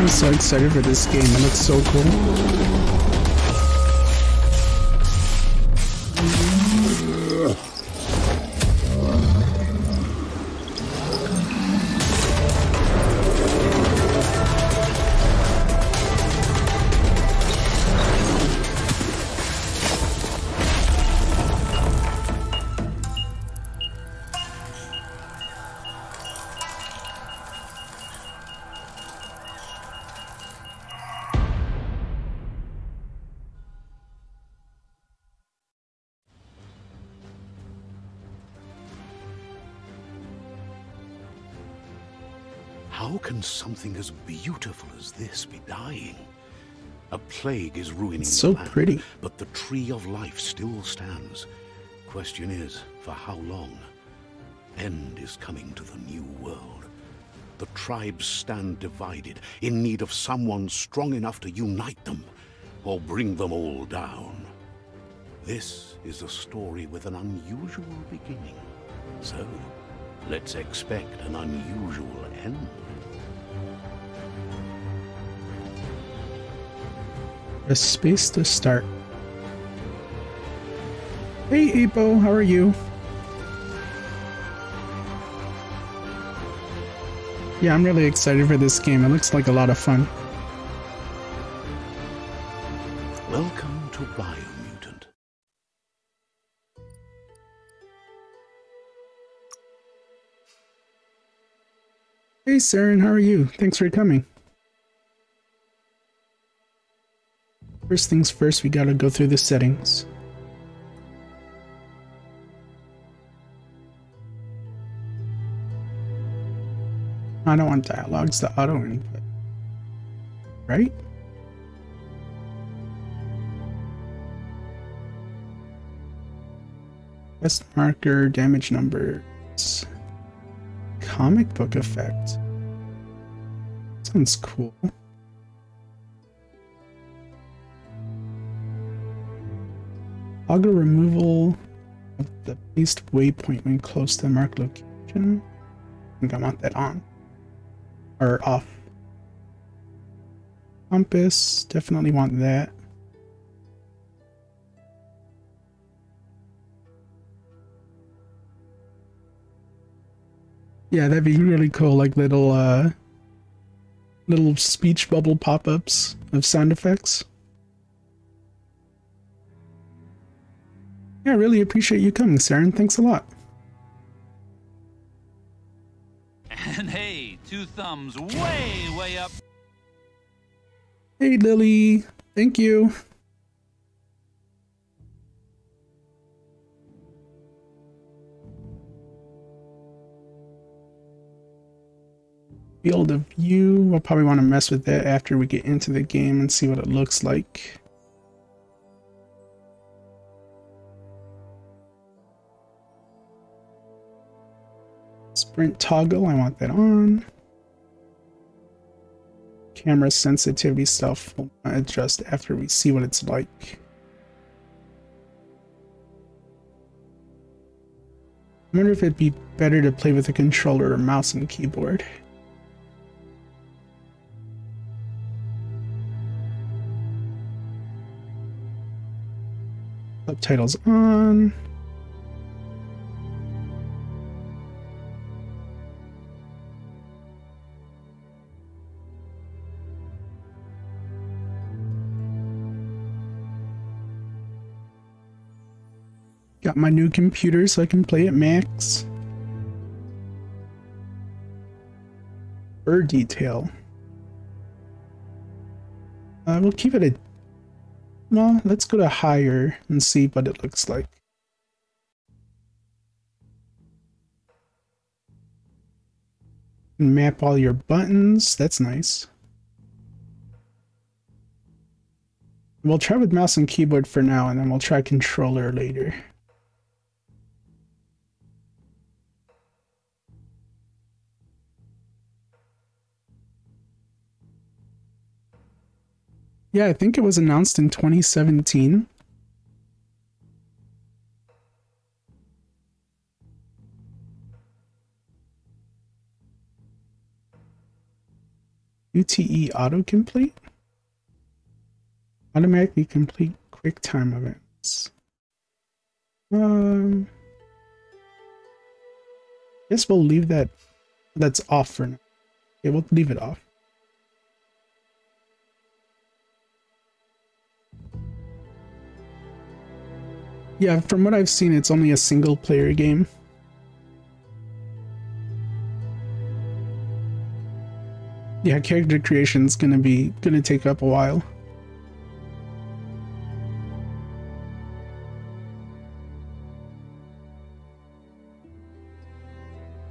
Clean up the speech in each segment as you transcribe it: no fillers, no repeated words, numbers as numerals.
so excited for this game. It looks so cool. How can something as beautiful as this be dying? A plague is ruining It's so the land, pretty. but the tree of life still stands. Question is, for how long? End is coming to the new world. The tribes stand divided, in need of someone strong enough to unite them, or bring them all down. This is a story with an unusual beginning. So, let's expect an unusual end. Press space to start. Hey Apo, how are you? Yeah, I'm really excited for this game. It looks like a lot of fun. Welcome to Biomutant. Hey Saren, how are you? Thanks for coming. First things first, we gotta go through the settings. I don't want dialogues to auto input, right? Quest marker, damage numbers, comic book effect. Sounds cool. Toggle removal of the placed waypoint when close to the marked location. I think I want that on. Or off. Compass, definitely want that. Yeah, that'd be really cool, like little speech bubble pop-ups of sound effects. Yeah, I really appreciate you coming, Saren. Thanks a lot. And hey, two thumbs way up. Hey, Lily. Thank you. Field of view. We'll probably want to mess with that after we get into the game and see what it looks like. Sprint toggle, I want that on. Camera sensitivity stuff we'll adjust after we see what it's like. I wonder if it'd be better to play with a controller or mouse and keyboard. Subtitles on. Got my new computer so I can play at max. Bird detail. We'll keep it at... Well, let's go to higher and see what it looks like. Map all your buttons. That's nice. We'll try with mouse and keyboard for now, and then we'll try controller later. Yeah, I think it was announced in 2017. QTE autocomplete? Automatically complete quick time events. Guess we'll leave that. That's off for now. Okay, we'll leave it off. Yeah, from what I've seen, it's only a single player game. Yeah, character creation's gonna take up a while.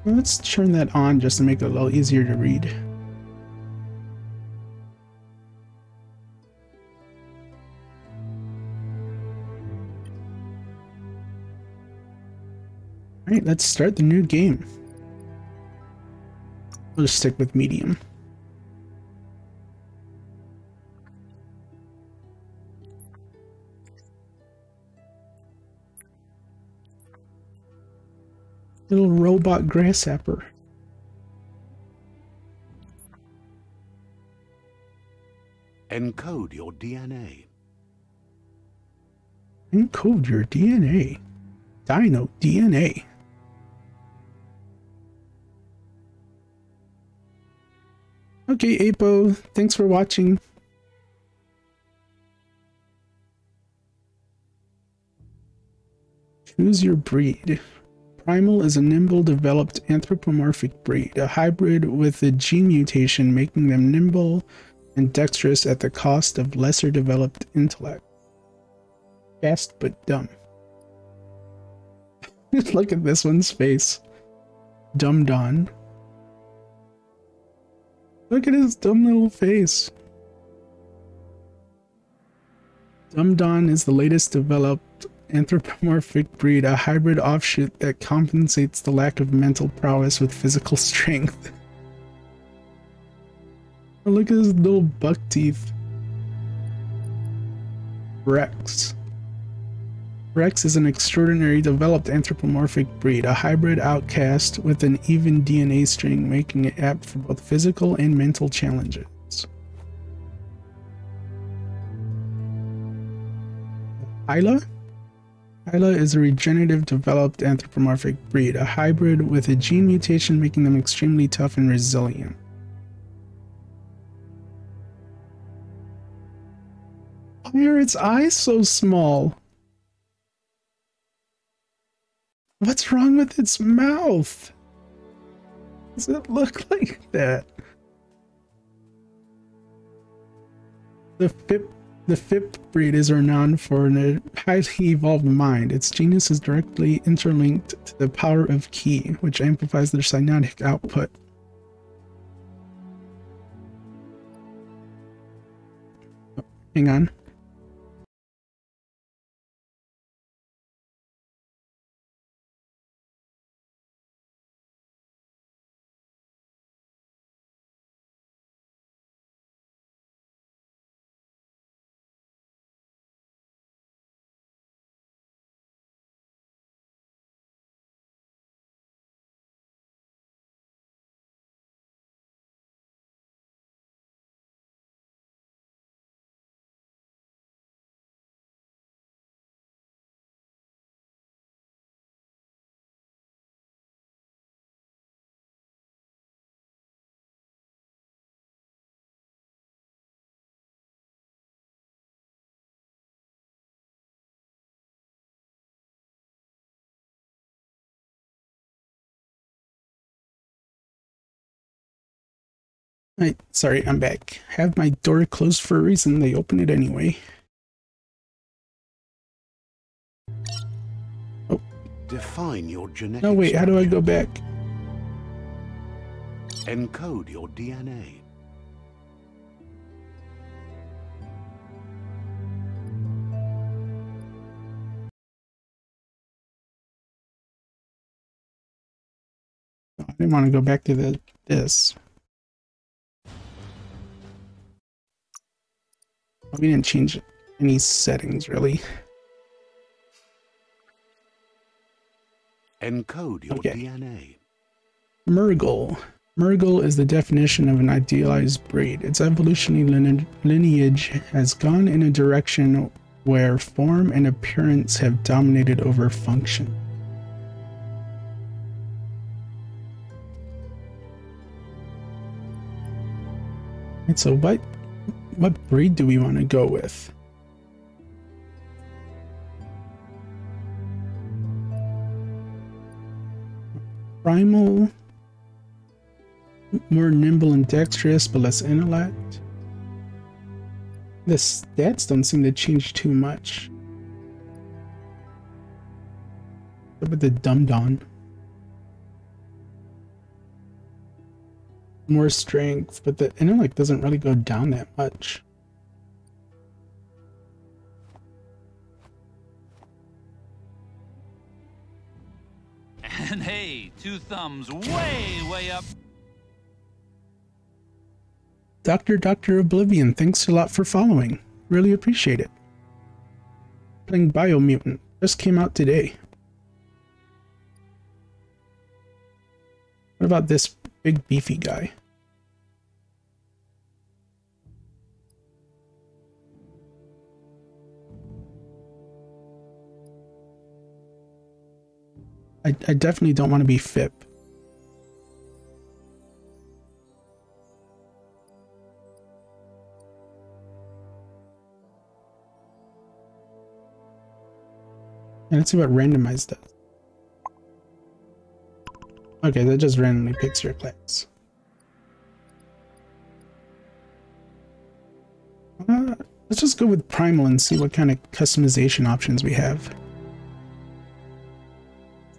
Let's turn that on just to make it a little easier to read. Alright, let's start the new game. We'll just stick with medium. Little robot grasshopper. Encode your DNA. Encode your DNA. Dino DNA. Okay, Apo, thanks for watching. Choose your breed. Primal is a nimble developed anthropomorphic breed, a hybrid with a gene mutation making them nimble and dexterous at the cost of lesser developed intellect. Fast but dumb. Look at this one's face. Dumb Don. Look at his dumb little face. Dumb Don is the latest developed anthropomorphic breed, a hybrid offshoot that compensates the lack of mental prowess with physical strength. Oh, look at his little buck teeth. Rex. Rex is an extraordinary developed anthropomorphic breed, a hybrid outcast with an even DNA string, making it apt for both physical and mental challenges. Isla? Isla is a regenerative developed anthropomorphic breed, a hybrid with a gene mutation making them extremely tough and resilient. Why are its eyes so small? What's wrong with its mouth? Does it look like that? The fifth breed is renowned for a highly evolved mind. Its genius is directly interlinked to the power of Ki, which amplifies their cynatic output. Oh, hang on. Sorry, I'm back. Have my door closed for a reason. They open it anyway. Oh. Define your genetic. No, wait, how do I go back? Encode your DNA. Oh, I didn't want to go back to this. We didn't change any settings, really. Encode your DNA. Murgle. Murgle is the definition of an idealized breed. Its evolutionary lineage has gone in a direction where form and appearance have dominated over function. And so what breed do we want to go with? Primal, more nimble and dexterous, but less intellect. The stats don't seem to change too much. What about the Dum-Don? More strength, but the intellect doesn't really go down that much. And hey, 2 thumbs way up. Dr. Oblivion, thanks a lot for following. Really appreciate it. Playing Biomutant. Just came out today. What about this big beefy guy? I definitely don't want to be FIP. And let's see what randomized does. Okay, that just randomly picks your class. Let's just go with Primal and see what kind of customization options we have.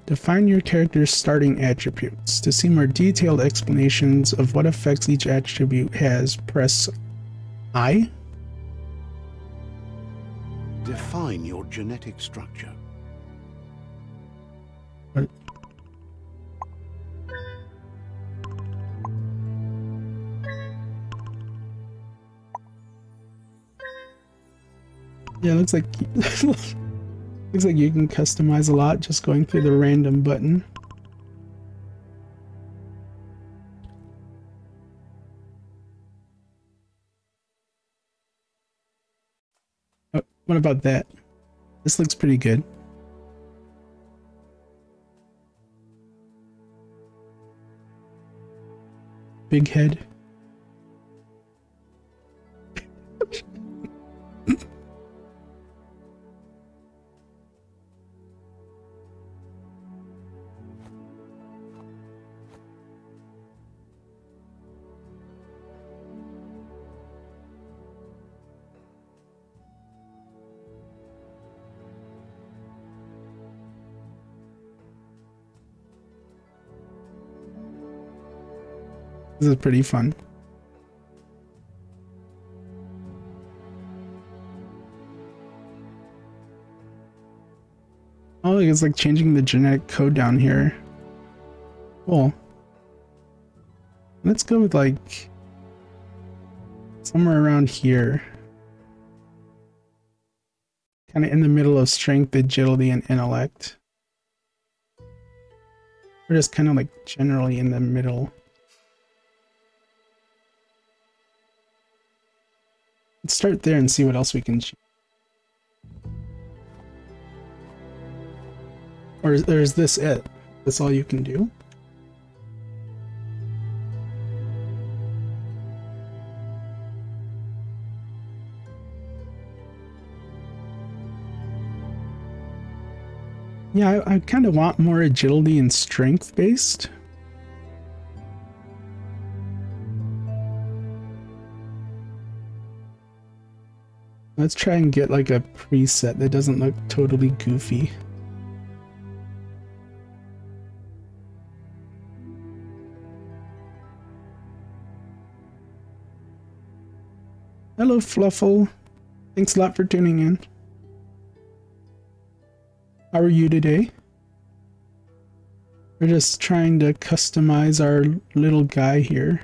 Define your character's starting attributes. To see more detailed explanations of what effects each attribute has, press I. Define your genetic structure. What? Yeah, looks like looks like you can customize a lot just going through the random button. Oh, what about that? This looks pretty good. Big head. This is pretty fun. Oh, it's like changing the genetic code down here. Cool. Let's go with like somewhere around here. Kind of in the middle of strength, agility, and intellect. We're just kind of like generally in the middle. Let's start there and see what else we can choose. Or is this it? That's all you can do? Yeah, I kind of want more agility and strength based. Let's try and get like a preset that doesn't look totally goofy. Hello, Fluffle. Thanks a lot for tuning in. How are you today? We're just trying to customize our little guy here.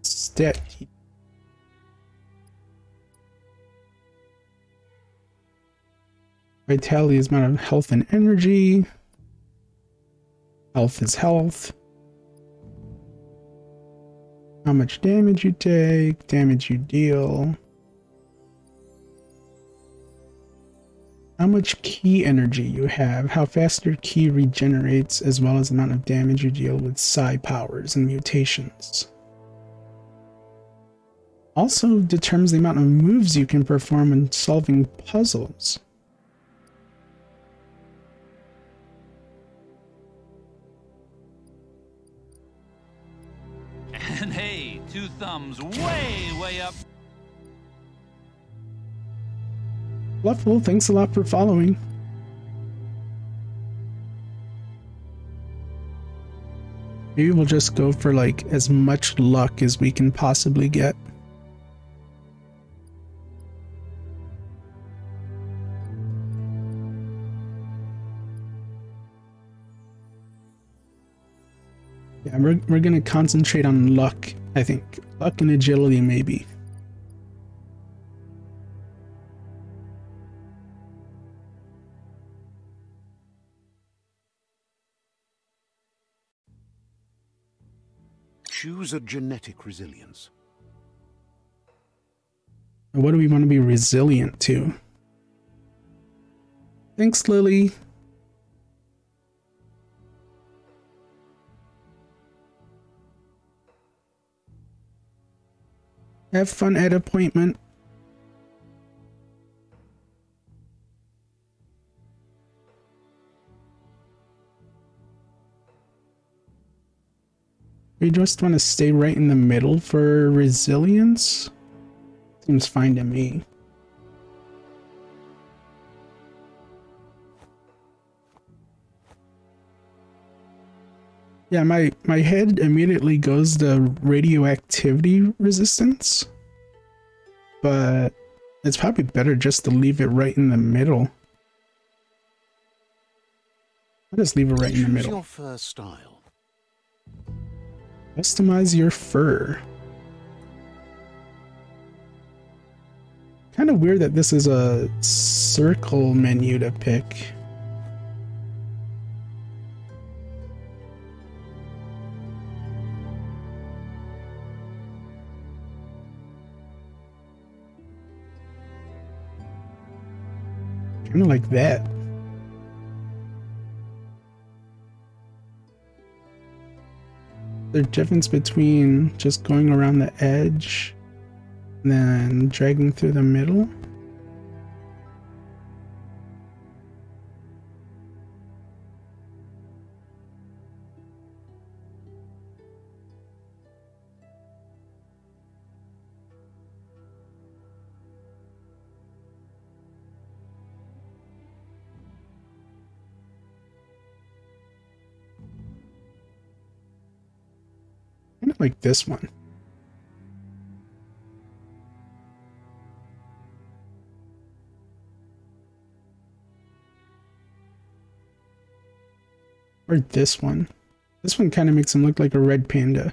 Stat. Vitality is amount of health and energy. Health is health. How much damage you take, damage you deal. How much key energy you have, how fast your key regenerates, as well as the amount of damage you deal with psi powers and mutations. Also determines the amount of moves you can perform when solving puzzles. And hey, 2 thumbs way up. Loveful, thanks a lot for following. Maybe we'll just go for like as much luck as we can possibly get. Yeah, we're gonna concentrate on luck, I think. Luck and agility, maybe. Choose a genetic resilience. What do we want to be resilient to? Thanks, Lily. Have fun at appointment. We just want to stay right in the middle for resilience. Seems fine to me. Yeah, my head immediately goes to radioactivity resistance, but it's probably better just to leave it right in the middle. I'll just leave it right in the middle. Choose your fur style. Customize your fur. Kind of weird that this is a circle menu to pick. Kind of like that. The difference between just going around the edge and then dragging through the middle. Kind of like this one. Or this one. This one kind of makes him look like a red panda.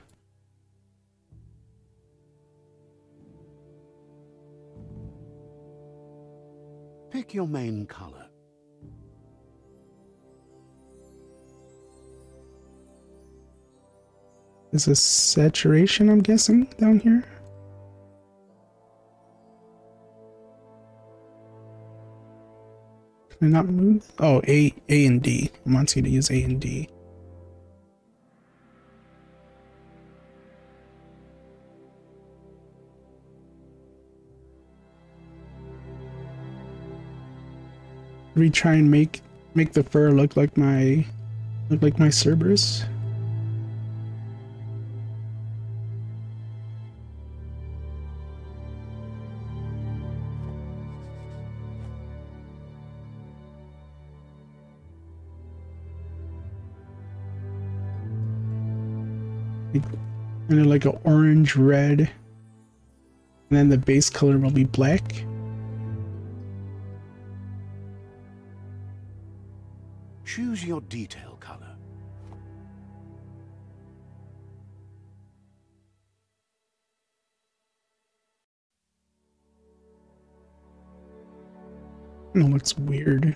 Pick your main color. Is this saturation, I'm guessing, down here? Can I not move? Oh, A and D. It wants you to use A and D. We try and make the fur look like my Cerberus. Kind of like an orange red, and then the base color will be black. Choose your detail color. It looks weird.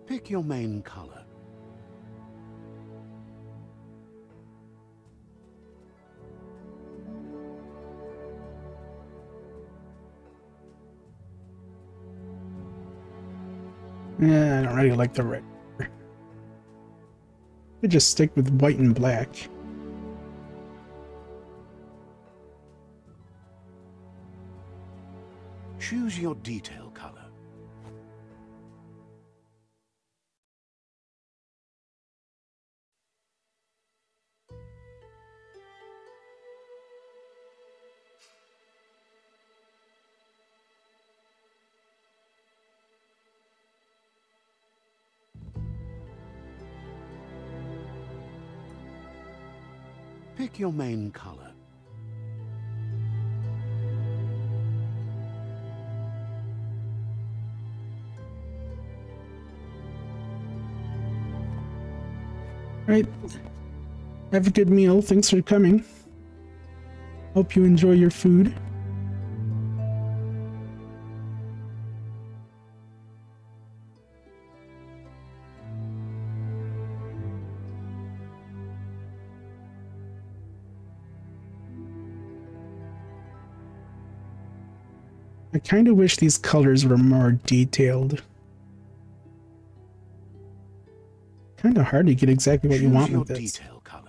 Pick your main color. Yeah, I don't really like the red. Could just stick with white and black. Choose your detail color. Pick your main color. Right. Have a good meal. Thanks for coming. Hope you enjoy your food. I kind of wish these colors were more detailed. Kind of hard to get exactly what you want with this. Detail color.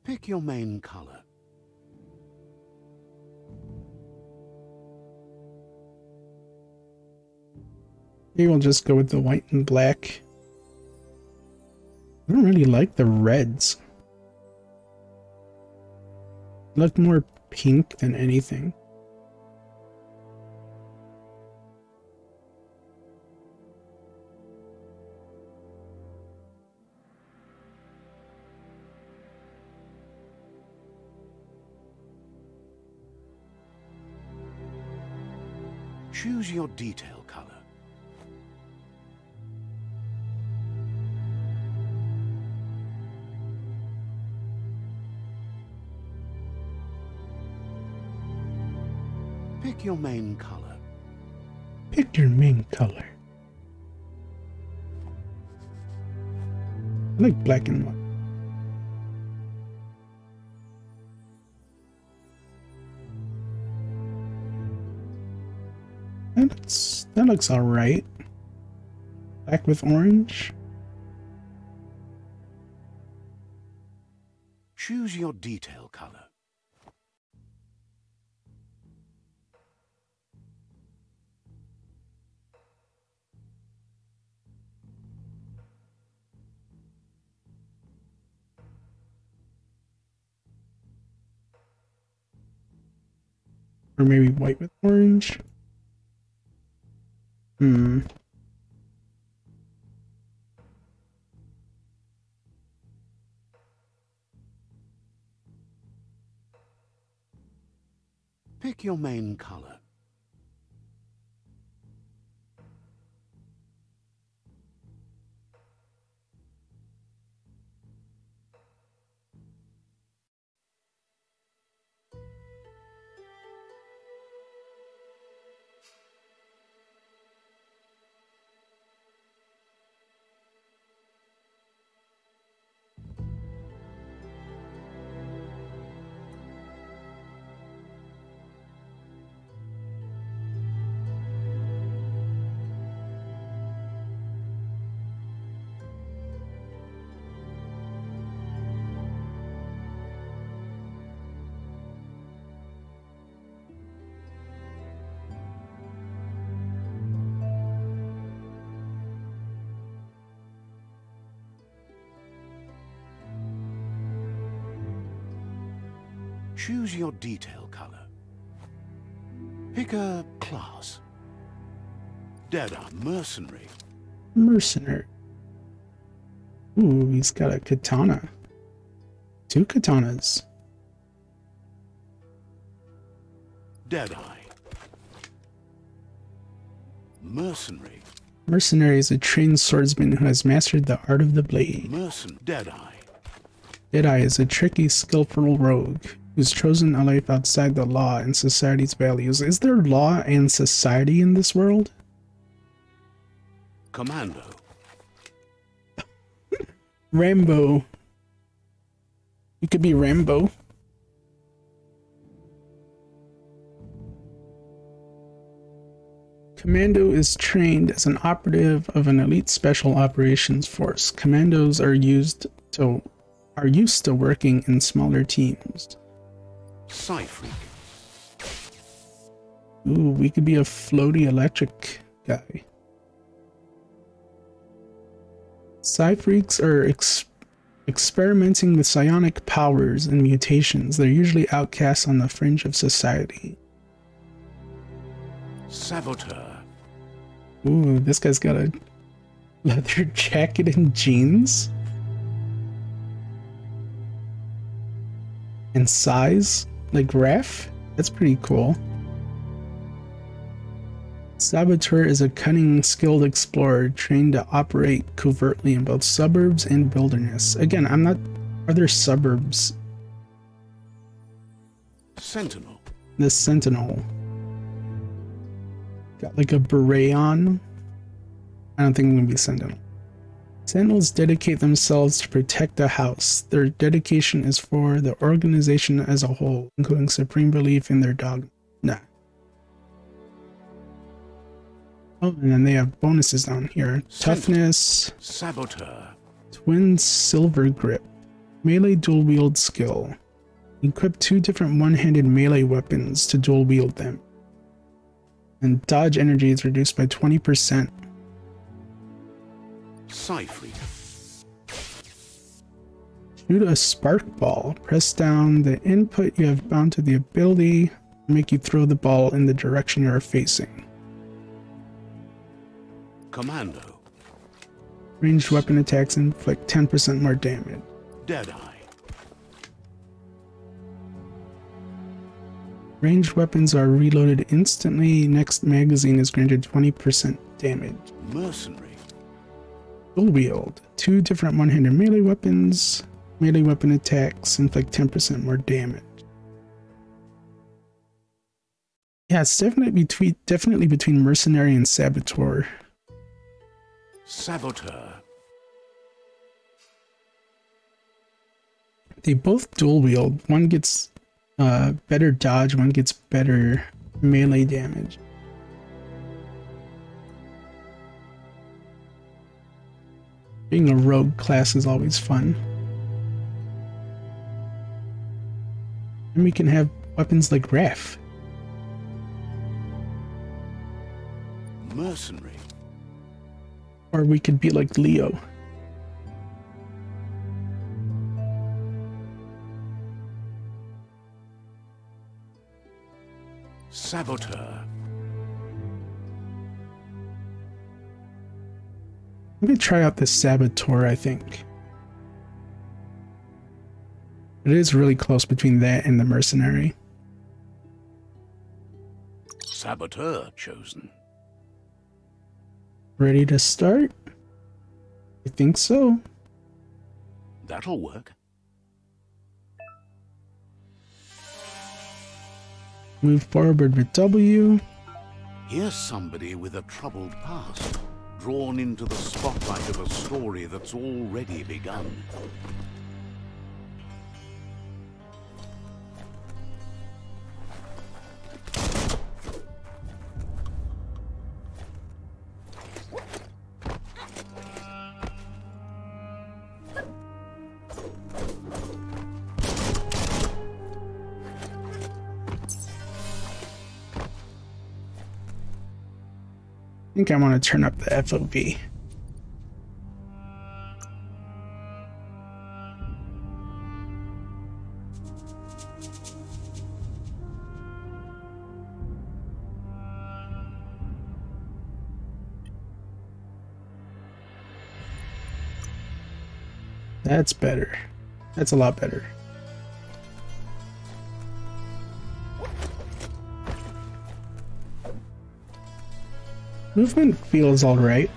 Pick your main color. Maybe we'll just go with the white and black. I don't really like the reds. They look more pink than anything. Choose your detail color. Pick your main color. Pick your main color. I like black and white. That looks alright. Black with orange. Choose your detail color. Or maybe white with orange. Pick your main color. Choose your detail color. Pick a class. Deadeye, mercenary. Mercenary. Ooh, he's got a katana. 2 katanas. Deadeye. Mercenary. Mercenary is a trained swordsman who has mastered the art of the blade. Deadeye. Deadeye is a tricky, skillful rogue who's chosen a life outside the law and society's values. Is there law and society in this world? Commando. Rambo. You could be Rambo. Commando is trained as an operative of an elite special operations force. Commandos are used to working in smaller teams. Psy-freak. Ooh, we could be a floaty electric guy. Psy-freaks are experimenting with psionic powers and mutations. They're usually outcasts on the fringe of society. Saboteur. Ooh, this guy's got a leather jacket and jeans. And size, like Ref. That's pretty cool. Saboteur is a cunning, skilled explorer trained to operate covertly in both suburbs and wilderness. Again, I'm not... Are there suburbs? Sentinel. The Sentinel. Got like a beret on. I don't think I'm gonna be Sentinel. Sentinels dedicate themselves to protect the house. Their dedication is for the organization as a whole, including supreme belief in their dogma. Nah. Oh, and then they have bonuses down here. Toughness. Saboteur. Twin silver grip. Melee dual wield skill. Equip 2 different one-handed melee weapons to dual wield them. And dodge energy is reduced by 20%. Psy-freak. Shoot a spark ball. Press down the input you have bound to the ability to make you throw the ball in the direction you are facing. Commando. Ranged weapon attacks inflict 10% more damage. Deadeye. Ranged weapons are reloaded instantly. Next magazine is granted 20% damage. Mercenary. Dual wield. 2 different one-handed melee weapons. Melee weapon attacks inflict 10% more damage. Yeah, it's definitely between mercenary and saboteur. Saboteur. They both dual wield. One gets better dodge, one gets better melee damage. Being a rogue class is always fun. And we can have weapons like Ref. Mercenary. Or we could be like Leo. Saboteur. I'm gonna try out this Saboteur, I think. It is really close between that and the Mercenary. Saboteur chosen. Ready to start? I think so. That'll work. Move forward with W. Here's somebody with a troubled past, drawn into the spotlight of a story that's already begun. I think I want to turn up the FOV. That's better. That's a lot better. Movement feels alright.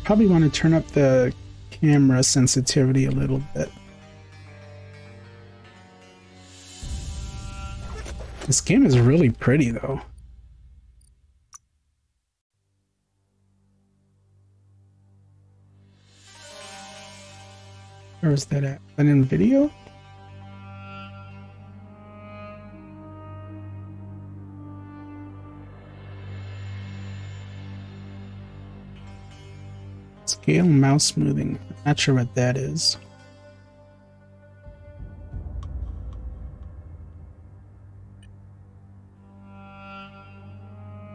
Probably want to turn up the camera sensitivity a little bit. This game is really pretty though. Where was that at? That in video? Scale mouse smoothing. Not sure what that is.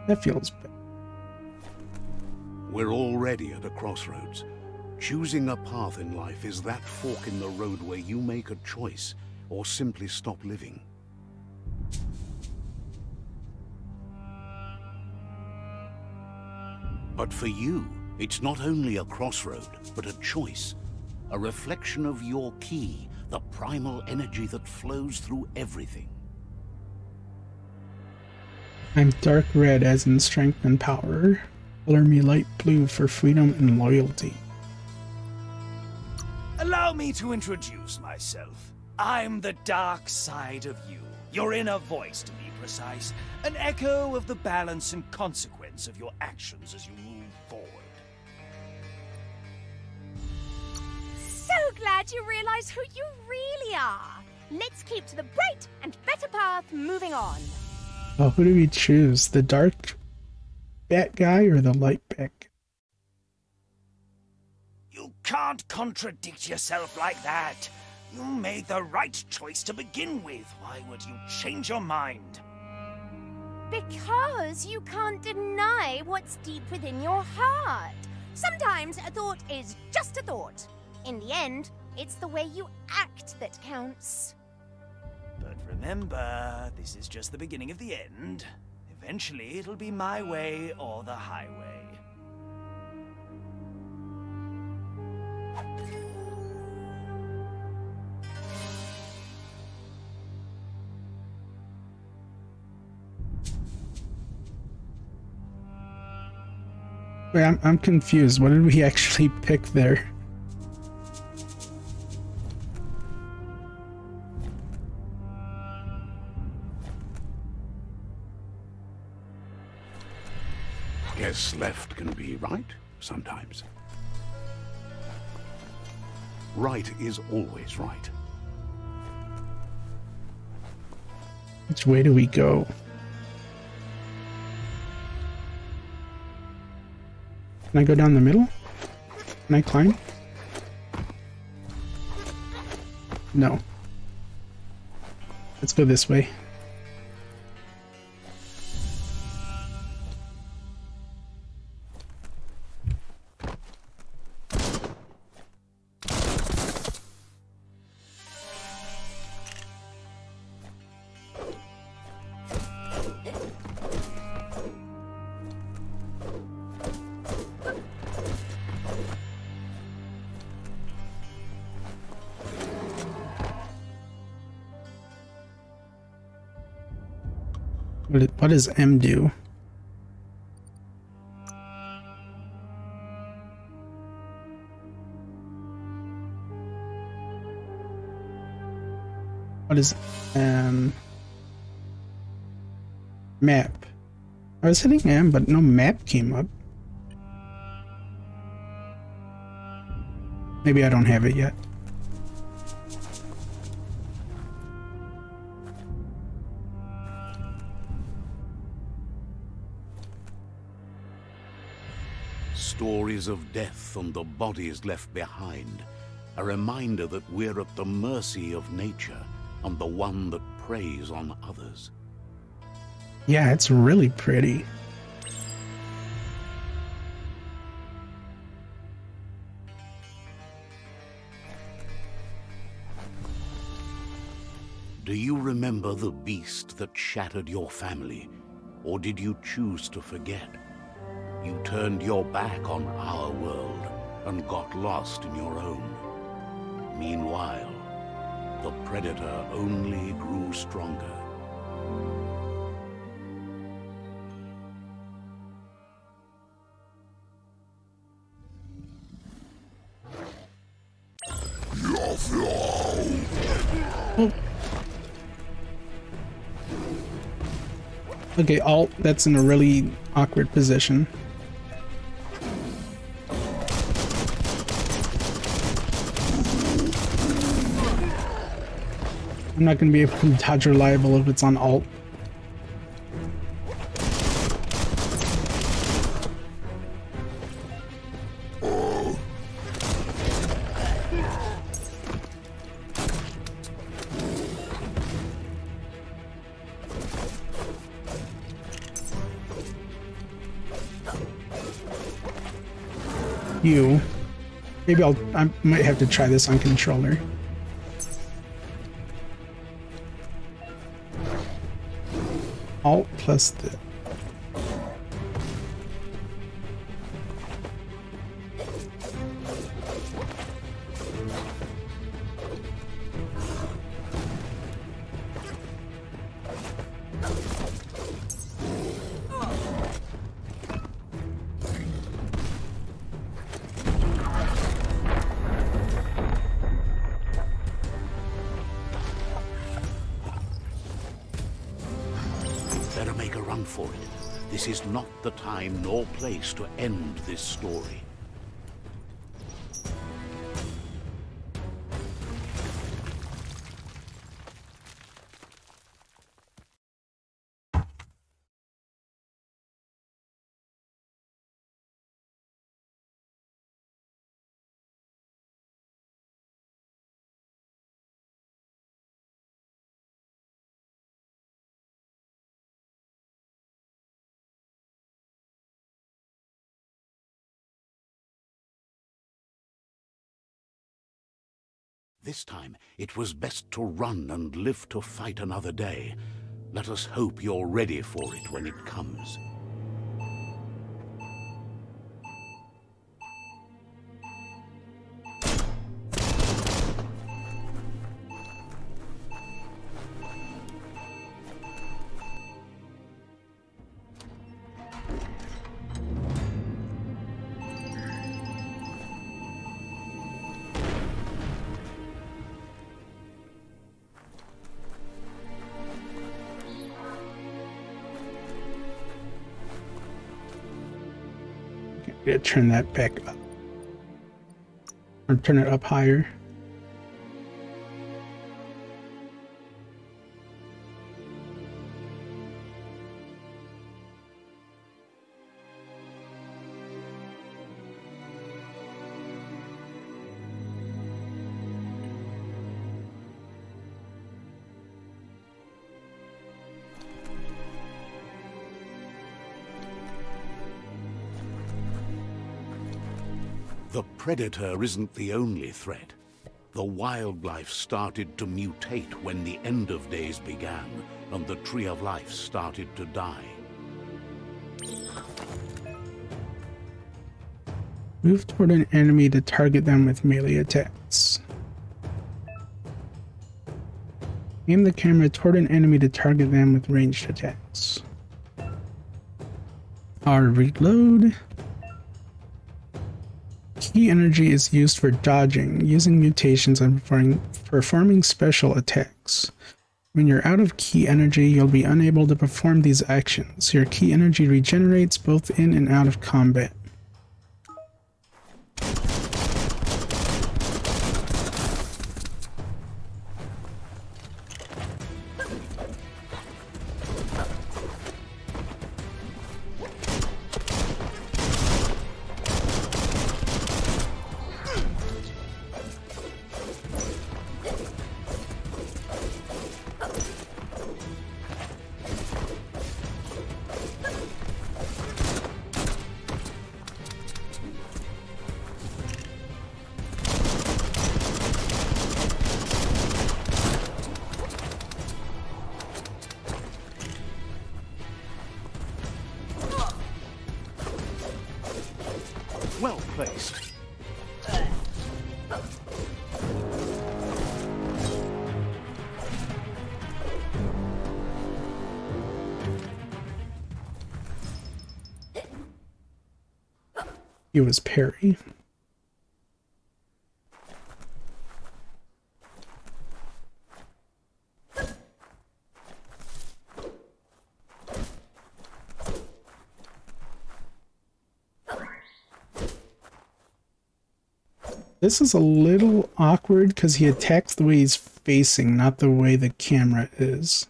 That feels bad. We're already at a crossroads. Choosing a path in life is that fork in the road where you make a choice or simply stop living. But for you, it's not only a crossroad, but a choice. A reflection of your key, the primal energy that flows through everything. I'm dark red as in strength and power. Color me light blue for freedom and loyalty. Allow me to introduce myself. I'm the dark side of you. Your inner voice, to be precise. An echo of the balance and consequence of your actions as you move forward. So glad you realize who you really are. Let's keep to the bright and better path moving on. Oh, who do we choose? The dark bat guy or the light bat guy? You can't contradict yourself like that. You made the right choice to begin with. Why would you change your mind? Because you can't deny what's deep within your heart. Sometimes a thought is just a thought. In the end, it's the way you act that counts. But remember, this is just the beginning of the end. Eventually, it'll be my way or the highway. Wait, I'm confused. What did we actually pick there? Guess left can be right, sometimes. Right is always right. Which way do we go? Can I go down the middle? Can I climb? No. Let's go this way. What does M do? What is map? I was hitting M, but no map came up. Maybe I don't have it yet. Stories of death and the bodies left behind. A reminder that we're at the mercy of nature and the one that preys on others. Yeah, it's really pretty. Do you remember the beast that shattered your family? Or did you choose to forget? You turned your back on our world and got lost in your own. Meanwhile, the Predator only grew stronger. Oh. Okay, Alt, that's in a really awkward position. I'm not going to be able to dodge reliable if it's on Alt. You. Maybe I might have to try this on controller. Alt plus the... Better make a run for it. This is not the time nor place to end this story. This time, it was best to run and live to fight another day. Let us hope you're ready for it when it comes. Yeah, turn that back up. Or turn it up higher. The Predator isn't the only threat. The wildlife started to mutate when the end of days began, and the Tree of Life started to die. Move toward an enemy to target them with melee attacks. Aim the camera toward an enemy to target them with ranged attacks. R reload. Key energy is used for dodging, using mutations, and performing special attacks. When you're out of key energy, you'll be unable to perform these actions. Your key energy regenerates both in and out of combat. Well placed. It was Perry. This is a little awkward because he attacks the way he's facing, not the way the camera is.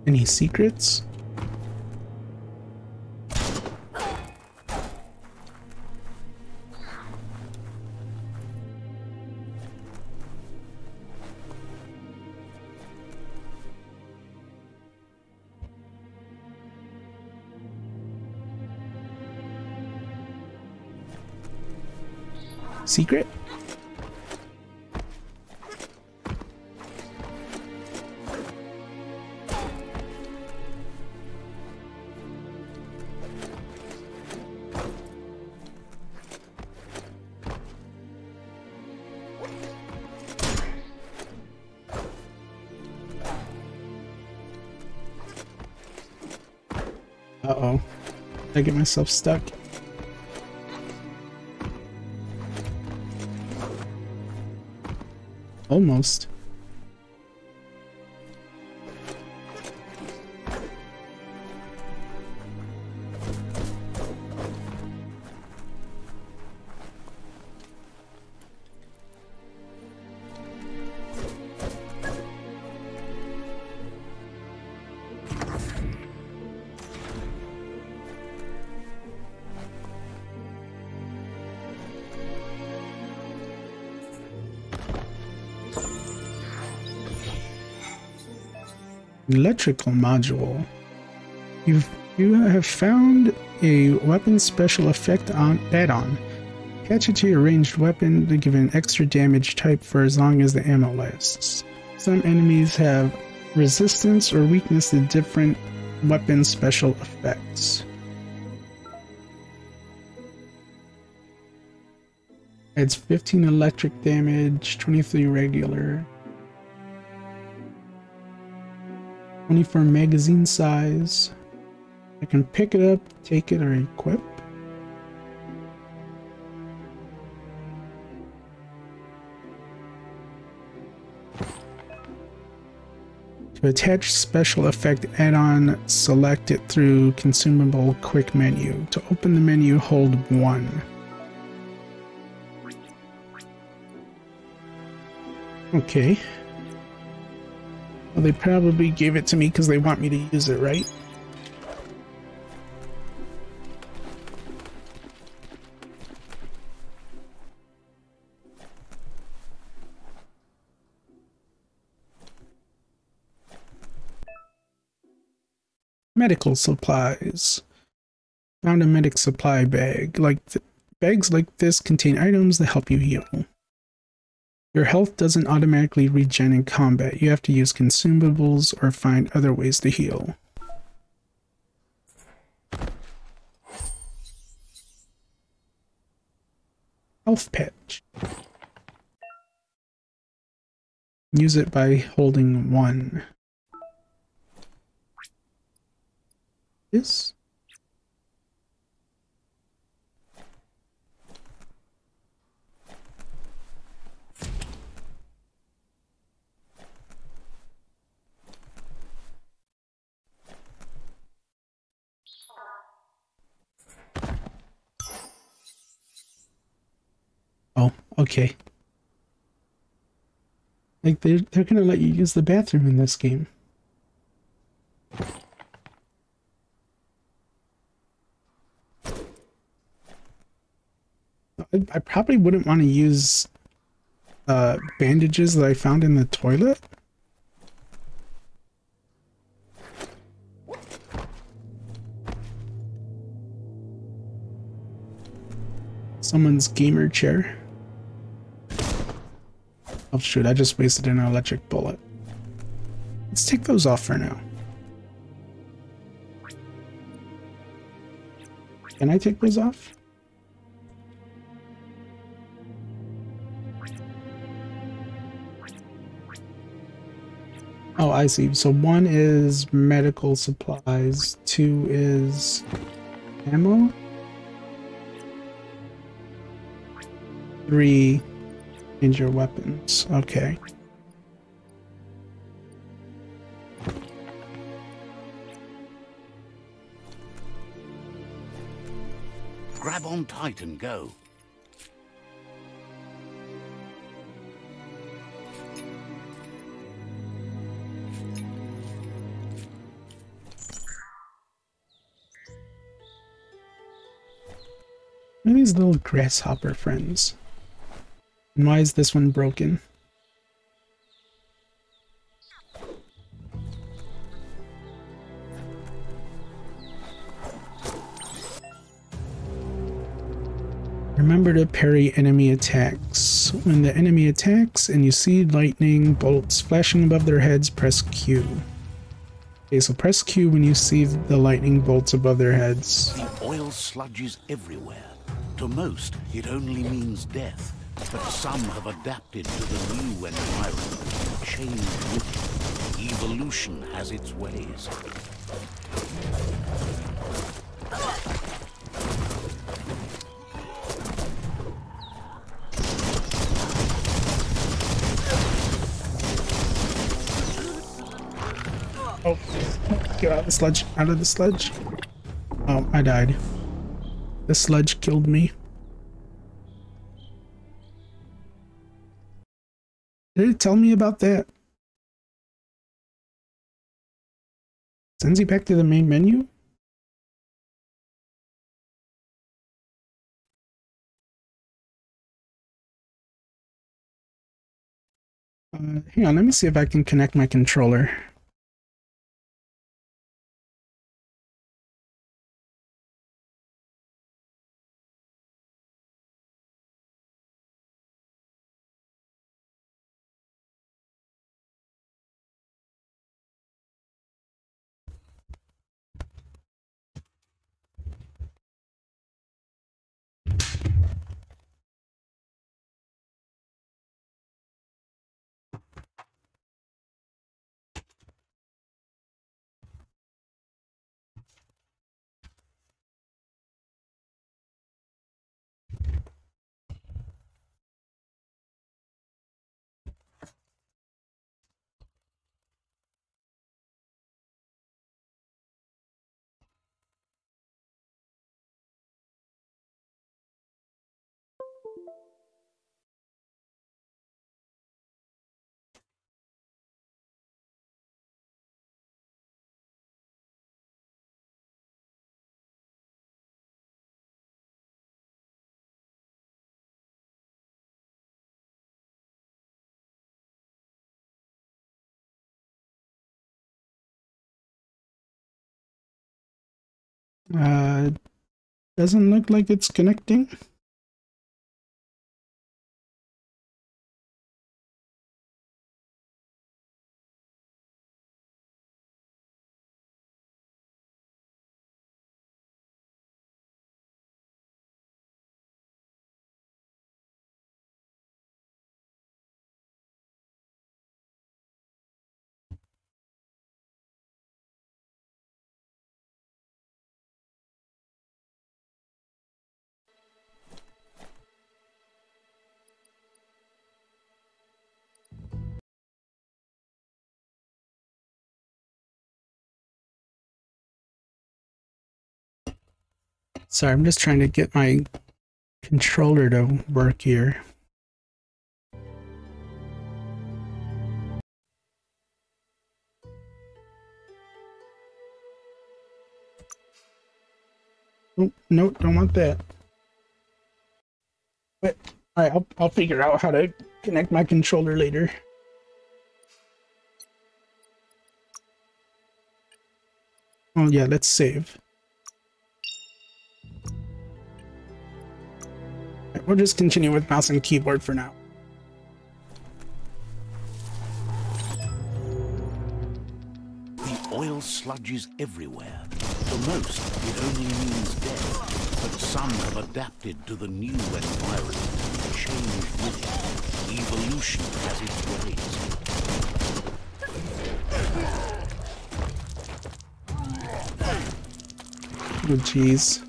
Any secrets? Secret? Uh-oh. Did I get myself stuck? Almost. Electrical module. You have found a weapon special effect add-on. Attach it to your ranged weapon to give an extra damage type for as long as the ammo lasts. Some enemies have resistance or weakness to different weapon special effects. Adds 15 electric damage, 23 regular. 24 magazine size. I can pick it up, take it, or equip. To attach special effect add-on, select it through consumable quick menu. To open the menu, hold 1. Okay. Well, they probably gave it to me because they want me to use it, right? Medical supplies. Found a medic supply bag. Bags like this contain items that help you heal. Your health doesn't automatically regen in combat. You have to use consumables or find other ways to heal. Health patch. Use it by holding 1. This? Oh, okay. Like they're gonna let you use the bathroom in this game. I probably wouldn't want to use bandages that I found in the toilet. Someone's gamer chair. Oh shoot, I just wasted an electric bullet. Let's take those off for now. Can I take those off? Oh, I see. So 1 is medical supplies, 2 is ammo, 3 is your weapons. Okay. Grab on tight and go. What are these little grasshopper friends? And why is this one broken? Remember to parry enemy attacks. When the enemy attacks and you see lightning bolts flashing above their heads, press Q. Okay, so press Q when you see the lightning bolts above their heads. The oil sludges everywhere. To most, it only means death. But some have adapted to the new environment, changed with it. Evolution has its ways. Oh, get out of the sludge, out of the sludge. Oh, I died. The sludge killed me. Did it tell me about that? Sends you back to the main menu? Hang on, let me see if I can connect my controller. Doesn't look like it's connecting. Sorry, I'm just trying to get my controller to work here. Oh, no, don't want that. But all right, I'll figure out how to Connect my controller later. Oh yeah, let's save. Right, we'll just continue with mouse and keyboard for now. The oil sludges everywhere. For most, it only means death. But some have adapted to the new environment and changed with it. Evolution has its ways. Oh jeez.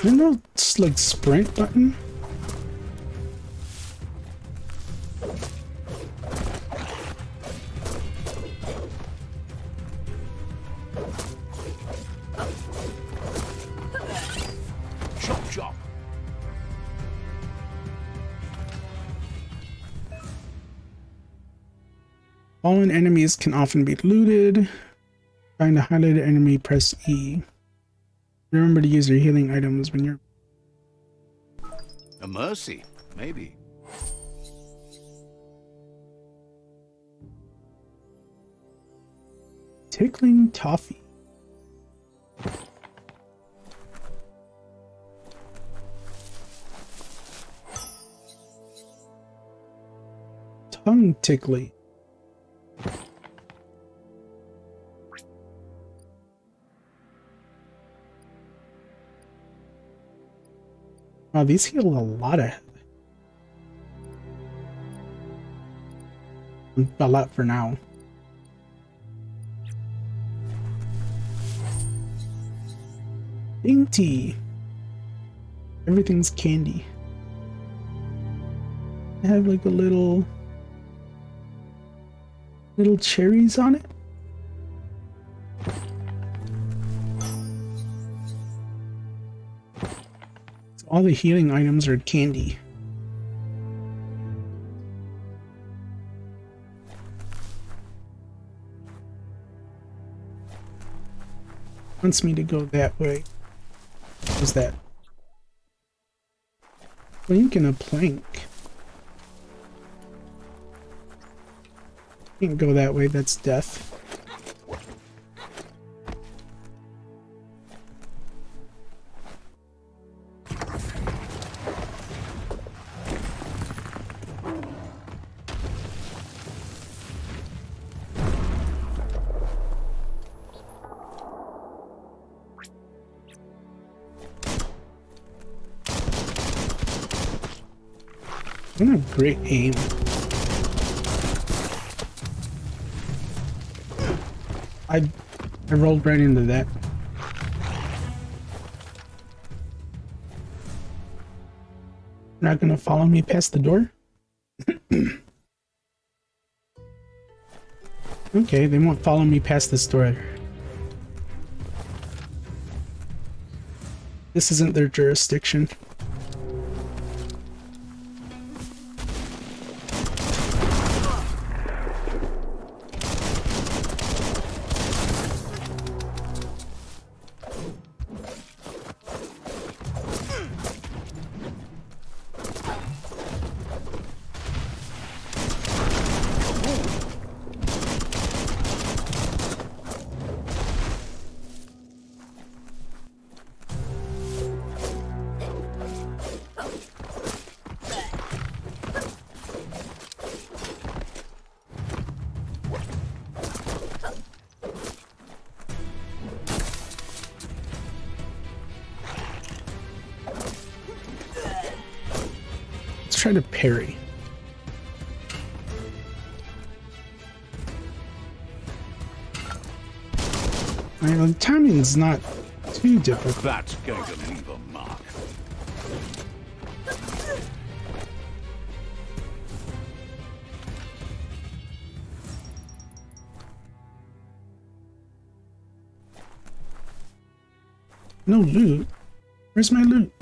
Isn't that just like sprint button? Chop chop. Fallen enemies can often be looted. Find a highlighted enemy, press E. Remember to use your healing items when you're... A mercy, maybe. Tickling toffee. Tongue tickly. Wow, these heal a lot for now. Dainty. Everything's candy. I have like a little cherries on it. All the healing items are candy. Wants me to go that way. What is that? Blink and a plank. Can't go that way, that's death. I don't have great aim. I rolled right into that. Not gonna follow me past the door? Okay, they won't follow me past this door. This isn't their jurisdiction. Try to parry. The timing is not too difficult. That's going to leave a mark. No loot. Where's my loot?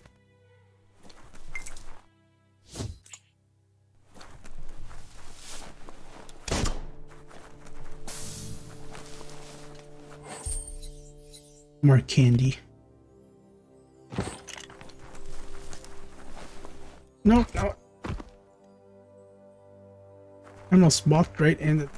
More candy. No, no. I almost walked right in the...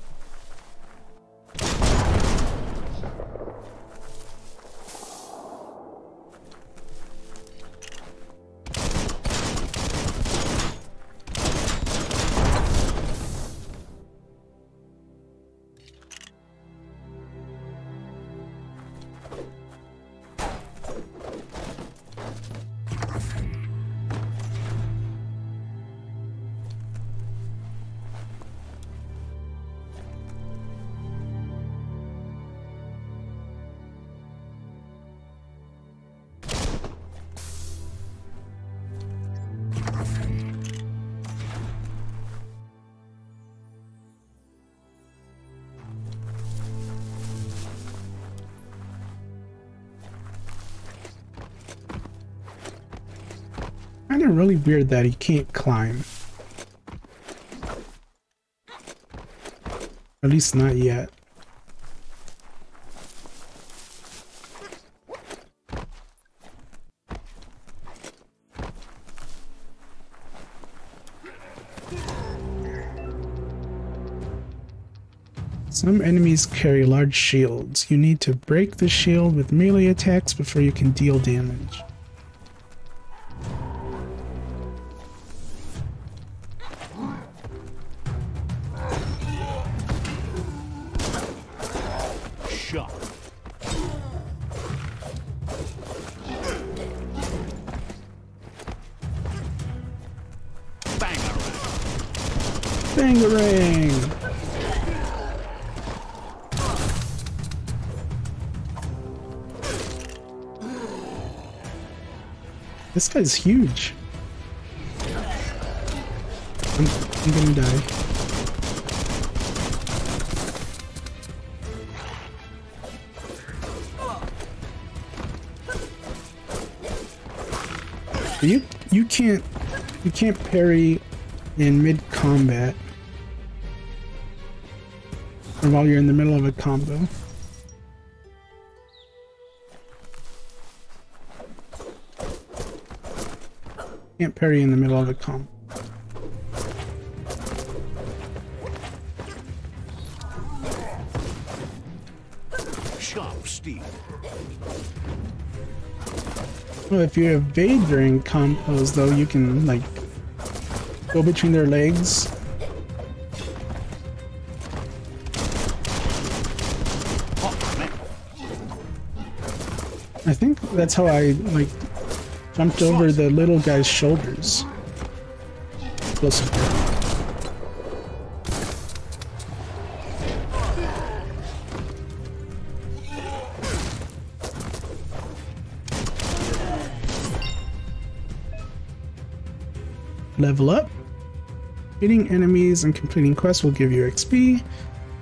Kinda really weird that he can't climb. At least not yet. Some enemies carry large shields. You need to break the shield with melee attacks before you can deal damage. Bangarang! This guy's huge. I'm gonna die. You can't parry in mid-combat or while you're in the middle of a combo. Can't parry in the middle of a combo. Sharp steel. Well, if you evade during combos, though, you can like go between their legs. I think that's how I like jumped over the little guy's shoulders. Close. Level up. Hitting enemies and completing quests will give you XP.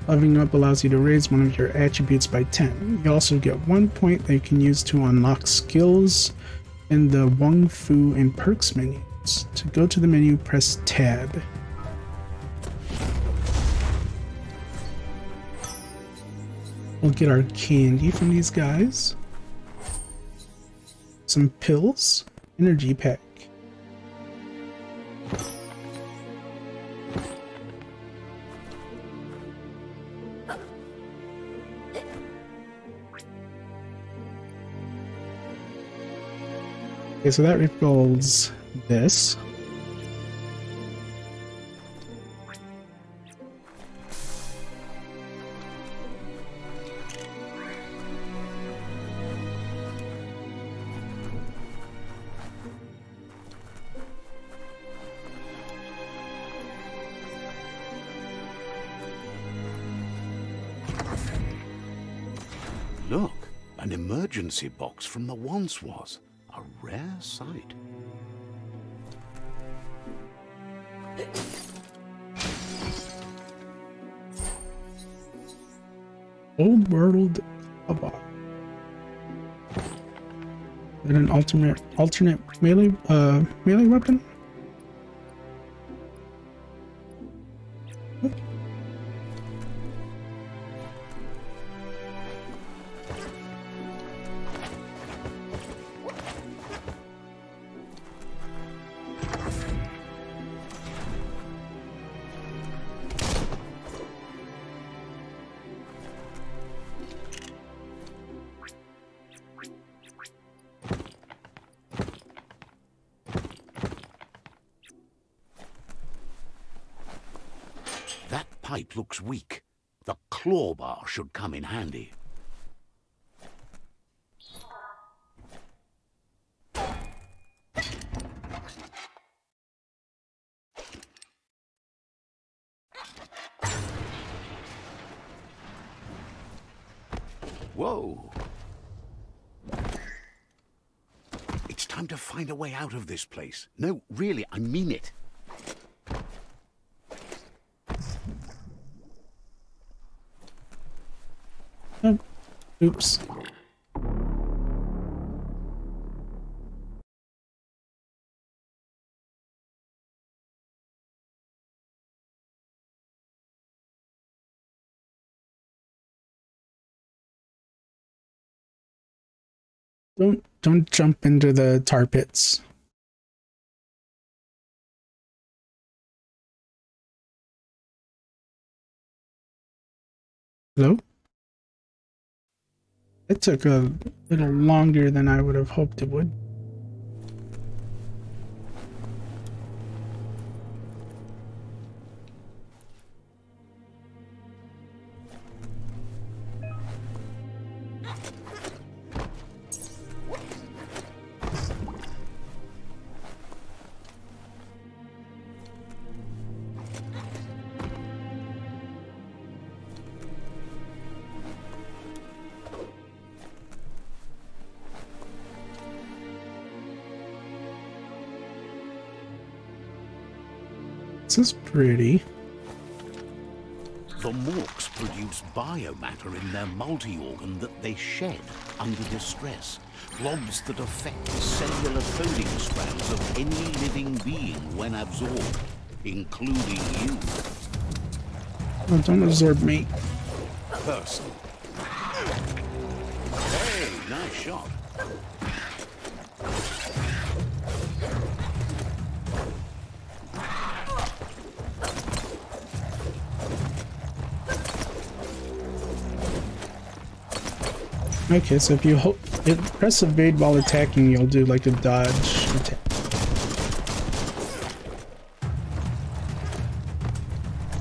Leveling up allows you to raise one of your attributes by 10. You also get 1 point that you can use to unlock skills in the Wung Fu and Perks menus. To go to the menu, press Tab. We'll get our candy from these guys. Some pills. Energy pack. Okay, so that refills this. Look, an emergency box from the once was. A rare sight. Old world about. And an alternate melee weapon. pipe looks weak. The claw bar should come in handy. Whoa. It's time to find a way out of this place. No, really, I mean it. Oh, oops. Don't jump into the tar pits. Hello? It took a little longer than I would have hoped it would. This is pretty. The Morks produce biomatter in their multi-organ that they shed under distress. Blobs that affect the cellular coding strands of any living being when absorbed, including you. Oh, don't absorb me. Person. Hey, nice shot. Okay, so if you press evade while attacking, you'll do like a dodge attack.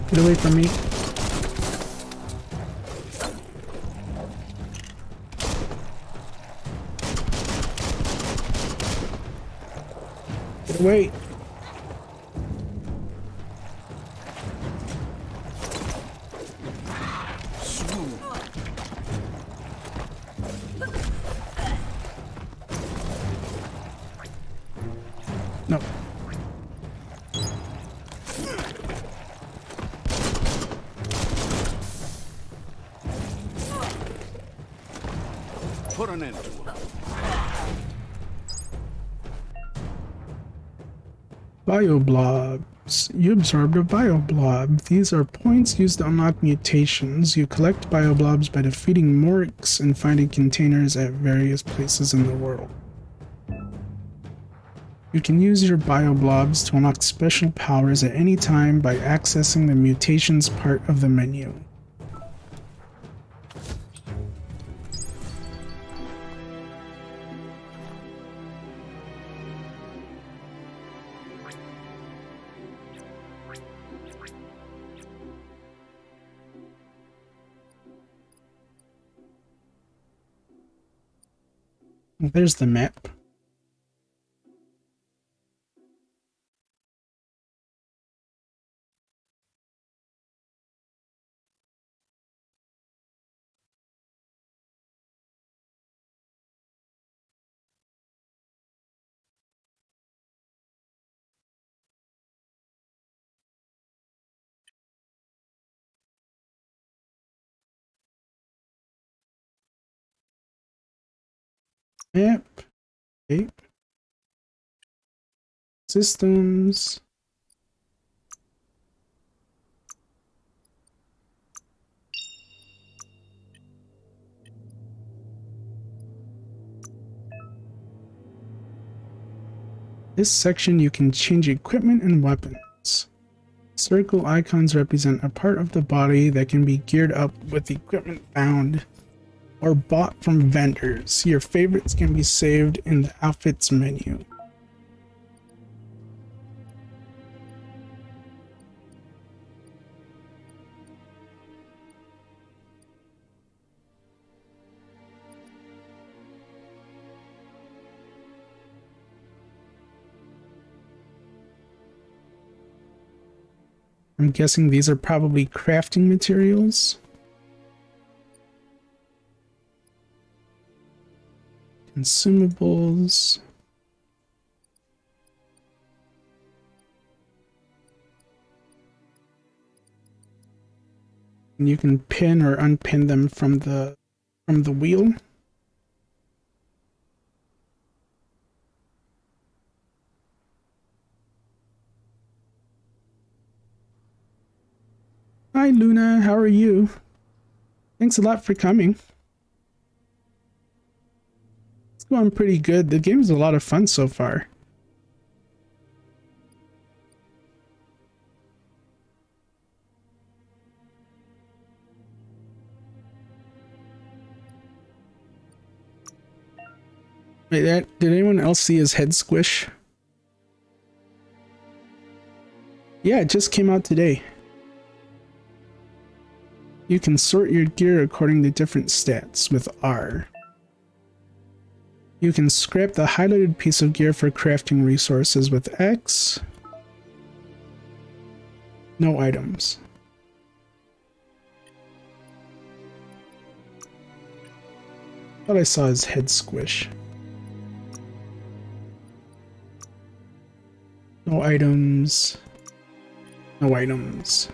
Get away from me. Get away. No. Put an end to it. Bioblobs. You absorbed a bioblob. These are points used to unlock mutations. You collect bioblobs by defeating Morks and finding containers at various places in the world. You can use your bioblobs to unlock special powers at any time by accessing the mutations part of the menu. There's the map. Map. Okay. Systems. This section you can change equipment and weapons. Circle icons represent a part of the body that can be geared up with equipment found or bought from vendors. Your favorites can be saved in the outfits menu. I'm guessing these are probably crafting materials. Consumables. And you can pin or unpin them from the wheel. Hi Luna, how are you? Thanks a lot for coming. It's going pretty good. The game's a lot of fun so far. Wait, did anyone else see his head squish? Yeah, it just came out today. You can sort your gear according to different stats with R. You can scrap the highlighted piece of gear for crafting resources with X. No items. Thought I saw his head squish. No items. No items.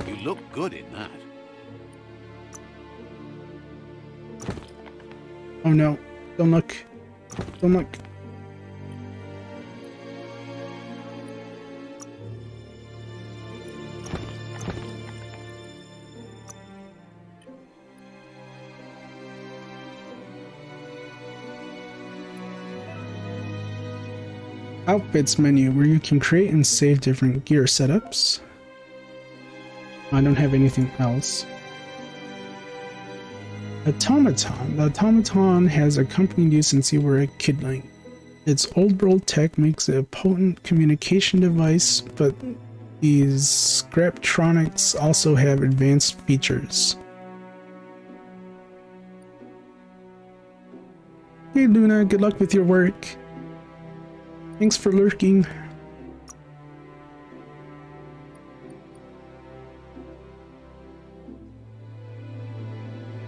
You look good in that. Oh no. Don't look. Don't look. Outfits menu where you can create and save different gear setups. I don't have anything else. Automaton. The automaton has accompanied you since you were a kidling. Its old world tech makes it a potent communication device, but these Scraptronics also have advanced features. Hey Luna, good luck with your work. Thanks for lurking.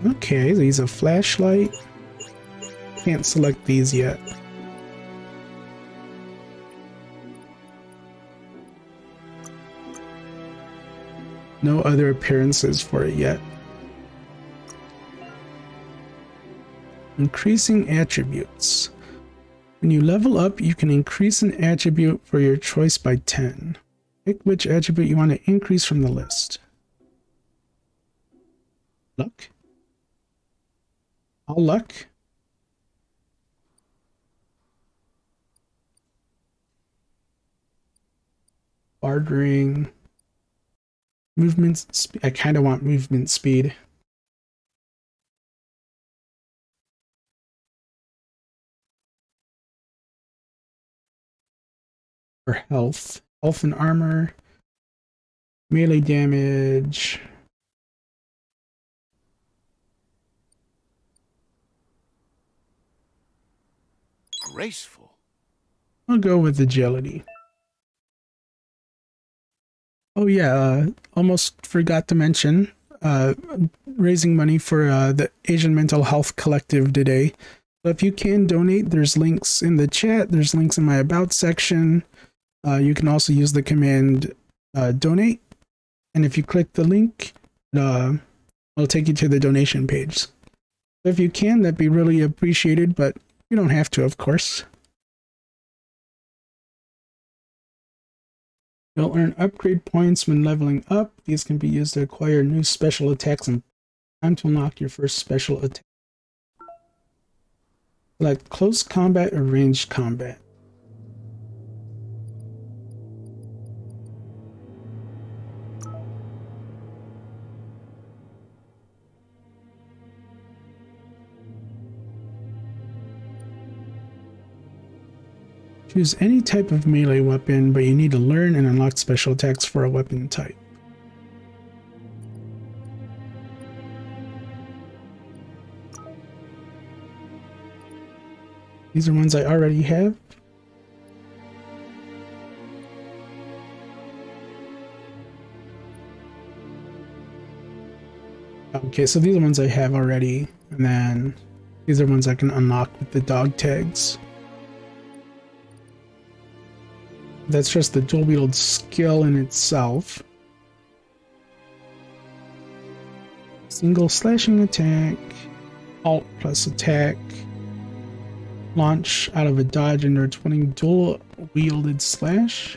Okay, these a flashlight. Can't select these yet. No other appearances for it yet. Increasing attributes. When you level up, you can increase an attribute for your choice by 10. Pick which attribute you want to increase from the list. Luck. All luck. Bartering. Movement speed. I kind of want movement speed. For health. Health and armor. Melee damage. Graceful. I'll go with agility. Oh yeah, almost forgot to mention, raising money for the Asian Mental Health Collective today. So if you can donate, there's links in the chat, there's links in my About section. You can also use the command donate, and if you click the link, it'll take you to the donation page. So if you can, that'd be really appreciated, but you don't have to, of course. You'll earn upgrade points when leveling up. These can be used to acquire new special attacks and time to unlock your first special attack. Select close combat or ranged combat. Choose any type of melee weapon, but you need to learn and unlock special attacks for a weapon type. These are ones I already have. Okay, so these are ones I have already, and then these are ones I can unlock with the dog tags. That's just the dual wield skill in itself. Single slashing attack, alt plus attack, launch out of a dodge under 20 dual wielded slash,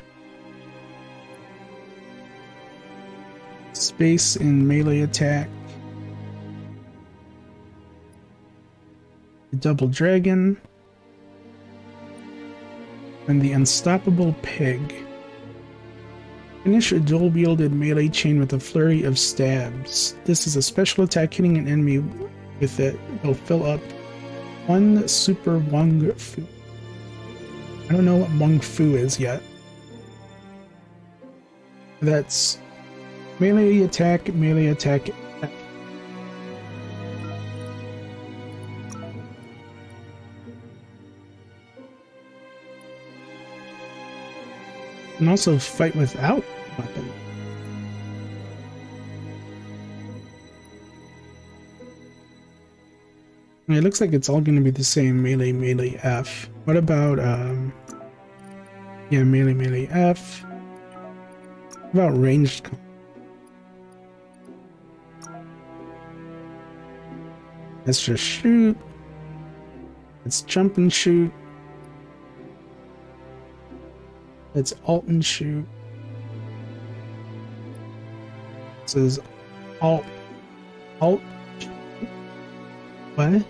space in melee attack, the double dragon, and the unstoppable pig. Finish a dual-wielded melee chain with a flurry of stabs. This is a special attack. Hitting an enemy with it will fill up one super Wung Fu. I don't know what Wung Fu is yet. That's melee attack, melee attack. And also fight without weapon. And it looks like it's all going to be the same melee, melee F. What about, yeah, melee, melee F. What about ranged combat? Let's just shoot. Let's jump and shoot. Let's alt and shoot. This is alt. What?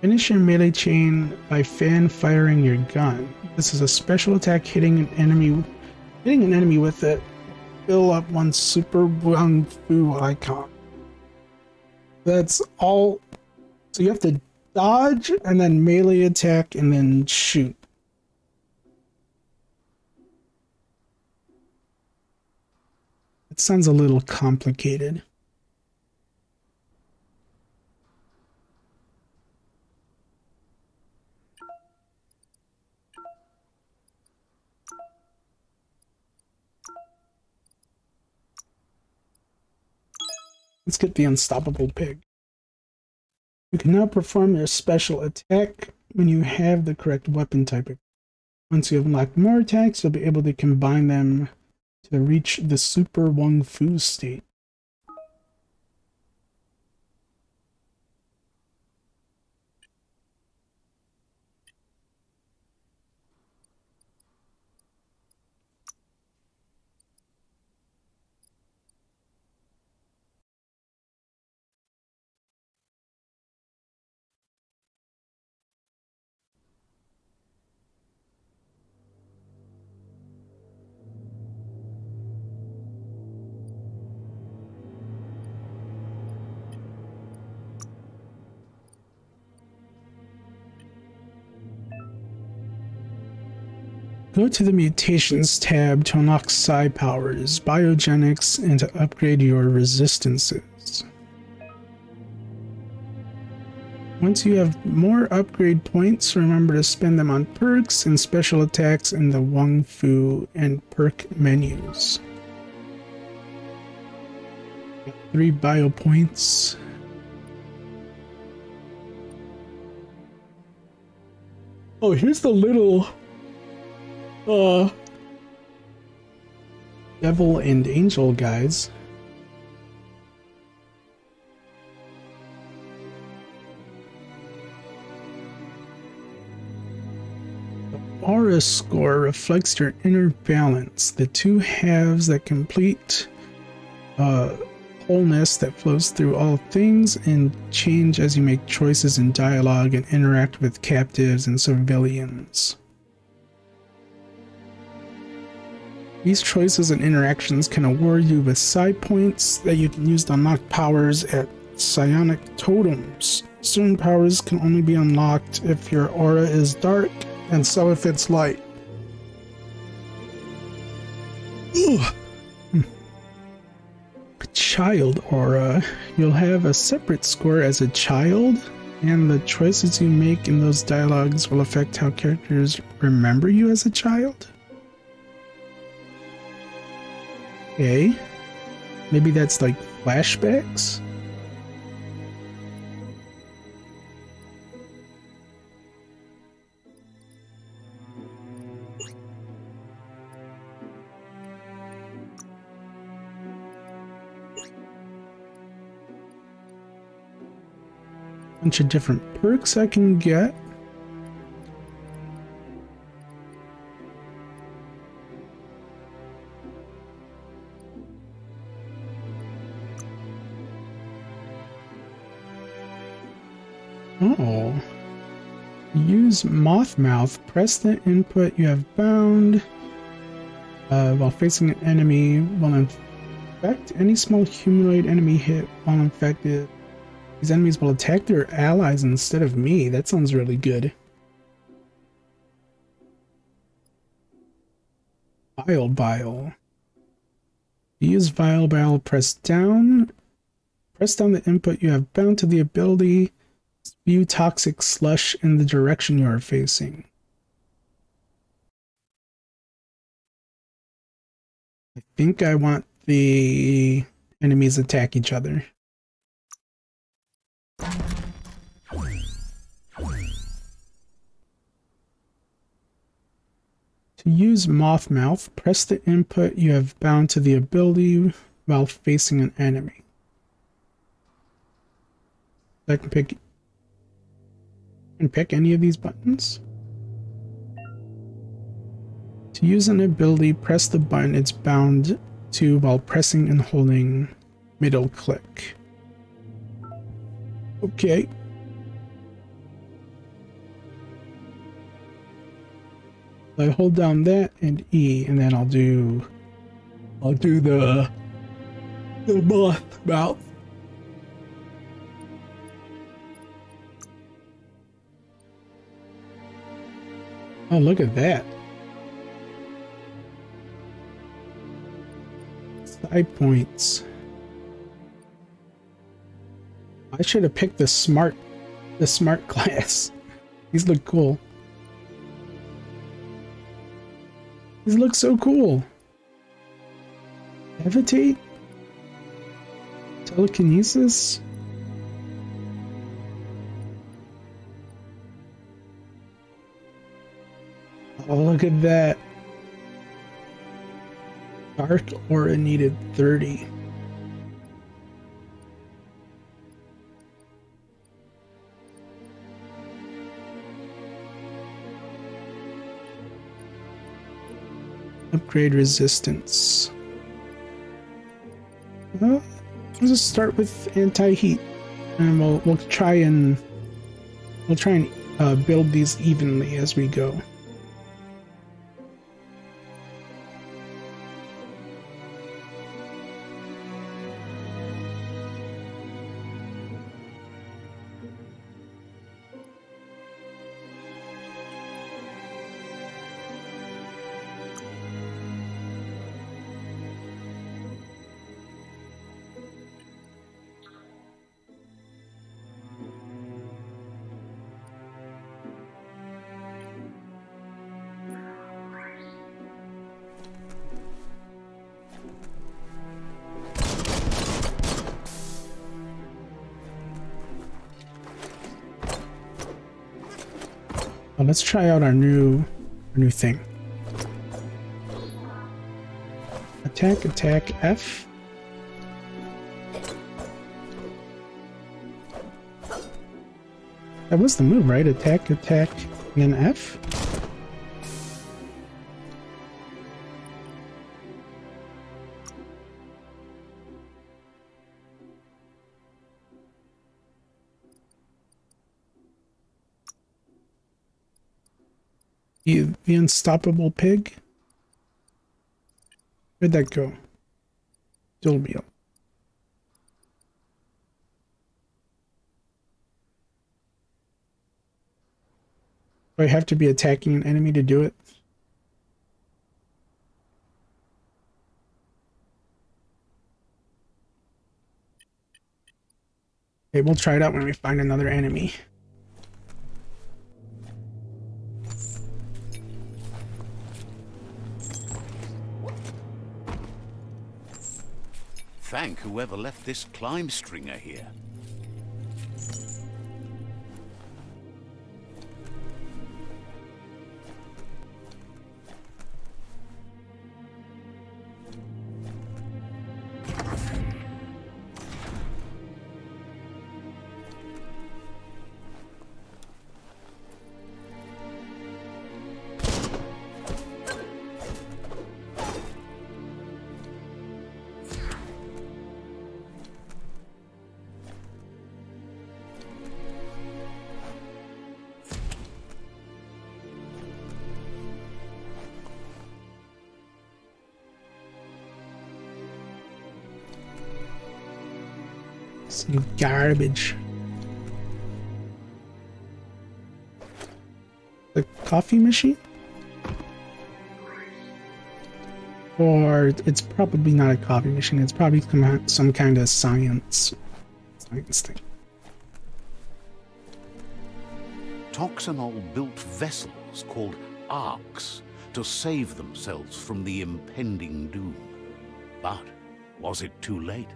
Finish your melee chain by fan firing your gun. This is a special attack. Hitting an enemy with it. Fill up one super Wung Fu icon. That's all. So you have to dodge and then melee attack and then shoot. It sounds a little complicated. Let's get the unstoppable pig. You can now perform your special attack when you have the correct weapon type. Once you have unlocked more attacks, you'll be able to combine them to reach the super Wung Fu state. Go to the Mutations tab to unlock psi powers, biogenics, and to upgrade your resistances. Once you have more upgrade points, remember to spend them on perks and special attacks in the Wung Fu and perk menus. 3 bio points. Oh, here's the little devil and angel guys. The aura score reflects your inner balance, the two halves that complete wholeness that flows through all things and change as you make choices in dialogue and interact with captives and civilians. These choices and interactions can award you with psi points that you can use to unlock powers at psionic totems. Certain powers can only be unlocked if your aura is dark, and so if it's light. Ugh. A child aura. You'll have a separate score as a child, And the choices you make in those dialogues will affect how characters remember you as a child? Okay. Maybe that's like flashbacks? Bunch of different perks I can get. Oh. Use Moth Mouth. Press the input you have bound while facing an enemy. Will infect any small humanoid enemy hit while infected. These enemies will attack their allies instead of me. That sounds really good. Bile. Use Bile. Press down the input you have bound to the ability. Spew toxic slush in the direction you are facing. I think I want the enemies attack each other. To use Moth Mouth, press the input you have bound to the ability while facing an enemy. I can pick any of these buttons. To use an ability, press the button it's bound to while pressing and holding middle click. Okay. I hold down that and E, and then I'll do the Moth Mouth. Oh, look at that. Side points. I should have picked the smart class. These look cool. These look so cool. Levitate? Telekinesis? Oh, look at that. Dark Aura needed 30. Upgrade resistance. Well, let's just start with anti-heat, and we'll try and build these evenly as we go. Well, let's try out our new thing. Attack F. That was the move, right? Attack, and then F. The unstoppable pig. Where'd that go? Still real. Do I have to be attacking an enemy to do it? Okay, we'll try it out when we find another enemy. thank whoever left this climb stringer here. Some garbage. The coffee machine? Or it's probably not a coffee machine, it's probably some kind of science thing. Toxanol built vessels called arks to save themselves from the impending doom. But was it too late?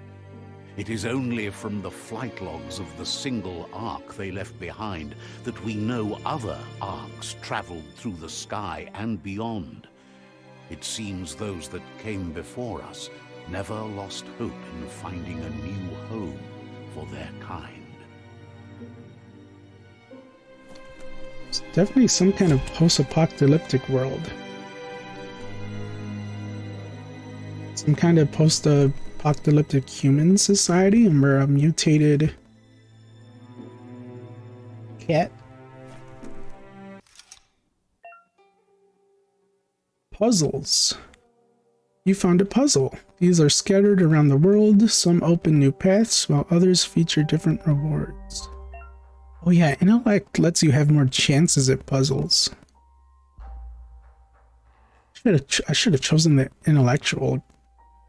It is only from the flight logs of the single ark they left behind that we know other arks traveled through the sky and beyond. It seems those that came before us never lost hope in finding a new home for their kind. It's definitely some kind of post-apocalyptic world. Some kind of post-apocalyptic human society, and we're a mutated cat. Puzzles. You found a puzzle. These are scattered around the world. Some open new paths, while others feature different rewards. Oh yeah, intellect lets you have more chances at puzzles. I should have chosen the intellectual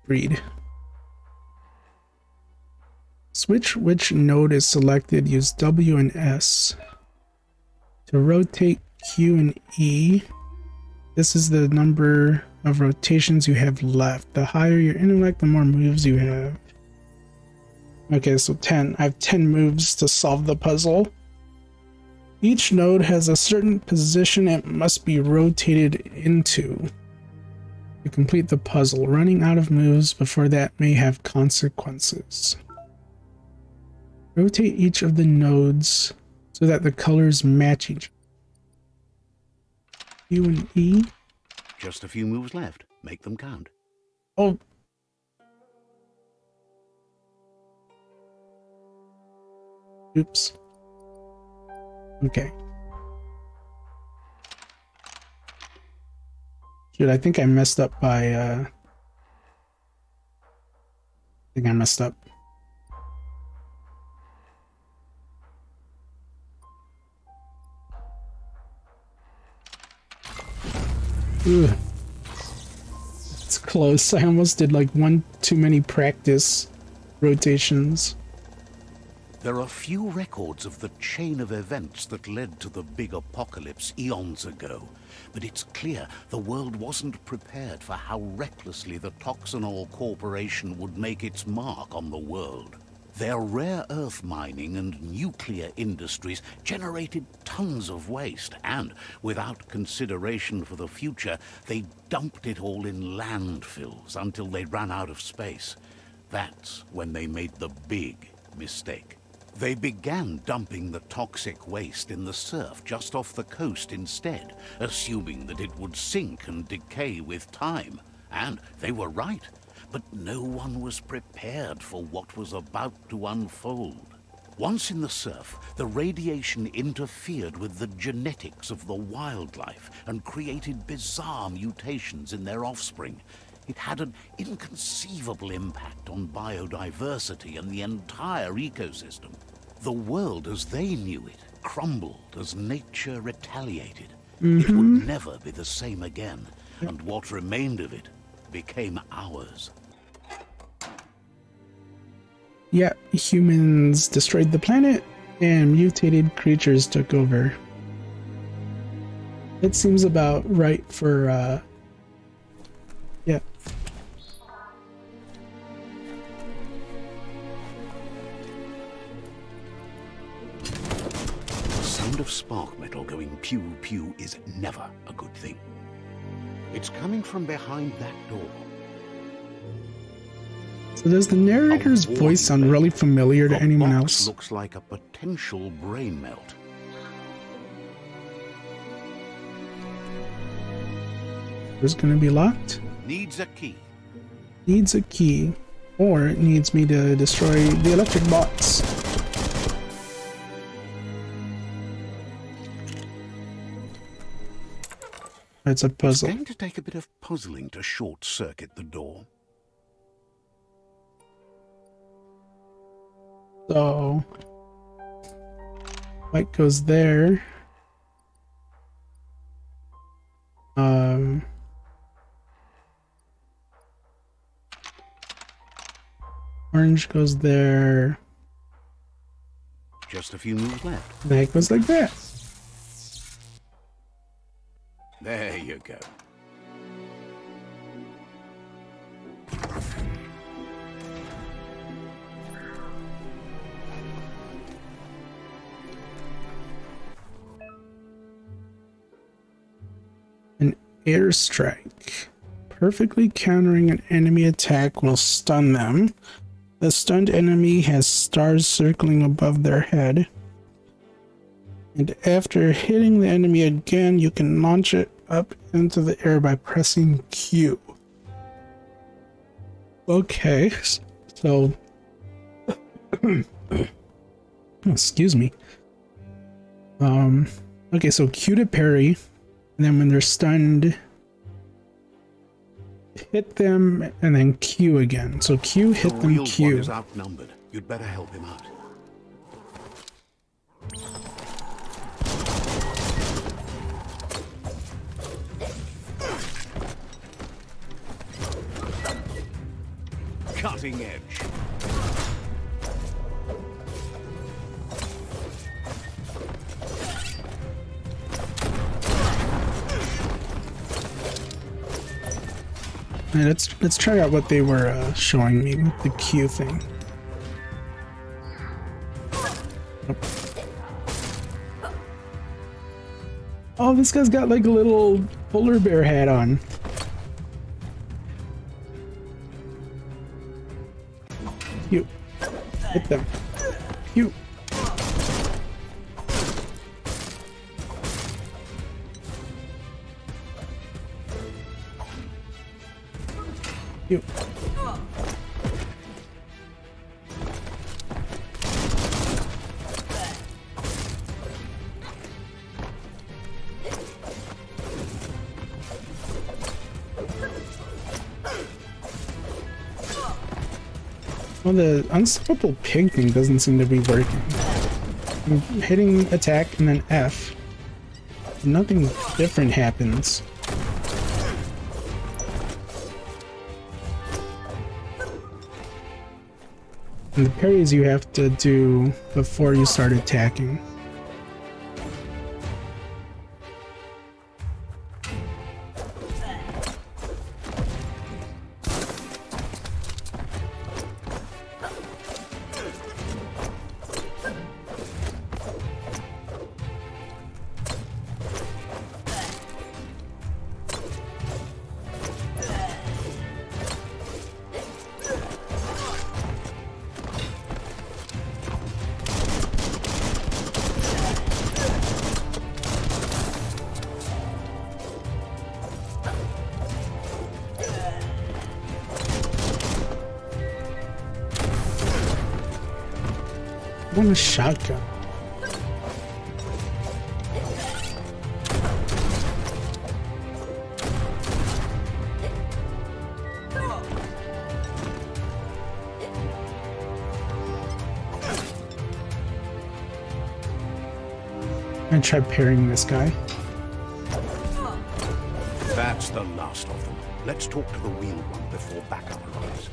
breed. Switch which node is selected. Use W and S. To rotate Q and E, this is the number of rotations you have left. The higher your intellect, the more moves you have. Okay, so 10. I have 10 moves to solve the puzzle. Each node has a certain position it must be rotated into to complete the puzzle. Running out of moves before that may have consequences. Rotate each of the nodes so that the colors match each other. U and E. Just a few moves left. Make them count. Oh. Oops. Okay. Dude, I think I messed up by, I think I messed up. Ugh. It's close. I almost did like one too many practice rotations. There are few records of the chain of events that led to the big apocalypse eons ago, but it's clear the world wasn't prepared for how recklessly the Toxanol Corporation would make its mark on the world. Their rare earth mining and nuclear industries generated tons of waste, and without consideration for the future, they dumped it all in landfills until they ran out of space. That's when they made the big mistake. They began dumping the toxic waste in the surf just off the coast instead, assuming that it would sink and decay with time. And they were right. But no one was prepared for what was about to unfold. Once in the surf, the radiation interfered with the genetics of the wildlife and created bizarre mutations in their offspring. It had an inconceivable impact on biodiversity and the entire ecosystem. The world as they knew it crumbled as nature retaliated. It would never be the same again, and what remained of it became ours. Yeah, humans destroyed the planet and mutated creatures took over. It seems about right for, yeah. sound of spark metal going pew-pew is never a good thing. It's coming from behind that door. So does the narrator's voice sound really familiar to anyone else? Looks like a potential brain melt. It's gonna be locked? Needs a key. Needs a key. Or it needs me to destroy the electric bots. It's a puzzle. It's going to take a bit of puzzling to short-circuit the door. So white goes there. Orange goes there. Just a few moves left. And it goes like that. There you go. An airstrike. Perfectly countering an enemy attack will stun them. The stunned enemy has stars circling above their head. And after hitting the enemy again, you can launch it up into the air by pressing Q. Okay, so... excuse me. Okay, so Q to parry, and then when they're stunned, hit them, and then Q again. So Q, hit them, Q. The real one is outnumbered. You'd better help him out. Cutting edge. Let's try out what they were showing me with the Q thing. Nope. Oh, this guy's got like a little polar bear hat on. Q. Hit them. Q. Q. Well, the unstoppable pig thing doesn't seem to be working. I'm hitting attack and then F. Nothing different happens. And the parries you have to do before you start attacking. I want a shotgun. I'm gonna try parrying this guy. That's the last of them. Let's talk to the real one before backup arrives.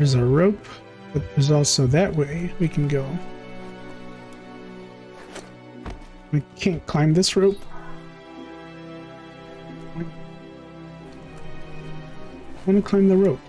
There's a rope, but there's also that way we can go. I can't climb this rope. I want to climb the rope.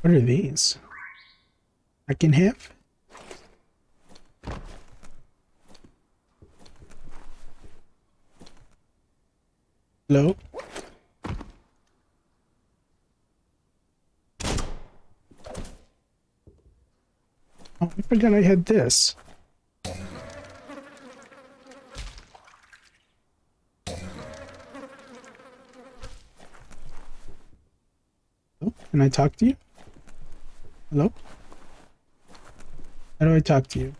What are these? I can have? Hello? Oh, I forgot I had this. Oh, can I talk to you? Hello? How do I talk to you?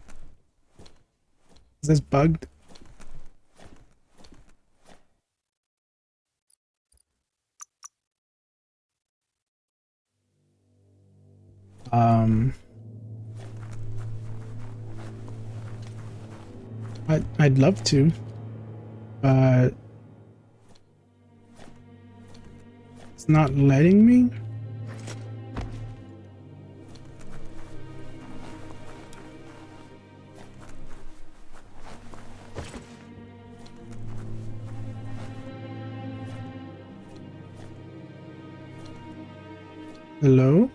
Is this bugged? I'd love to, but it's not letting me. Hello?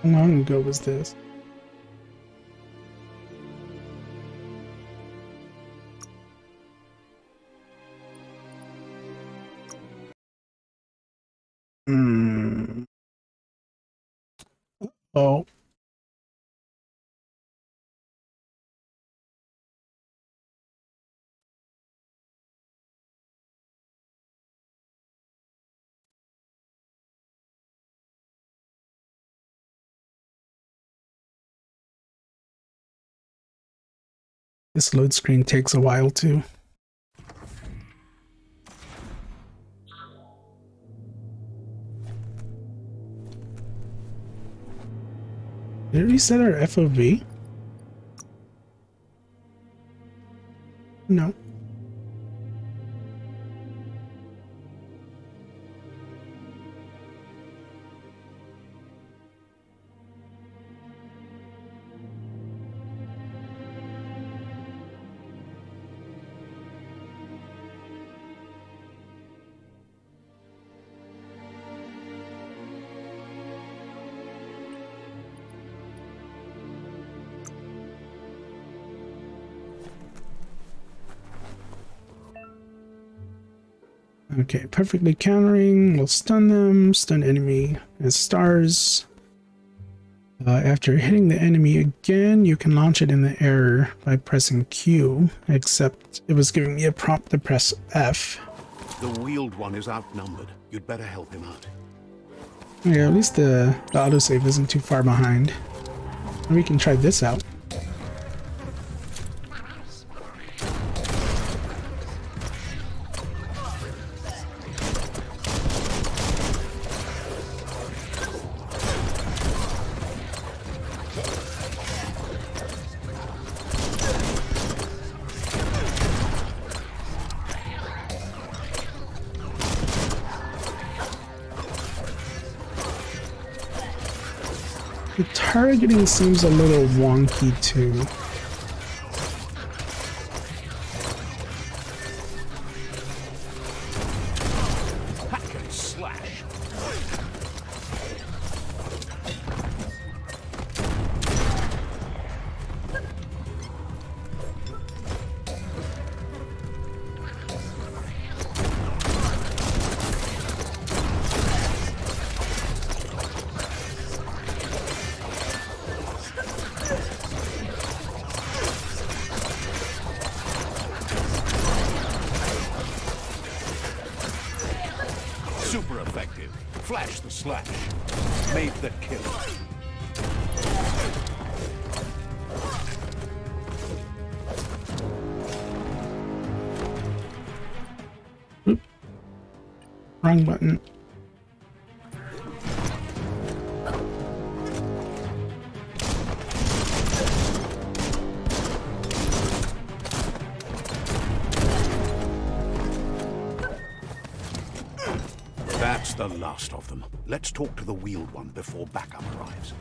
How long ago was this? Oh. This load screen takes a while too. Did it reset our FOV? No. Okay, perfectly countering. We'll stun them. Stun enemy as stars. After hitting the enemy again, you can launch it in the air by pressing Q, except it was giving me a prompt to press F. The wheeled one is outnumbered. You'd better help him out. Yeah, at least the autosave isn't too far behind. We can try this out. The targeting seems a little wonky too. Hack and slash. the slash. Made the kill. Oop. Wrong button. That's the last of them. Let's talk to the wheeled one before backup arrives.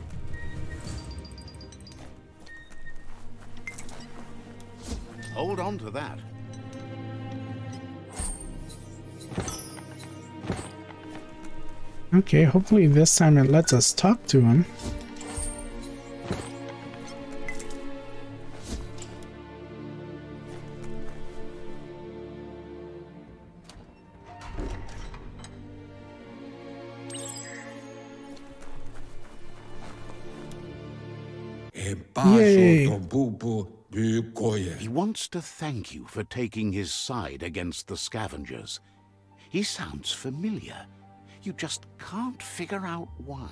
Hold on to that. Okay, hopefully this time it lets us talk to him. Yay. He wants to thank you for taking his side against the scavengers. He sounds familiar. You just can't figure out why.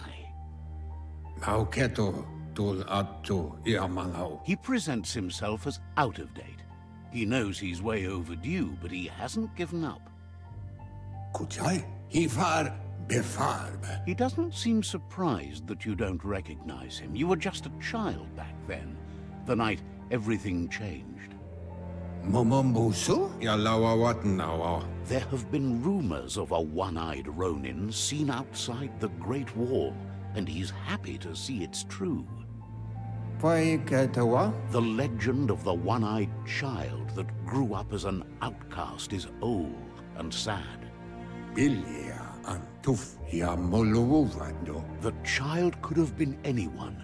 He presents himself as out of date. He knows he's way overdue, but he hasn't given up. He doesn't seem surprised that you don't recognize him. You were just a child back then, the night everything changed. There have been rumors of a one-eyed Ronin seen outside the Great Wall, and he's happy to see it's true. The legend of the one-eyed child that grew up as an outcast is old and sad. The child could have been anyone,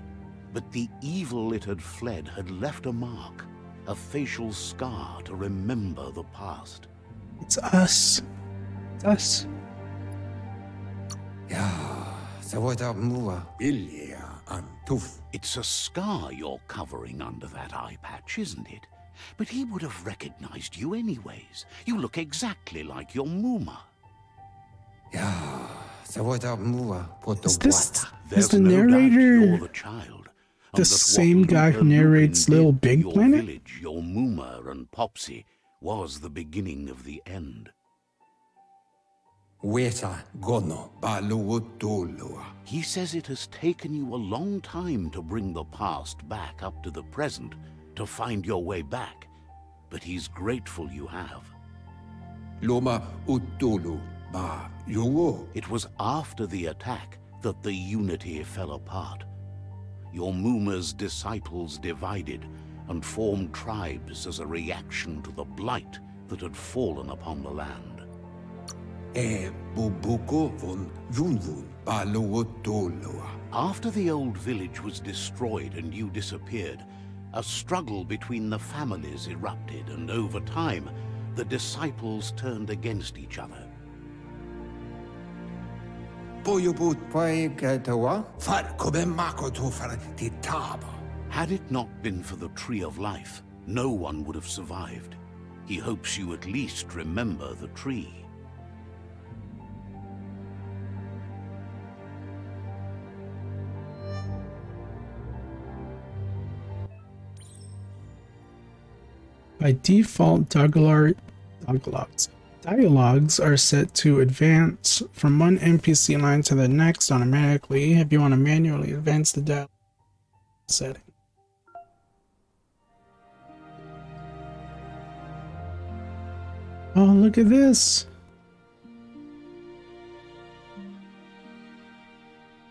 but the evil it had fled had left a mark, a facial scar to remember the past. It's us. It's us. It's a scar you're covering under that eye patch, isn't it? But he would have recognized you anyways. You look exactly like your Muma. Is the narrator the child, the same guy who narrates Little Big Planet? Village, your Muma and Popsy was the beginning of the end. He says it has taken you a long time to bring the past back up to the present, to find your way back, but he's grateful you have. It was after the attack that the unity fell apart. Your Muma's disciples divided and formed tribes as a reaction to the blight that had fallen upon the land. After the old village was destroyed and you disappeared, a struggle between the families erupted, and over time, the disciples turned against each other. Had it not been for the Tree of Life, no one would have survived. He hopes you at least remember the tree. By default, dialogues are set to advance from one NPC line to the next automatically. If you want to manually advance the dialogue setting. Oh, look at this.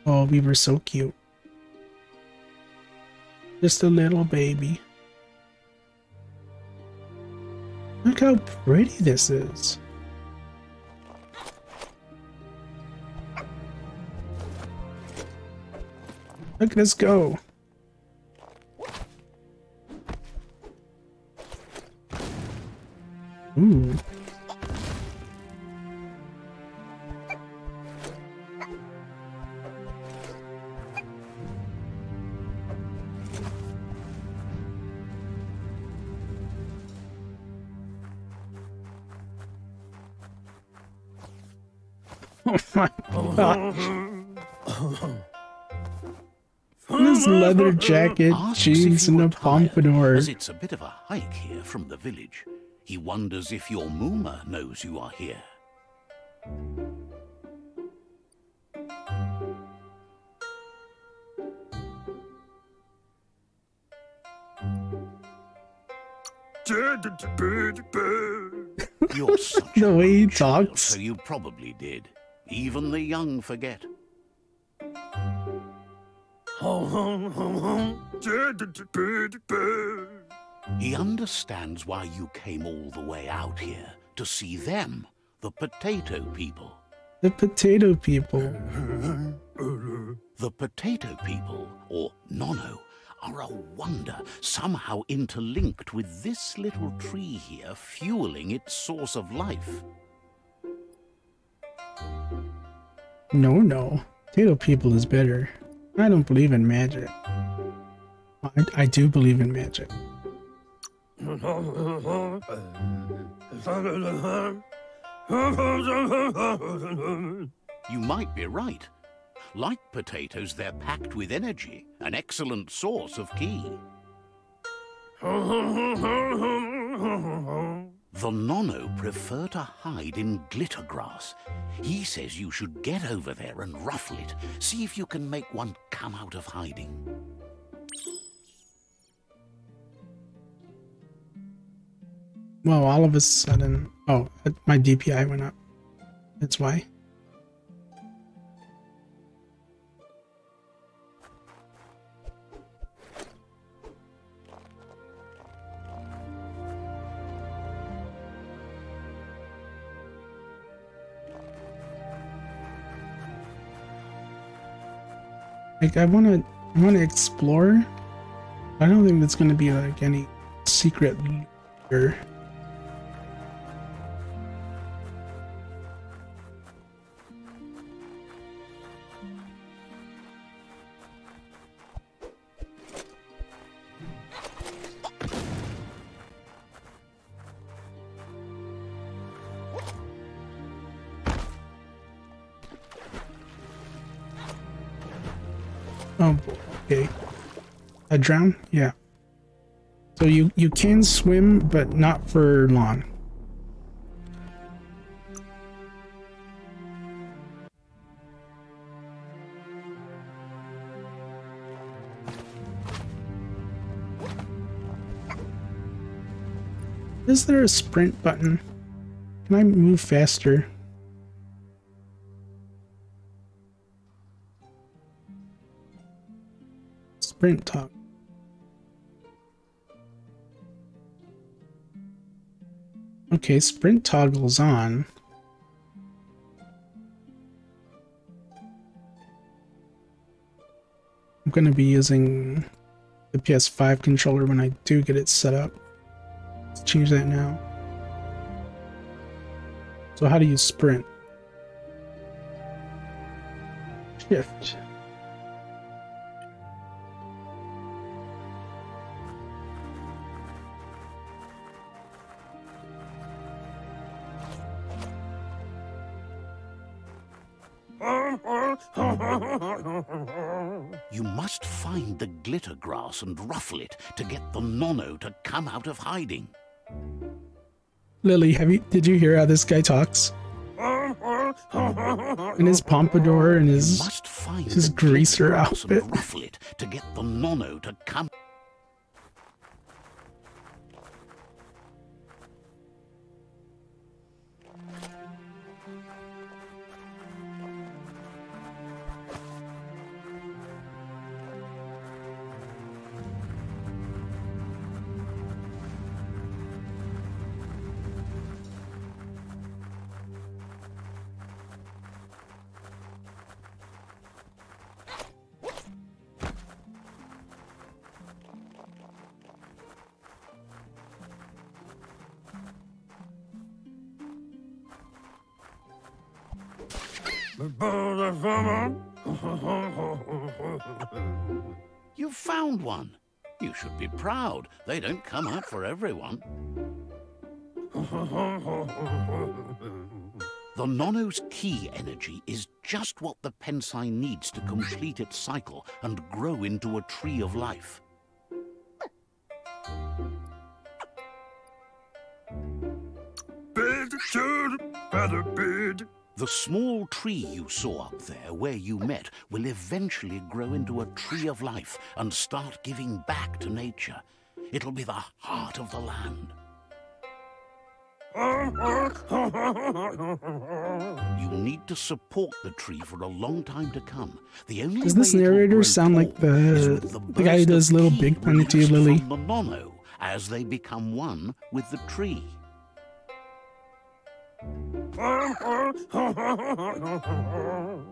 Oh, we were so cute. Just a little baby. Look how pretty this is. Look at us go. Ooh. Oh my gosh. His leather jacket, Asks jeans, if you and a are tired, pompadour. as it's a bit of a hike here from the village. He wonders if your Mooma knows you are here. You're such The a way he good child, talks. so you probably did. Even the young forget. He understands why you came all the way out here, to see them, the potato people. The potato people. The potato people, or Nono, are a wonder, somehow interlinked with this little tree here, fueling its source of life. No. Potato people is better. I don't believe in magic. I do believe in magic. You might be right. Like potatoes, they're packed with energy, an excellent source of ki. The Nono prefer to hide in glitter grass. He says you should get over there and ruffle it. See if you can make one come out of hiding. Well, all of a sudden... Oh, my DPI went up. That's why. Like, I wanna explore. I don't think that's gonna be like any secret leader. Oh, okay. I drown? Yeah. So you can swim, but not for long. Is there a sprint button? Can I move faster? Sprint toggle. Okay, sprint toggle's on. I'm going to be using the PS5 controller when I do get it set up. Let's change that now. So how do you sprint? Shift. You must find the glitter grass and ruffle it to get the Nono to come out of hiding. Lily, did you hear how this guy talks? And his pompadour and his greaser outfit. And ruffle it to get the Nono to come. You found one. You should be proud. They don't come out for everyone. The Nono's key energy is just what the Pensai needs to complete its cycle and grow into a tree of life. The small tree you saw up there where you met will eventually grow into a tree of life and start giving back to nature. It'll be the heart of the land. You'll need to support the tree for a long time to come. The only Does this way it'll narrator grow sound like tall is with the guy who burst does of Little ki Big Planet to You, released Lily? from the Nono as they become one with the tree.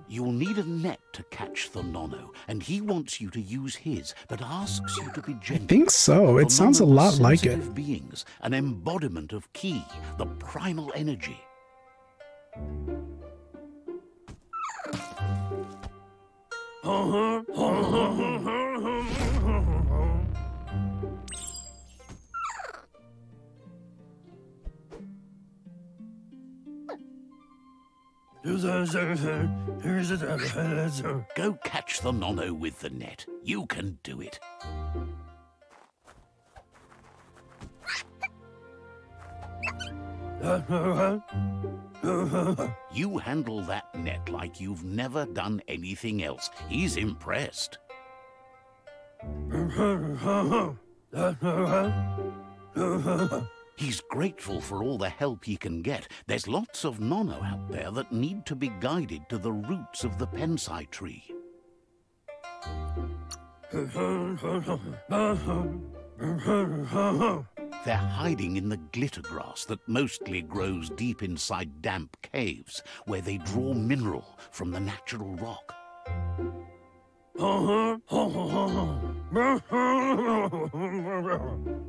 You'll need a net to catch the Nono, and he wants you to use his, but asks you to be I gentle. think so. It The sounds a Nono are lot like it. sensitive beings, an embodiment of ki, the primal energy. Go catch the Nono with the net. You can do it. You handle that net like you've never done anything else. He's impressed. He's grateful for all the help he can get. There's lots of Nono out there that need to be guided to the roots of the Pensai tree. They're hiding in the glitter grass that mostly grows deep inside damp caves, where they draw mineral from the natural rock.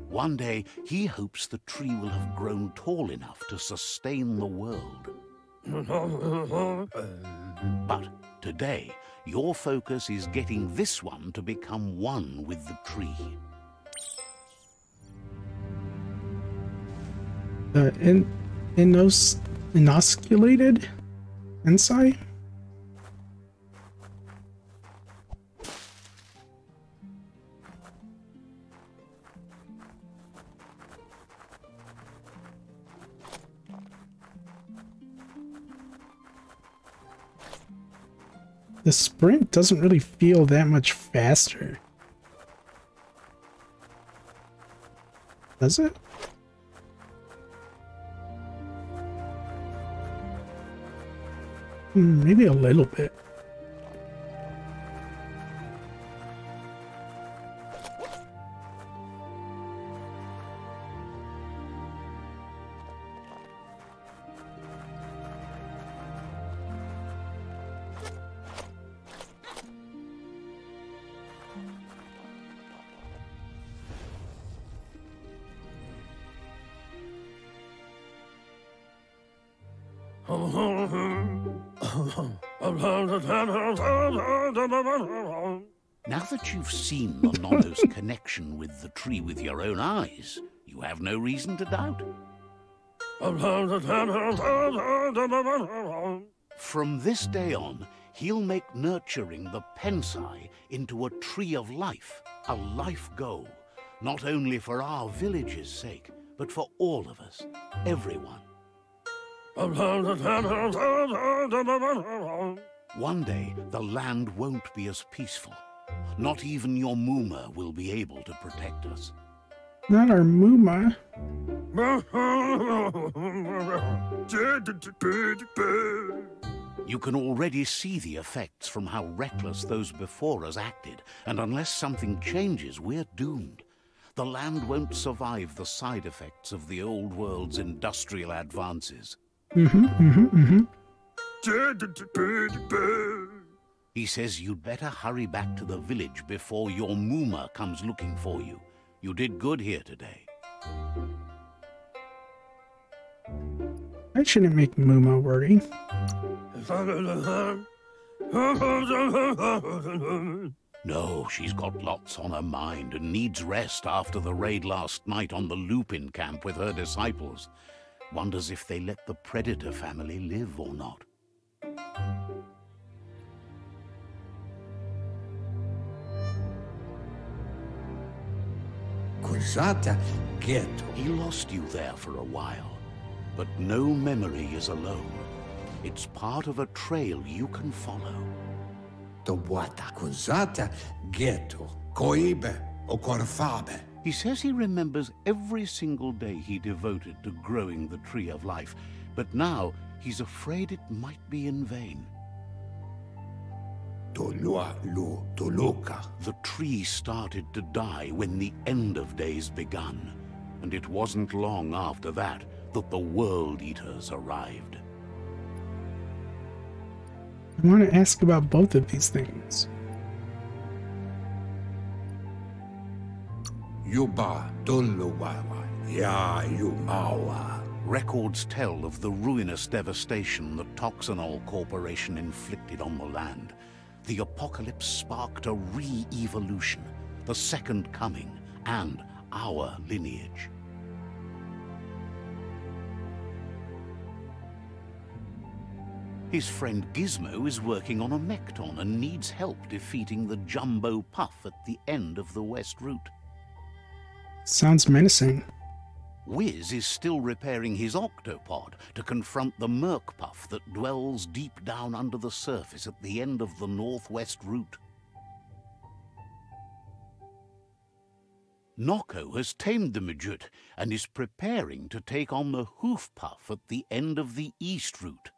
One day, he hopes the tree will have grown tall enough to sustain the world. But today, your focus is getting this one to become one with the tree. Inoculated Pensai? The sprint doesn't really feel that much faster. Does it? Maybe a little bit. Now that you've seen the Nono's connection with the tree with your own eyes, you have no reason to doubt. From this day on, he'll make nurturing the Pensai into a tree of life, a life goal, not only for our village's sake, but for all of us, everyone. One day, the land won't be as peaceful. Not even your Muma will be able to protect us. Not our Muma. You can already see the effects from how reckless those before us acted, and unless something changes, we're doomed. The land won't survive the side effects of the old world's industrial advances. He says you'd better hurry back to the village before your Muma comes looking for you. You did good here today. I shouldn't make Muma worry. No, she's got lots on her mind and needs rest after the raid last night on the Lupin camp with her disciples. wonders if they let the predator family live or not. Cos'ata ghetto? He lost you there for a while, but no memory is alone. It's part of a trail you can follow. Tobwata cos'ata ghetto? Coibe o corfabe? He says he remembers every single day he devoted to growing the Tree of Life, but now he's afraid it might be in vain. Tolua lu toluka. The tree started to die when the end of days begun, and it wasn't long after that that the World Eaters arrived. I want to ask about both of these things. Yuba toluwawa. Ya yumawa. Records tell of the ruinous devastation the Toxanol Corporation inflicted on the land. The apocalypse sparked a re-evolution, the Second Coming, and our lineage. His friend Gizmo is working on a Mekton and needs help defeating the Jumbo Puff at the end of the West Route. Sounds menacing. Wiz is still repairing his octopod to confront the Merc Puff that dwells deep down under the surface at the end of the Northwest Route. Nocco has tamed the Midget and is preparing to take on the Hoof Puff at the end of the East Route.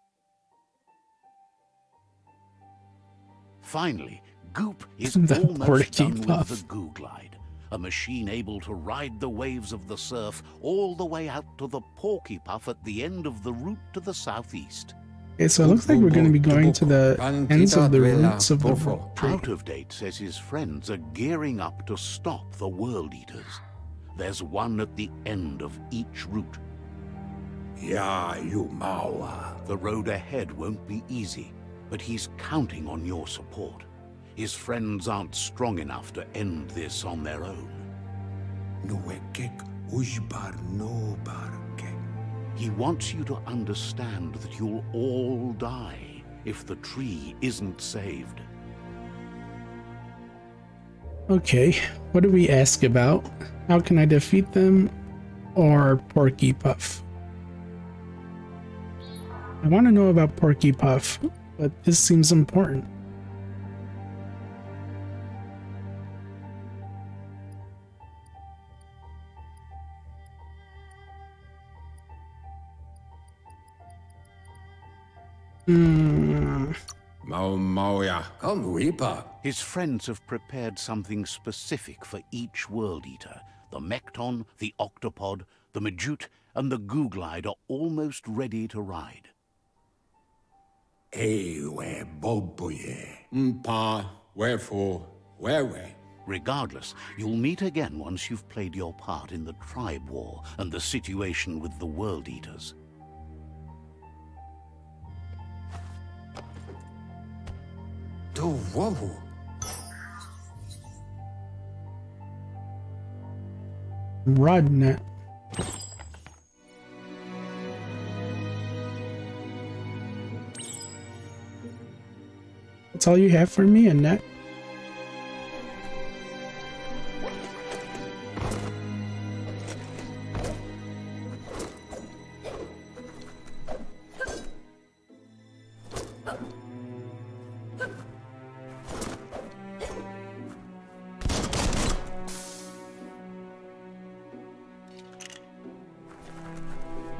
Finally, Goop is The almost Porky done Puff. with the Goo Glide, a machine able to ride the waves of the surf all the way out to the Porky Puff at the end of the route to the southeast. Okay, so it looks like we're going to be going to the ends of the roots of the tree. Out of Date says his friends are gearing up to stop the World Eaters. There's one at the end of each route. Ya yumawa. The road ahead won't be easy, but he's counting on your support. His friends aren't strong enough to end this on their own. Nuekek ujbar no barke. He wants you to understand that you'll all die if the tree isn't saved. Okay, what do we ask about? How can I defeat them? Or Porky Puff? I want to know about Porky Puff, but this seems important. Mauya. Come Reaper. His friends have prepared something specific for each World Eater. The Mekton, the Octopod, the Majute, and the Goo Glide are almost ready to ride. Ewe boboye. Mpa. Wherefore? Where? Regardless, you'll meet again once you've played your part in the Tribe War and the situation with the World Eaters. Do wowo. Rodnet. That's all you have for me, Annette?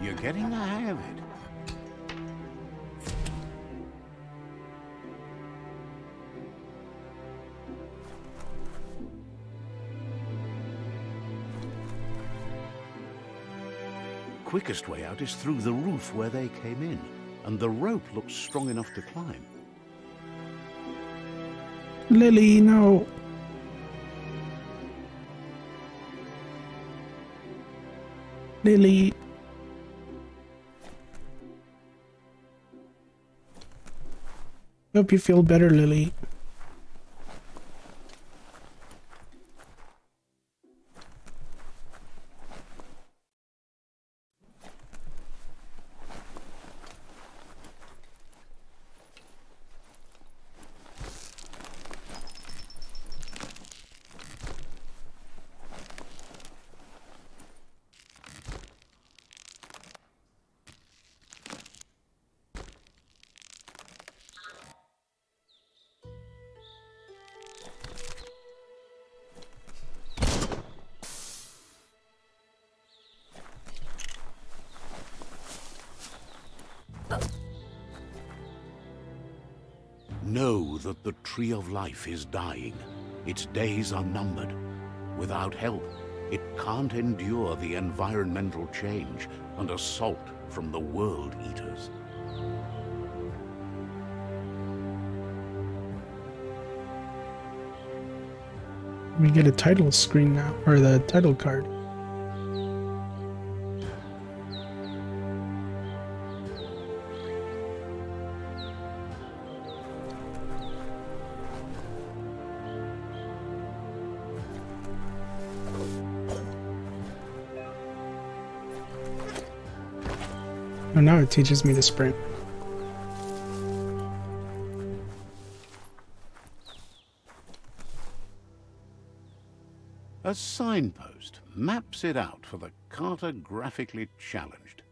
You're getting the hang of it. Quickest way out is through the roof where they came in, and the rope looks strong enough to climb. Lily, no. Lily. Hope you feel better, Lily. that the Tree of Life is dying. Its days are numbered. Without help, it can't endure the environmental change and assault from the World Eaters. We get a title screen now, or the title card. Oh, now it teaches me to sprint. A signpost maps it out for the cartographically challenged.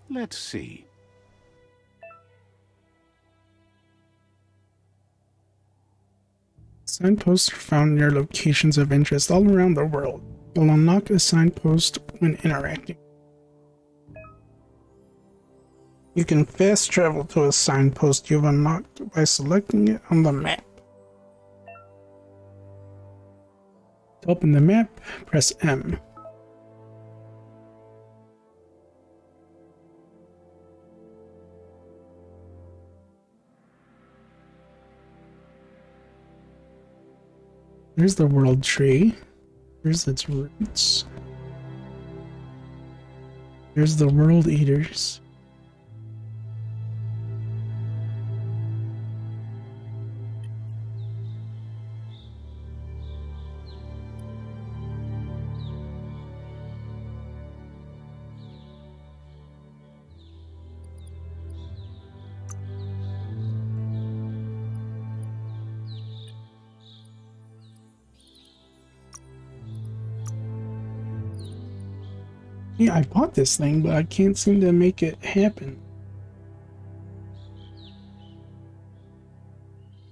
Let's see. Signposts are found near locations of interest all around the world. You'll unlock a signpost when interacting. You can fast travel to a signpost you've unlocked by selecting it on the map. To open the map, press M. There's the world tree. Here's its roots. There's the World Eaters. Yeah, I bought this thing, but I can't seem to make it happen.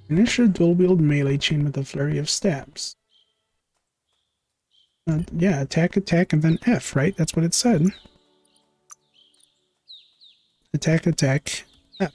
Finish a dual-wield melee chain with a flurry of stabs. Yeah, attack, attack, and then F, right? That's what it said. Attack, attack, F.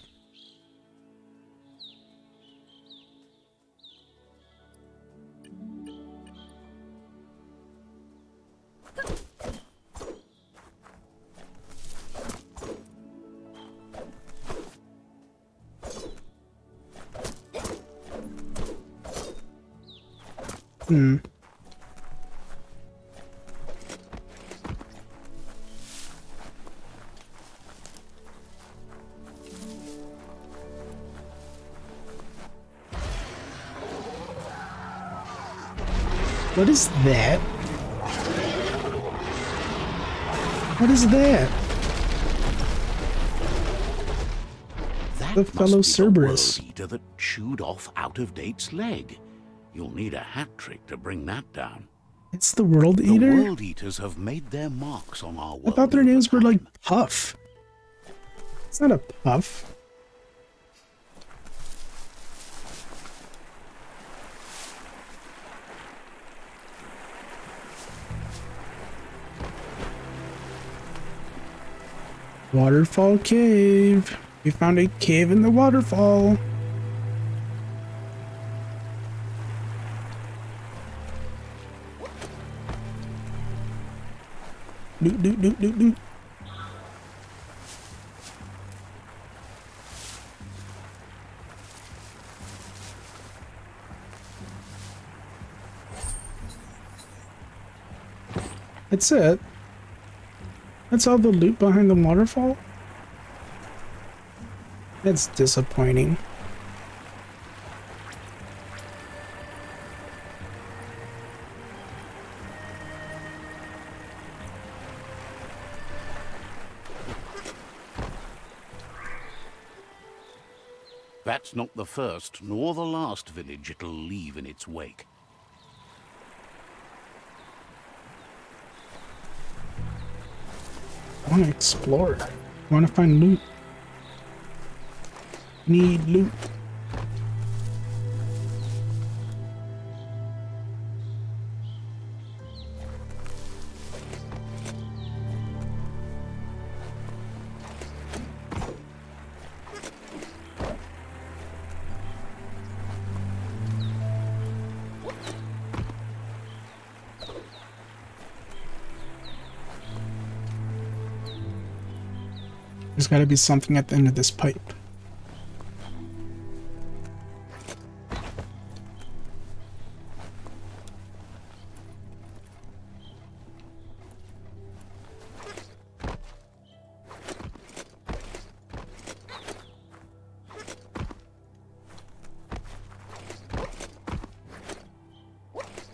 What is that? What is that? The fellow Cerberus. The world eater that chewed off Out-of-Date's leg. You'll need a hat trick to bring that down. It's the World Eater? The World Eaters have made their marks on our world. I thought their names were like Puff. It's not a Puff. Waterfall Cave. We found a cave in the waterfall. Doot, doot, doot, doot, doot. That's it. That's all the loot behind the waterfall? That's disappointing. That's not the first nor the last village it'll leave in its wake. I want to explore. I want to find loot. Need loot. There's got to be something at the end of this pipe.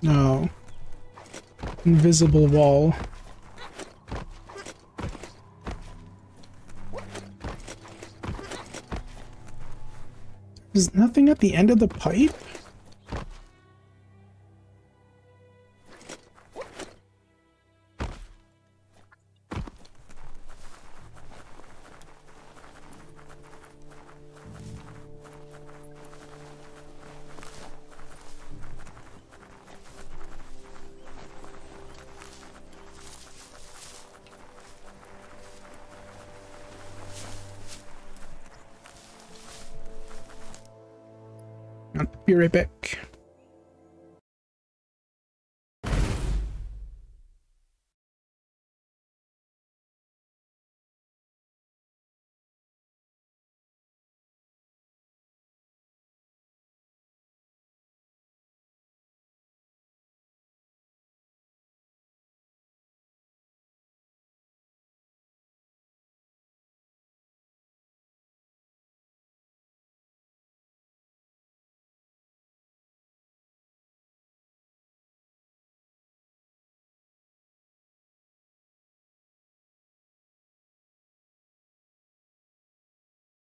No. Invisible wall. There's nothing at the end of the pipe? I'll be right back.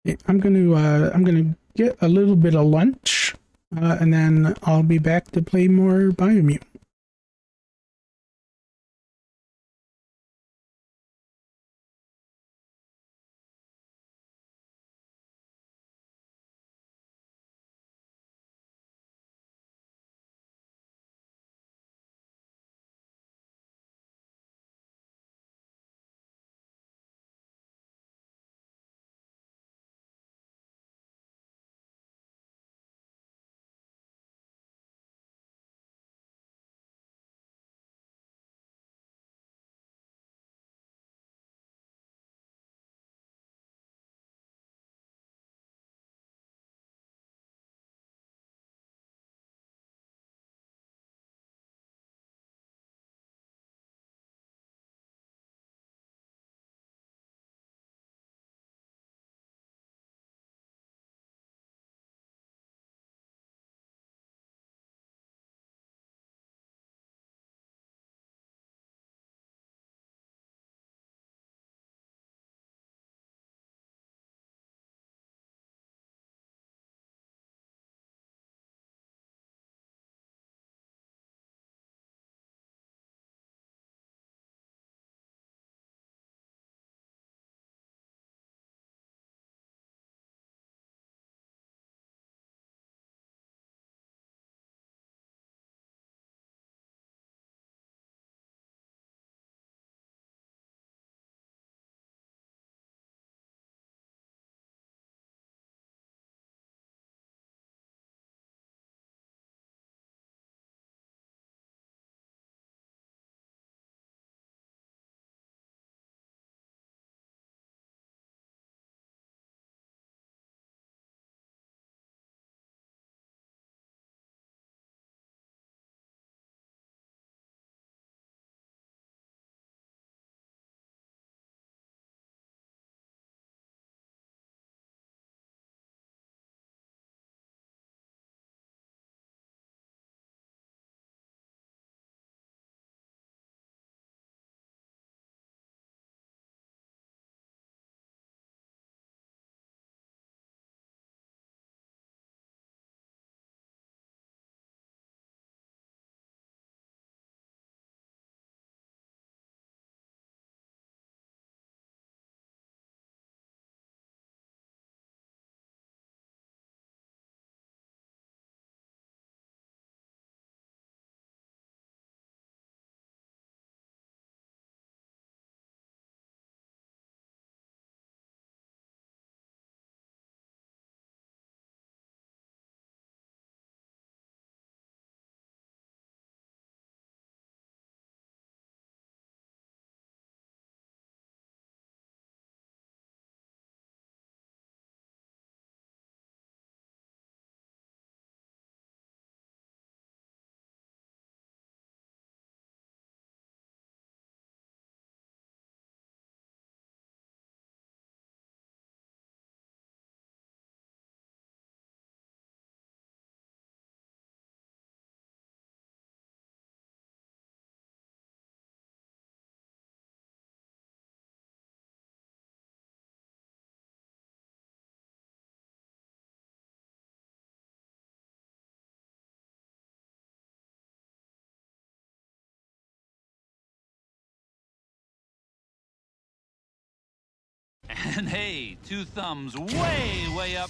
Okay, I'm gonna get a little bit of lunch, and then I'll be back to play more Biomutant. And hey, 2 thumbs way up.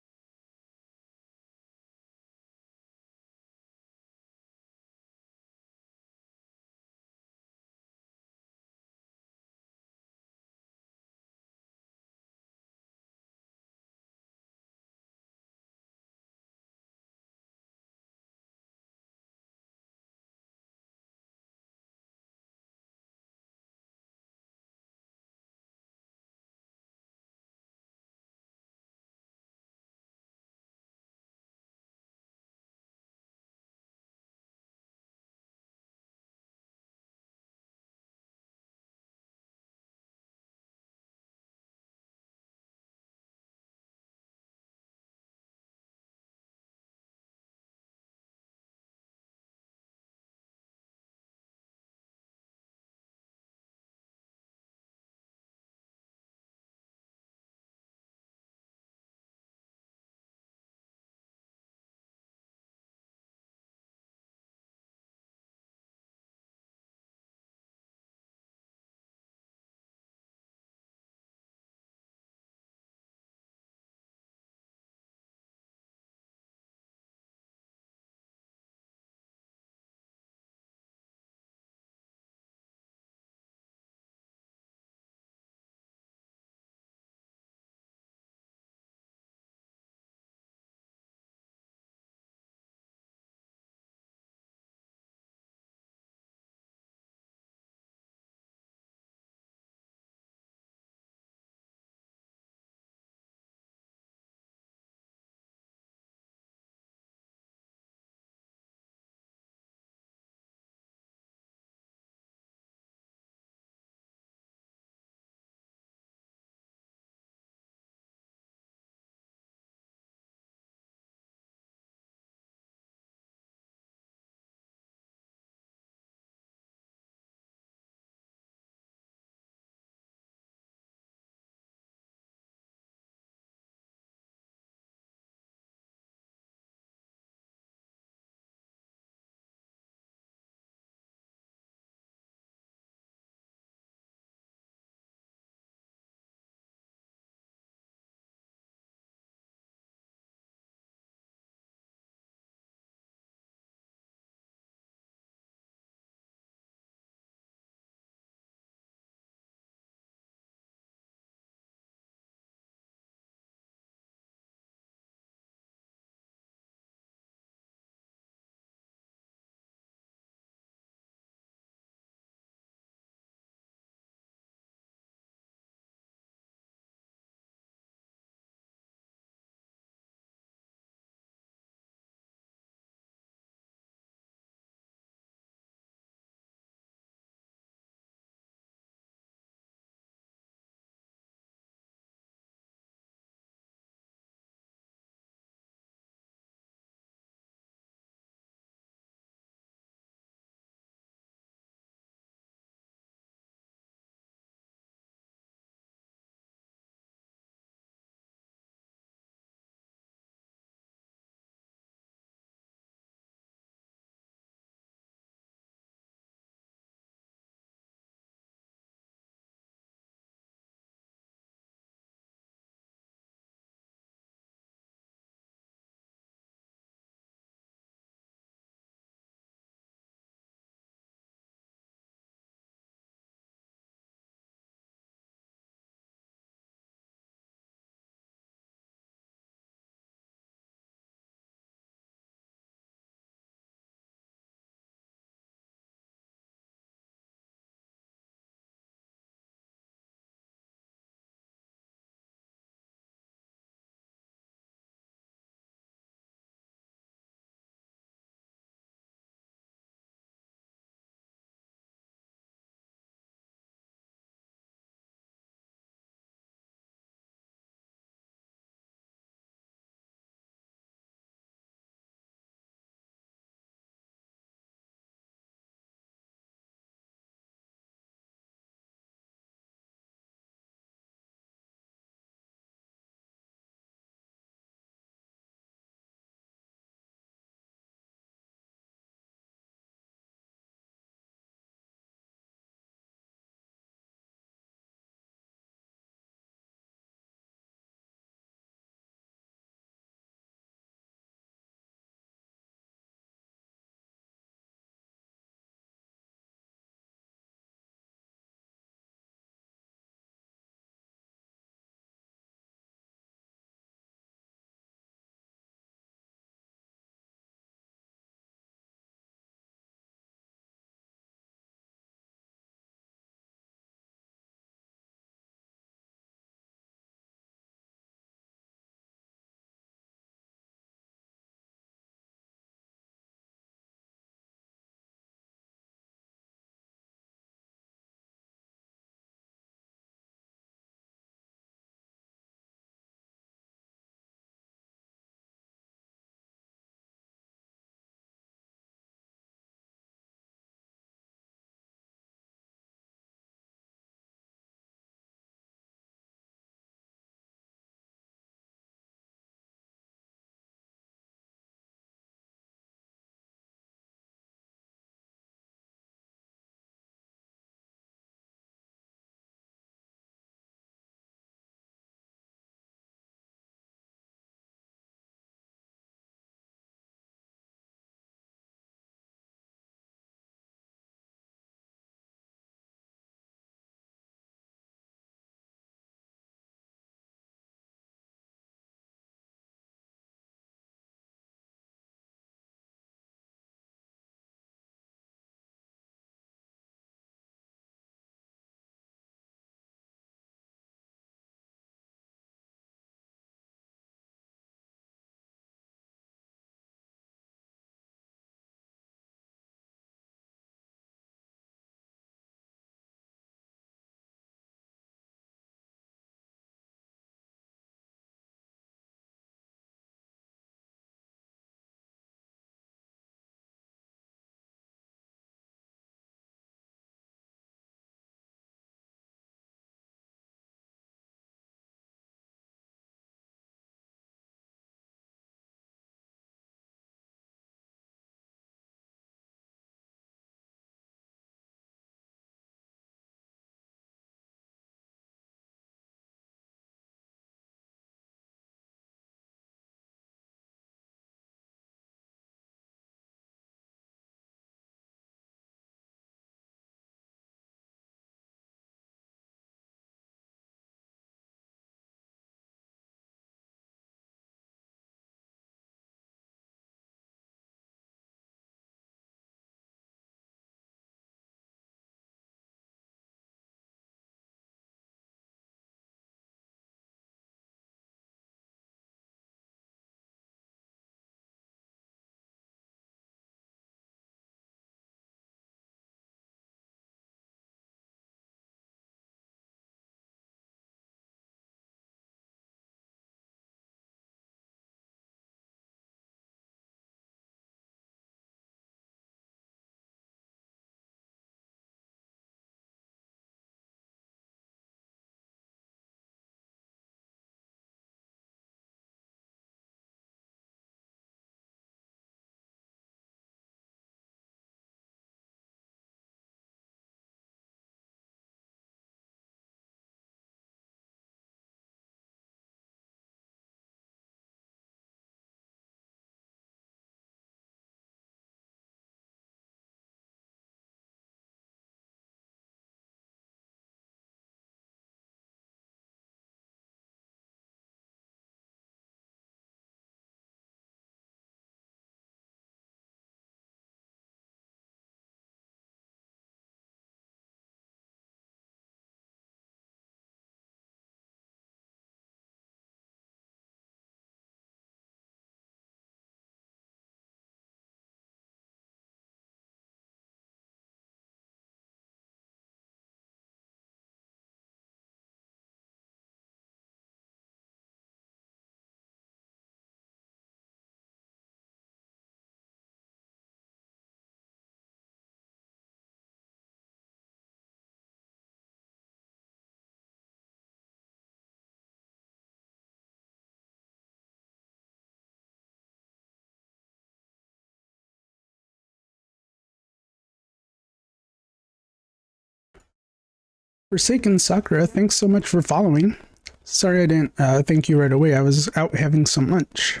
Forsaken Sakura, thanks so much for following. Sorry I didn't thank you right away. I was out having some lunch.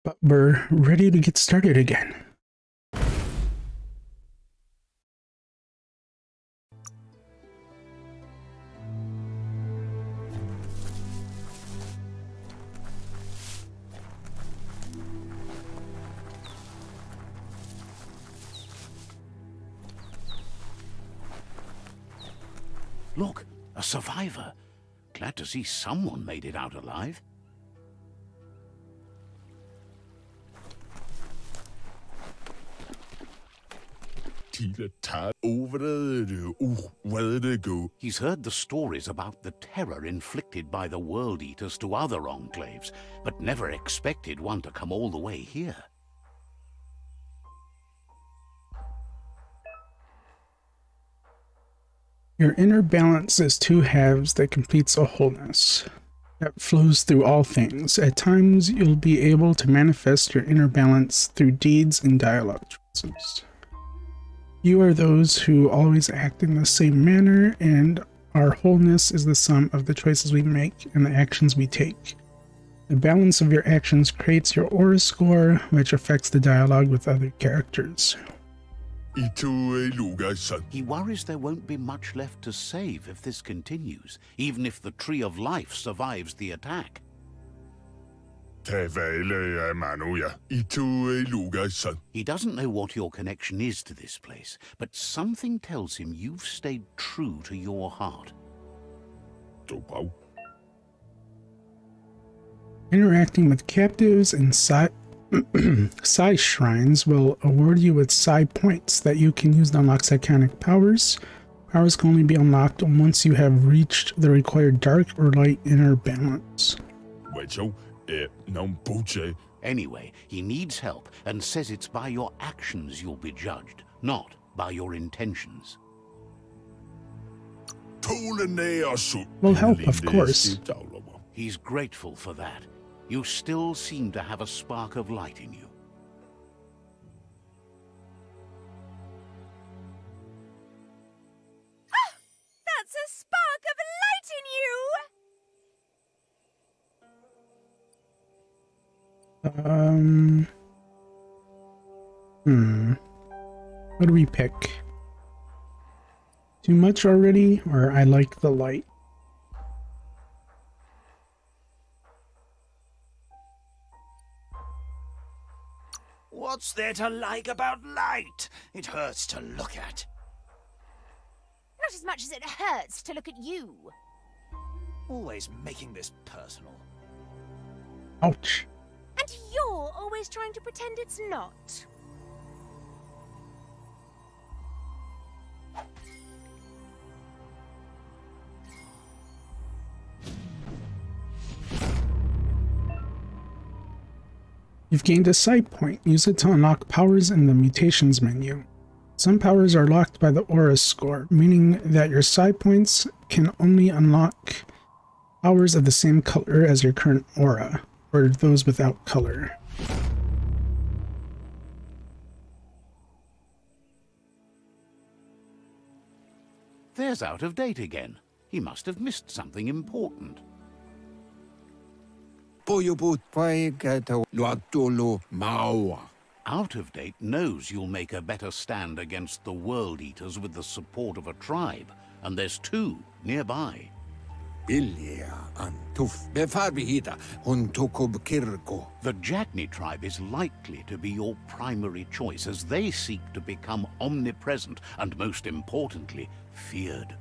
But we're ready to get started again. Look, a survivor. Glad to see someone made it out alive. He's heard the stories about the terror inflicted by the World Eaters to other enclaves, but never expected one to come all the way here. Your inner balance is two halves that completes a wholeness that flows through all things. At times, you'll be able to manifest your inner balance through deeds and dialogue choices. You are those who always act in the same manner, and our wholeness is the sum of the choices we make and the actions we take. The balance of your actions creates your aura score, which affects the dialogue with other characters. He worries there won't be much left to save if this continues, even if the Tree of Life survives the attack. He doesn't know what your connection is to this place, but something tells him you've stayed true to your heart. Interacting with captives and Psi shrines will award you with Psi points that you can use to unlock psychic powers. Powers can only be unlocked once you have reached the required dark or light inner balance. Anyway, he needs help and says it's by your actions you'll be judged, not by your intentions. Will help, of course. He's grateful for that. You still seem to have a spark of light in you. Ah! That's a spark of light in you! What do we pick? Too much already, or I like the light? What's there to like about light? It hurts to look at. Not as much as it hurts to look at you. Always making this personal. Ouch. And you're always trying to pretend it's not. You've gained a Psi point. Use it to unlock powers in the mutations menu. Some powers are locked by the aura score, meaning that your Psi points can only unlock powers of the same color as your current aura, or those without color. There's Out of Date again. He must have missed something important. Out of Date knows you'll make a better stand against the World Eaters with the support of a tribe, and there's two nearby. The Jagni tribe is likely to be your primary choice as they seek to become omnipresent and, most importantly, feared.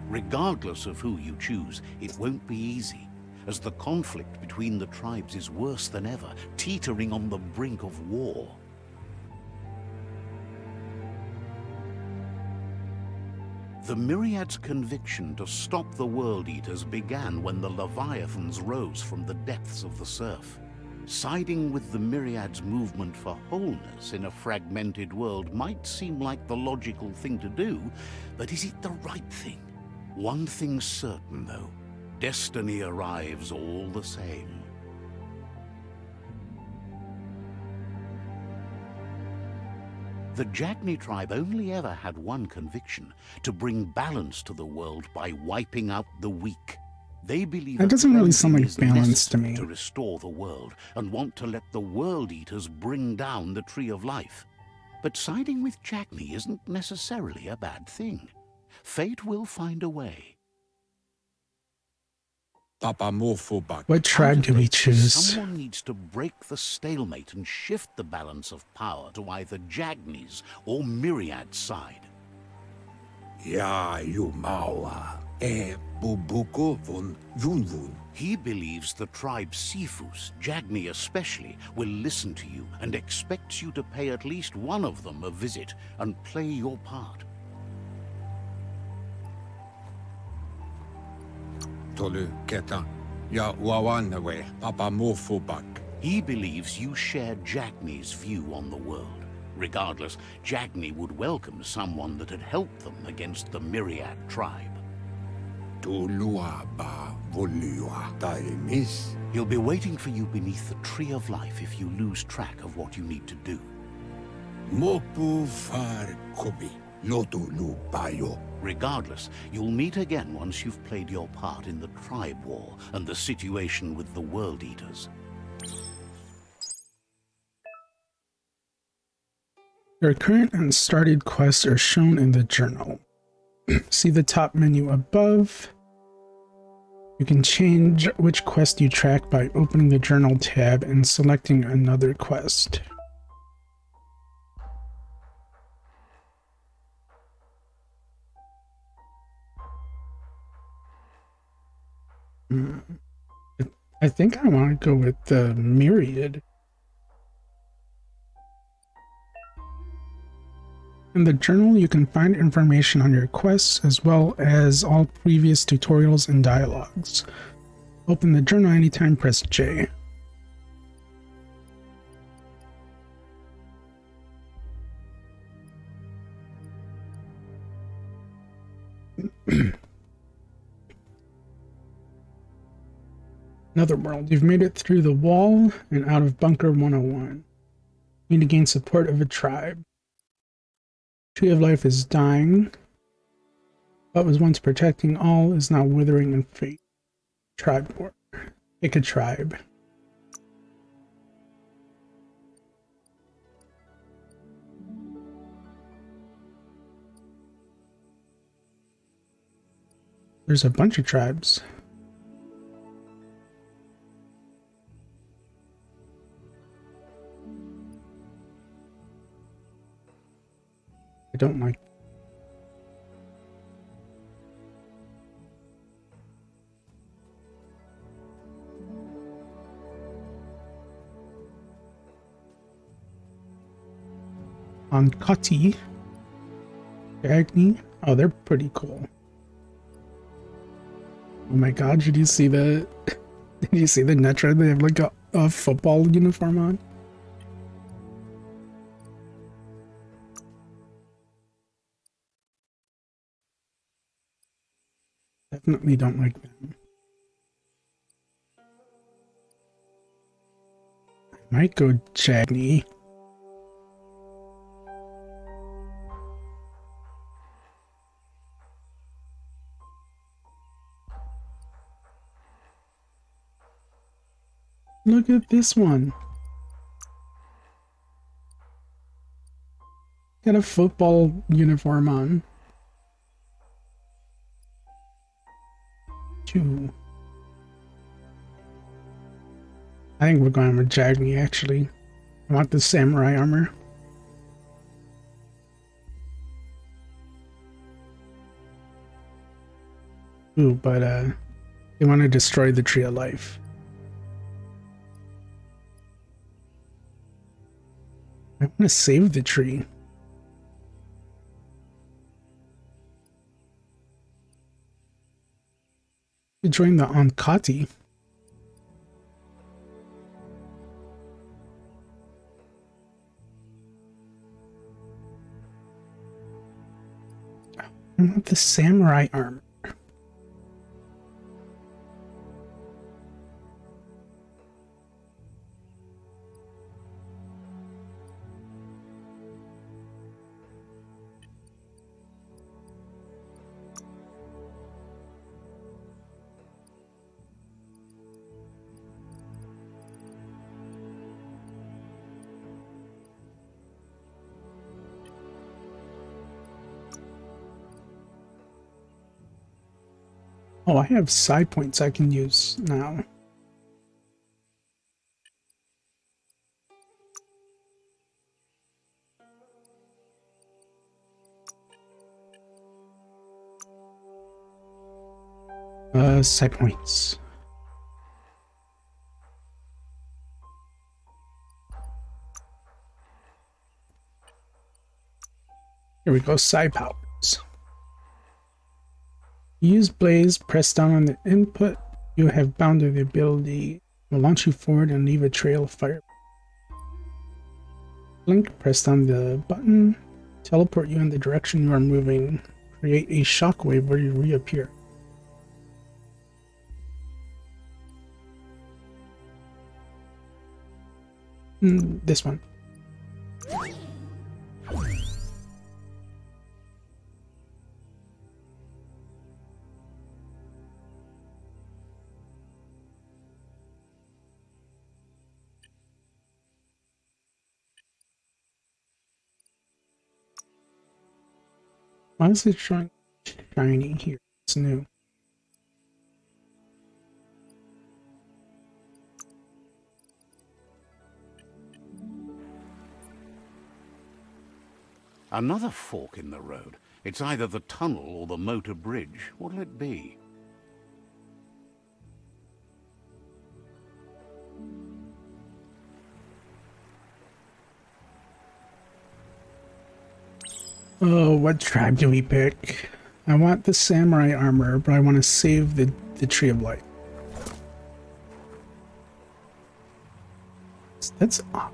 Regardless of who you choose, it won't be easy, as the conflict between the tribes is worse than ever, teetering on the brink of war. The Myriad's conviction to stop the World Eaters began when the Leviathans rose from the depths of the surf. Siding with the Myriad's movement for wholeness in a fragmented world might seem like the logical thing to do, but is it the right thing? One thing's certain, though. Destiny arrives all the same. The Jagni tribe only ever had one conviction: to bring balance to the world by wiping out the weak. They believe That doesn't really sound like is balance to necessary me. to restore the world, and want to let the World Eaters bring down the Tree of Life. But siding with Jagni isn't necessarily a bad thing. Fate will find a way. What tribe do we choose? Someone needs to break the stalemate and shift the balance of power to either Jagni's or Myriad's side. Ja, you maua. Bubuko von Vunvun. He believes the tribe Sifus, Jagni especially, will listen to you and expects you to pay at least one of them a visit and play your part. Tolu keta. Ja wawanwe. Papa mofubak. He believes you share Jagni's view on the world. Regardless, Jagni would welcome someone that had helped them against the Myriad tribe. Tulua ba volua taimis. He'll be waiting for you beneath the Tree of Life if you lose track of what you need to do. Mopu far kobi. Lotu lu bayo. Regardless, you'll meet again once you've played your part in the tribe war and the situation with the World Eaters. Your current and started quests are shown in the journal. See the top menu above. You can change which quest you track by opening the journal tab and selecting another quest. I think I want to go with the Myriad. In the journal, you can find information on your quests as well as all previous tutorials and dialogues. Open the journal anytime, press J. Another world. You've made it through the wall and out of Bunker 101. You need to gain support of a tribe. Tree of Life is dying. What was once protecting all is now withering in fate. Tribe war. Pick a tribe. There's a bunch of tribes. I don't like. Ankati, Agni. Oh, they're pretty cool. Oh my god, did you see the did you see the Netra? They have like a football uniform on. Definitely don't like them. I might go Jagni. Look at this one. Got a football uniform on. Two. I think we're going with Jagni, actually. I want the samurai armor. Ooh, but they want to destroy the Tree of Life. I want to save the tree. You join the Ankati. I want the samurai armor. Oh, I have side points I can use now. Side points. Here we go, side powers. Use Blaze, press down on the input. You have bounded the ability. Will launch you forward and leave a trail of fire. Blink, press down the button. Teleport you in the direction you are moving. Create a shockwave where you reappear. This one. Why is it showing shiny here? It's new. Another fork in the road. It's either the tunnel or the motor bridge. What'll it be? Oh, what tribe do we pick? I want the samurai armor, but I want to save the Tree of Life. That's odd.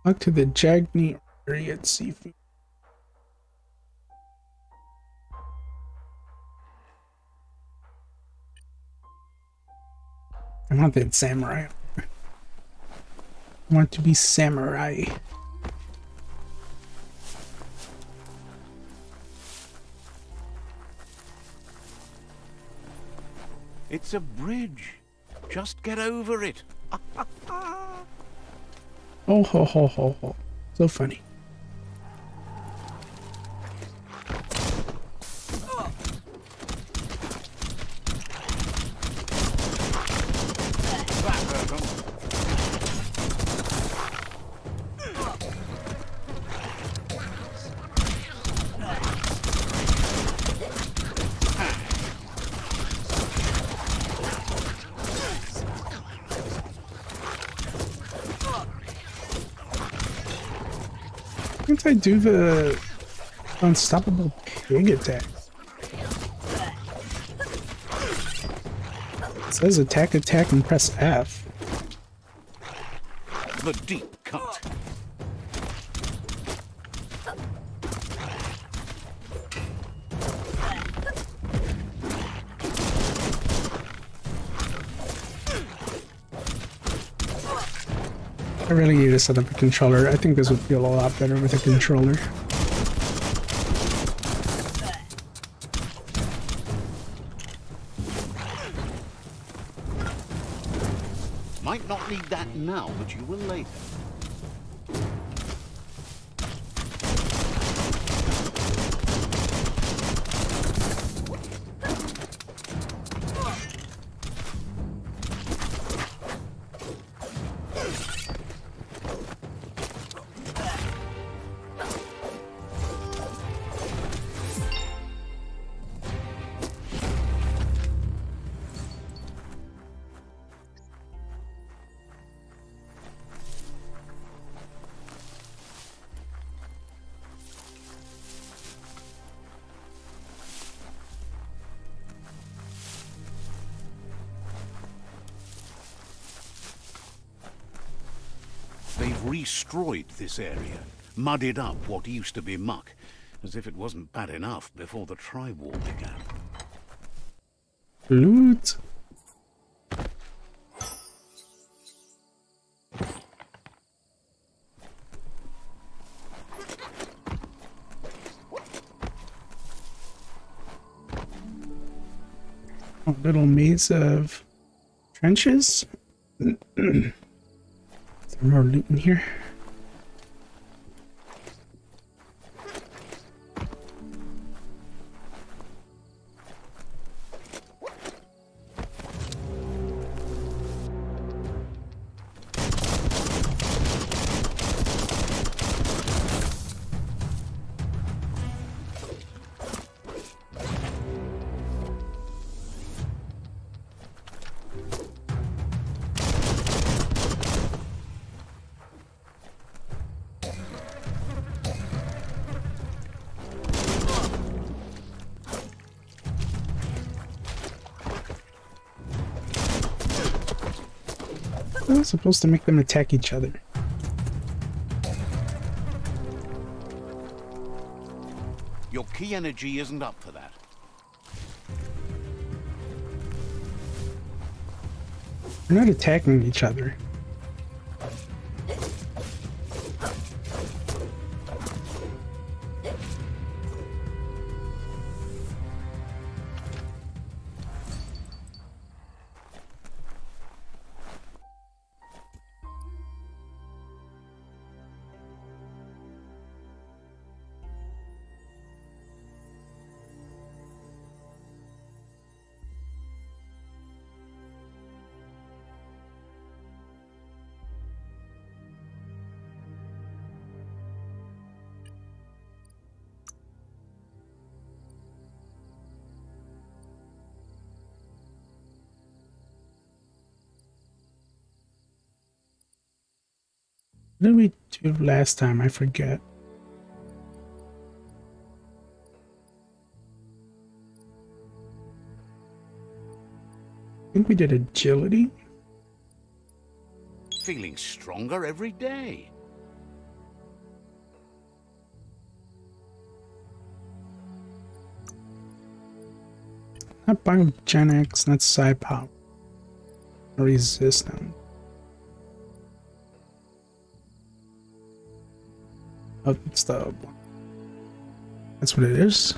Talk to the Jagni area at Seafood. I want that samurai. I want to be samurai. It's a bridge. Just get over it. Oh ho ho ho ho. So funny. Can't I do the unstoppable pig attack? It says attack, attack, and press F. The deep cut. I really need to set up a controller. I think this would feel a lot better with a controller. Might not need that now, but you will later. They've destroyed this area. muddied up what used to be muck, as if it wasn't bad enough before the tribe war began. Loot. A little maze of trenches. Is there more loot in here? I was supposed to make them attack each other. Your key energy isn't up for that. They're not attacking each other. What did we do last time? I forget. I think we did agility. Feeling stronger every day. Not biogenics, not psi power. Resistance. Oh, it's the... That's what it is.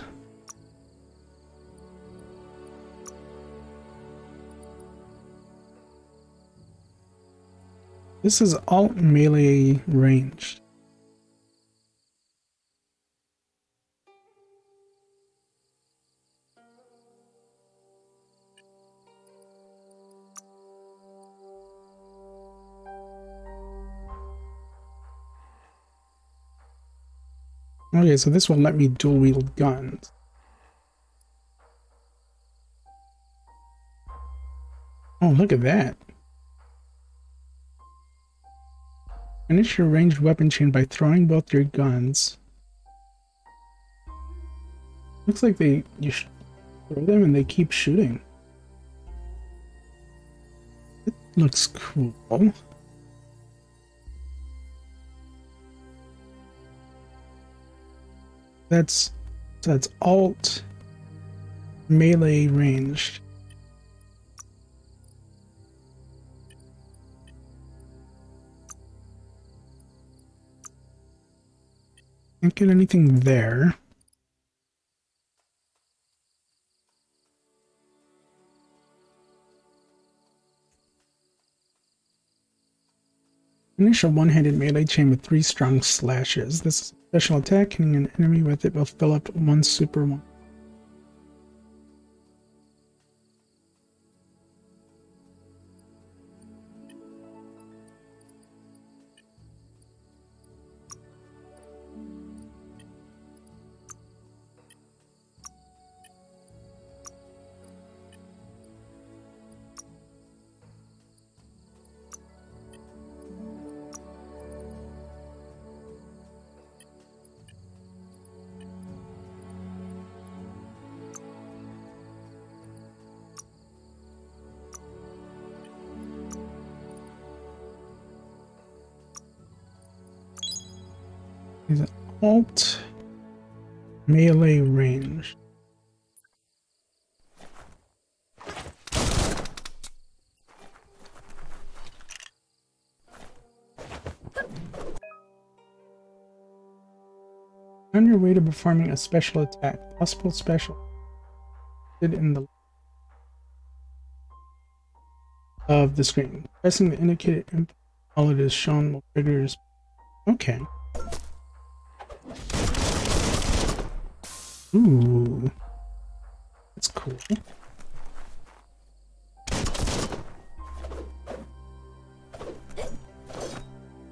This is alt melee ranged. Okay, so this will let me dual wield guns. Oh, look at that. Finish your ranged weapon chain by throwing both your guns. Looks like you throw them and they keep shooting. It looks cool. That's alt melee ranged. Can't get anything there. Finish a one-handed melee chain with 3 strong slashes. This is a special attack, hitting an enemy with it will fill up 1 super 1. Is it alt melee range? On your way to performing a special attack, possible special in the of the screen. Pressing the indicated input while it is shown will trigger. Okay. Ooh, that's cool.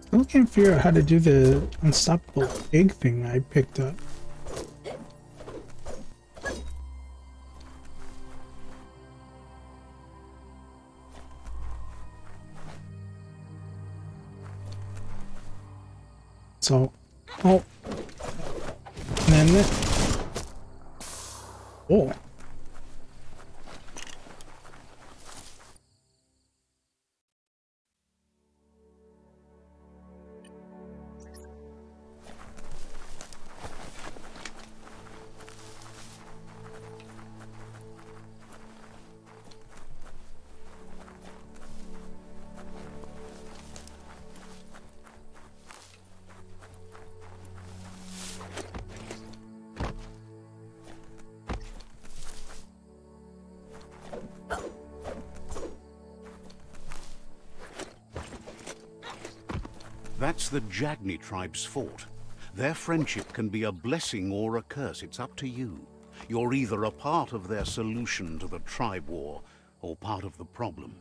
Still can't figure out how to do the unstoppable egg thing I picked up. So, oh, and then, oh. That's the Jagni tribe's fort. Their friendship can be a blessing or a curse. It's up to you. You're either a part of their solution to the tribe war, or part of the problem.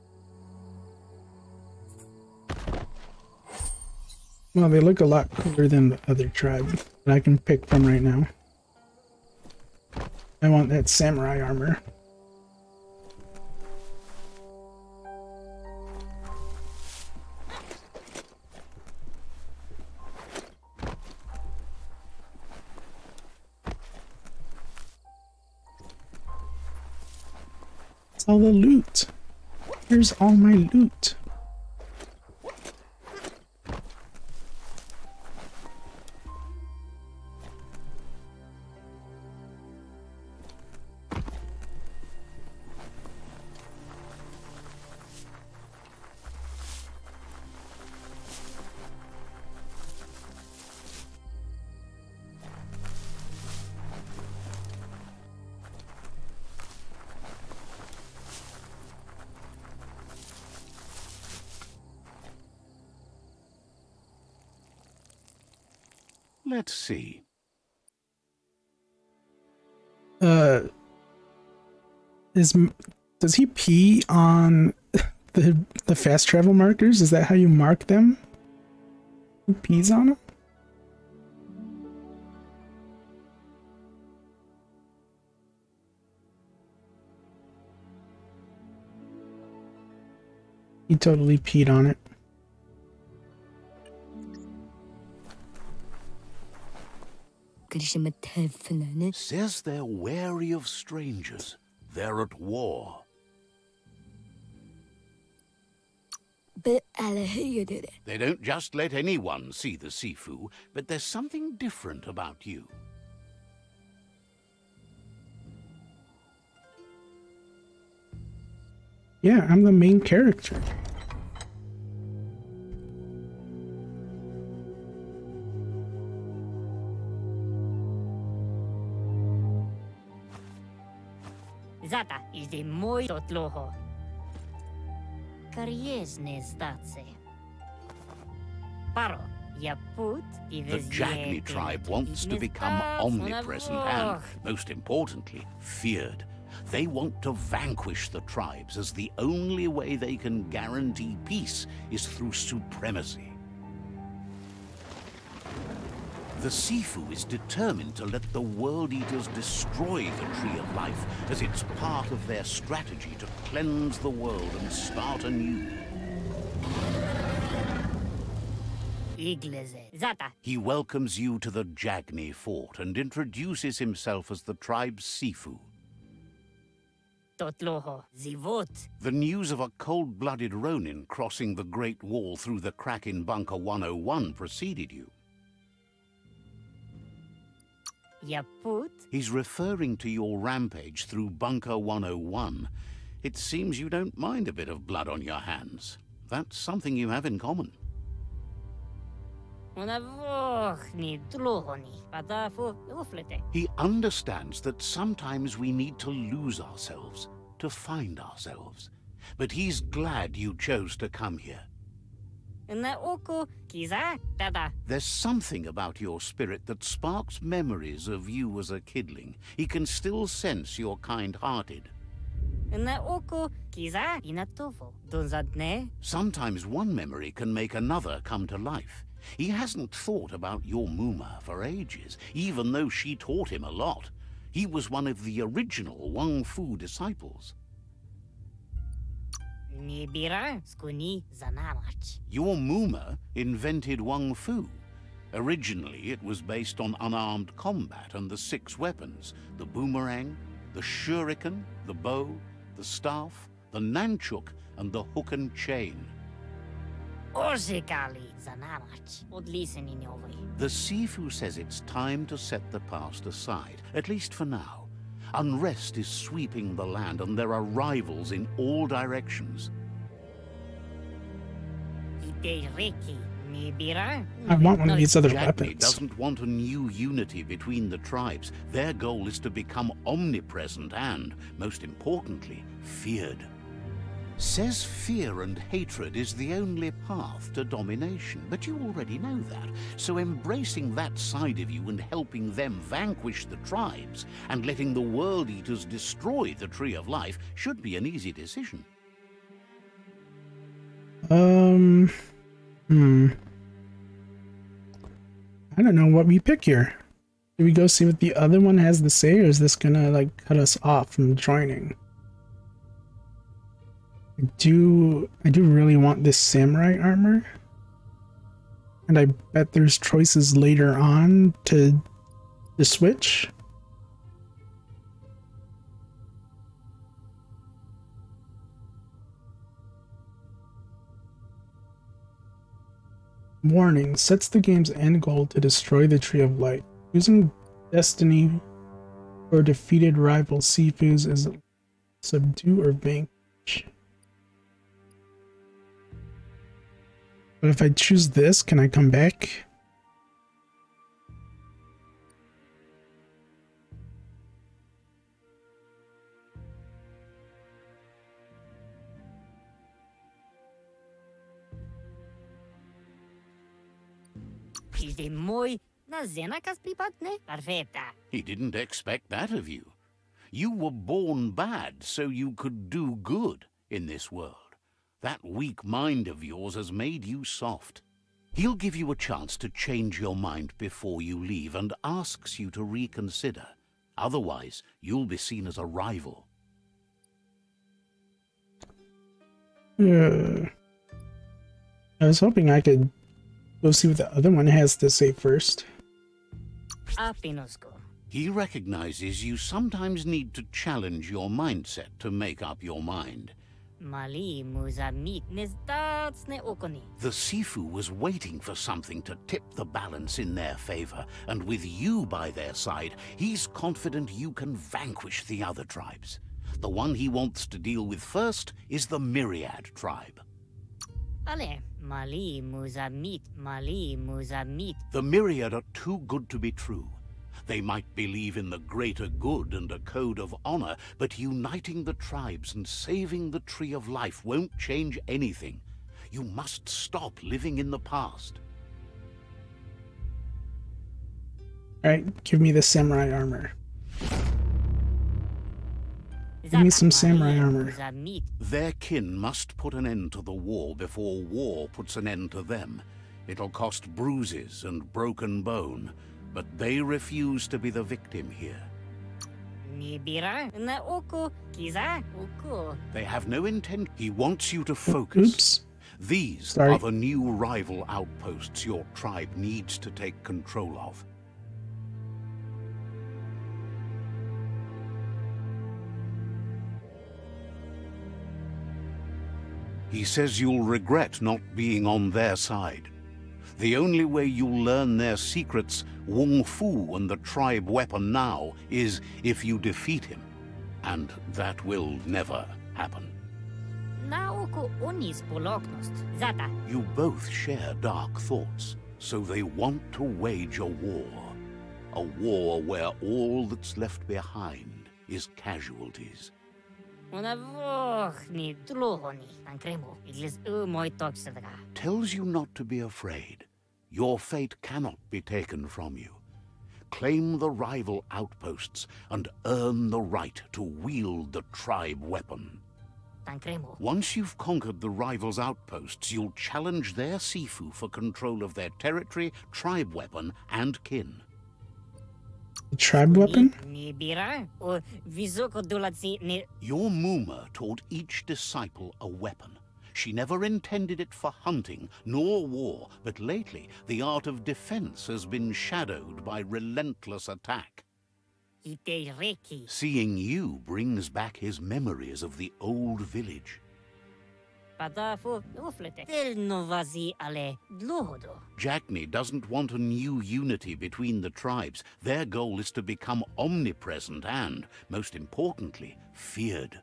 Well, they look a lot cooler than the other tribe that I can pick from right now. I want that samurai armor. All the loot. Here's all my loot. Let's see. Does he pee on the fast travel markers? Is that how you mark them? He pees on them? He totally peed on it. Says they're wary of strangers. They're at war. They don't just let anyone see the Sifu, but there's something different about you. Yeah, I'm the main character. Zata is the moi totloho. Kariesne stace. Paro, yaput, The Jagni tribe wants to become omnipresent and, most importantly, feared. They want to vanquish the tribes, as the only way they can guarantee peace is through supremacy. The Sifu is determined to let the World Eaters destroy the Tree of Life, as it's part of their strategy to cleanse the world and start anew. He welcomes you to the Jagni fort and introduces himself as the tribe's Sifu. The news of a cold-blooded Ronin crossing the Great Wall through the crack in Bunker 101 preceded you. Yaput? He's referring to your rampage through Bunker 101. It seems you don't mind a bit of blood on your hands. That's something you have in common. Unavochni tlohoni. Padafu uflete. He understands that sometimes we need to lose ourselves to find ourselves. But he's glad you chose to come here. Na oko kiza dada. There's something about your spirit that sparks memories of you as a kidling. He can still sense you're kind-hearted. Na oko kiza inatofo. Donzadne. Sometimes one memory can make another come to life. He hasn't thought about your Muma for ages, even though she taught him a lot. He was one of the original Wang Fu disciples. Nibira skuni zanamach. Your Muma invented Wang Fu. Originally, it was based on unarmed combat and the 6 weapons: the boomerang, the shuriken, the bow, the staff, the nunchuk, and the hook and chain. Orzikali zanamach. Od listen in your way. The Sifu says it's time to set the past aside, at least for now. Unrest is sweeping the land, and there are rivals in all directions. Ite reki. Nibira. I want one of these other Jagni weapons. doesn't want a new unity between the tribes. Their goal is to become omnipresent and, most importantly, feared. Says fear and hatred is the only path to domination, but you already know that. So embracing that side of you and helping them vanquish the tribes and letting the World Eaters destroy the Tree of Life should be an easy decision. I don't know what we pick here. Do we go see what the other one has to say, or is this gonna like cut us off from joining? I do really want this samurai armor. And I bet there's choices later on to switch. Warning, sets the game's end goal to destroy the Tree of Light. Using Destiny for defeated rival Sifus is subdue or vanquish. But if I choose this, can I come back? Ide moi na zenakas pripatne. Perfetta. He didn't expect that of you. You were born bad so you could do good in this world. That weak mind of yours has made you soft. He'll give you a chance to change your mind before you leave and asks you to reconsider. Otherwise, you'll be seen as a rival. I was hoping I could go see what the other one has to say first. Apinosko. He recognizes you sometimes need to challenge your mindset to make up your mind. Mali muzamit nestats ne okoni. The Sifu was waiting for something to tip the balance in their favor, and with you by their side, he's confident you can vanquish the other tribes. The one he wants to deal with first is the Myriad tribe. Ale, Mali muzamit, Mali muzamit. The Myriad are too good to be true. They might believe in the greater good and a code of honor, but uniting the tribes and saving the Tree of Life won't change anything. You must stop living in the past. Alright, give me the samurai armor. Give me some samurai armor. Their kin must put an end to the war before war puts an end to them. It'll cost bruises and broken bone, but they refuse to be the victim here. They have no intent. He wants you to focus. Oops. These are the new rival outposts your tribe needs to take control of. He says you'll regret not being on their side. The only way you'll learn their secrets, Wung Fu and the tribe weapon now, is if you defeat him. And that will never happen. Naoko onis poloknost. Zata. You both share dark thoughts, so they want to wage a war. A war where all that's left behind is casualties. Unavochni tlohoni. Ankremo. Iglis moi toxadaga. Tells you not to be afraid. Your fate cannot be taken from you. Claim the rival outposts and earn the right to wield the tribe weapon. Ankremo. Once you've conquered the rivals' outposts, you'll challenge their Sifu for control of their territory, tribe weapon, and kin. The tribe weapon? Ni bira o visoko dolatsi ni. Your Muma taught each disciple a weapon. She never intended it for hunting nor war, but lately the art of defense has been shadowed by relentless attack. Ite reki. Seeing you brings back his memories of the old village. Padafu uflete. Tel novazi ale dlohodo. Jackney doesn't want a new unity between the tribes. Their goal is to become omnipresent and, most importantly, feared.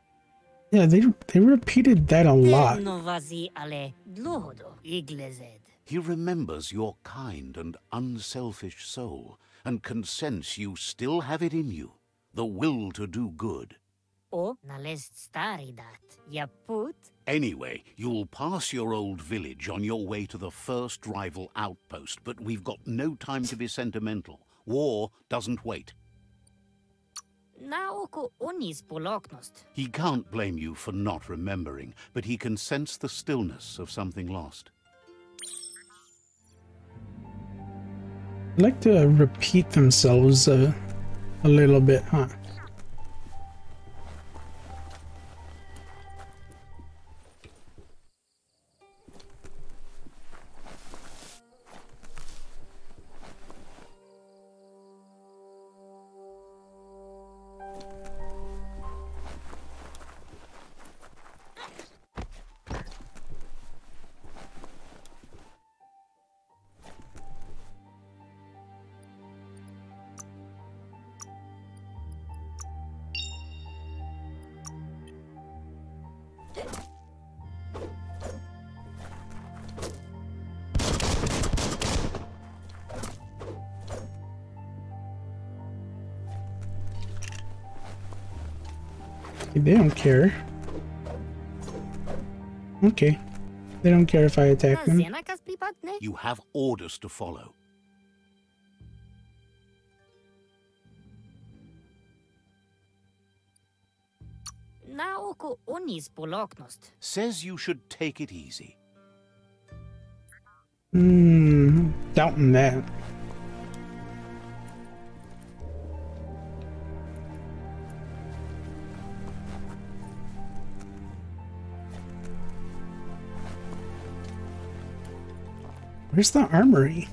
Yeah, they repeated that a lot. Tel novazi ale dlohodo. Iglezed. He remembers your kind and unselfish soul, and can sense you still have it in you, the will to do good. O nalest stari dat. Yaput. Anyway, you'll pass your old village on your way to the first rival outpost, but we've got no time to be sentimental. War doesn't wait. Naoko onis poloknost. He can't blame you for not remembering, but he can sense the stillness of something lost. I like to repeat themselves a little bit, huh? They don't care. Okay. They don't care if I attack them. You have orders to follow. Naoko onis poloknost. Says you should take it easy. Doubting that. Where's the armory?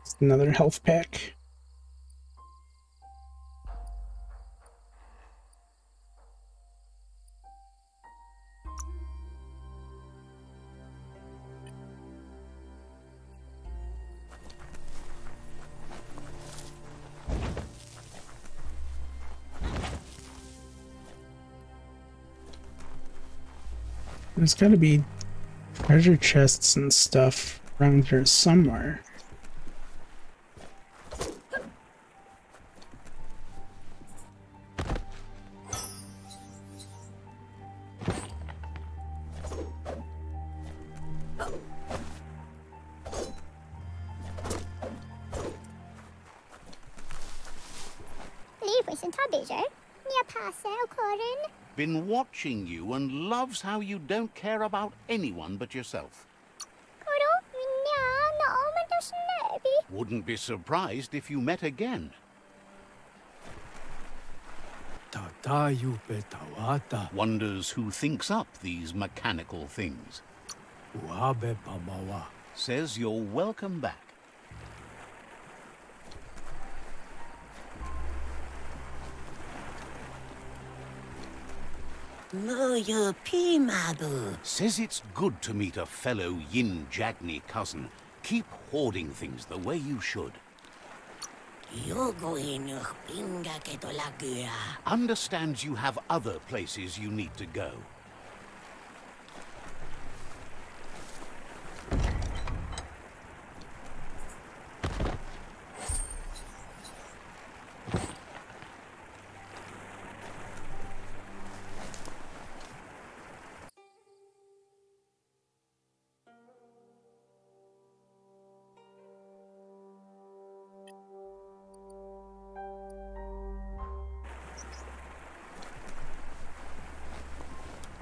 It's another health pack. There's gotta be treasure chests and stuff around here somewhere. Been watching you and loves how you don't care about anyone but yourself. Wouldn't be surprised if you met again. Tatayu petawata. Wonders who thinks up these mechanical things. Uabe pamawa. Says you're welcome back. Says it's good to meet a fellow Yin Jagni cousin. Keep hoarding things the way you should. Understands you have other places you need to go.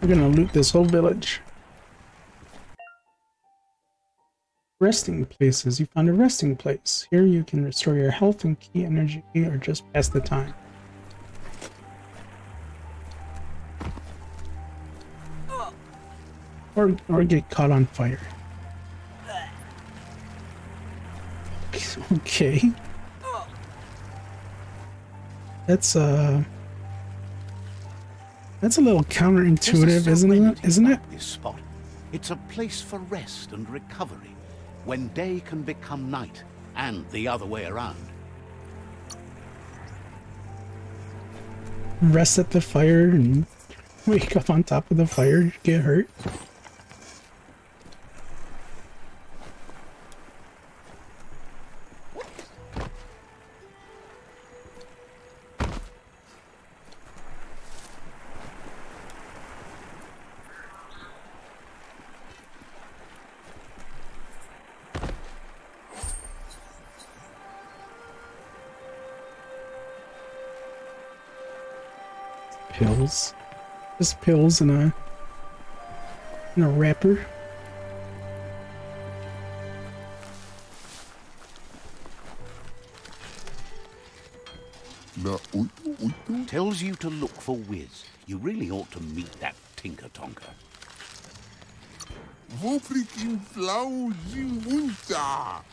We're gonna loot this whole village. Resting places. You found a resting place. Here you can restore your health and key energy or just pass the time. Or get caught on fire. Okay. That's a little counterintuitive, isn't it? This spot. It's a place for rest and recovery, when day can become night, and the other way around. Rest at the fire and wake up on top of the fire, get hurt. Pills. Just pills in a wrapper. Tells you to look for Wiz. You really ought to meet that Tinker Tonker.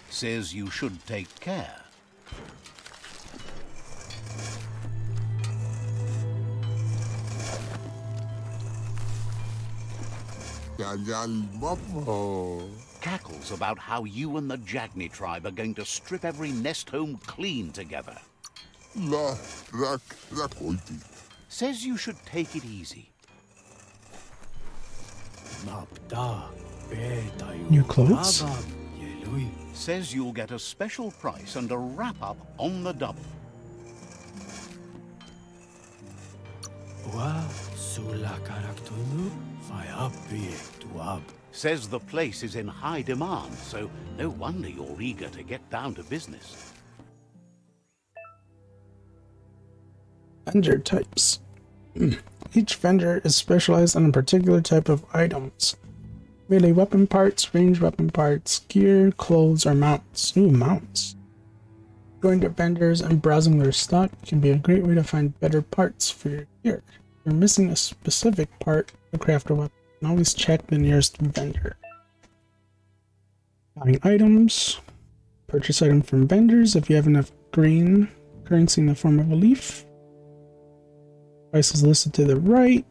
Says you should take care. Cackles about how you and the Jagni tribe are going to strip every nest home clean together. Says you should take it easy. New clothes? Says you'll get a special price and a wrap-up on the double. Says the place is in high demand, so no wonder you're eager to get down to business. Vendor types. Each vendor is specialized on a particular type of items. Melee weapon parts, ranged weapon parts, gear, clothes, or mounts. Ooh, mounts. Going to vendors and browsing their stock can be a great way to find better parts for your gear. If you're missing a specific part to craft a weapon, you can always check the nearest vendor. Buying items. Purchase items from vendors if you have enough green currency in the form of a leaf. Price is listed to the right.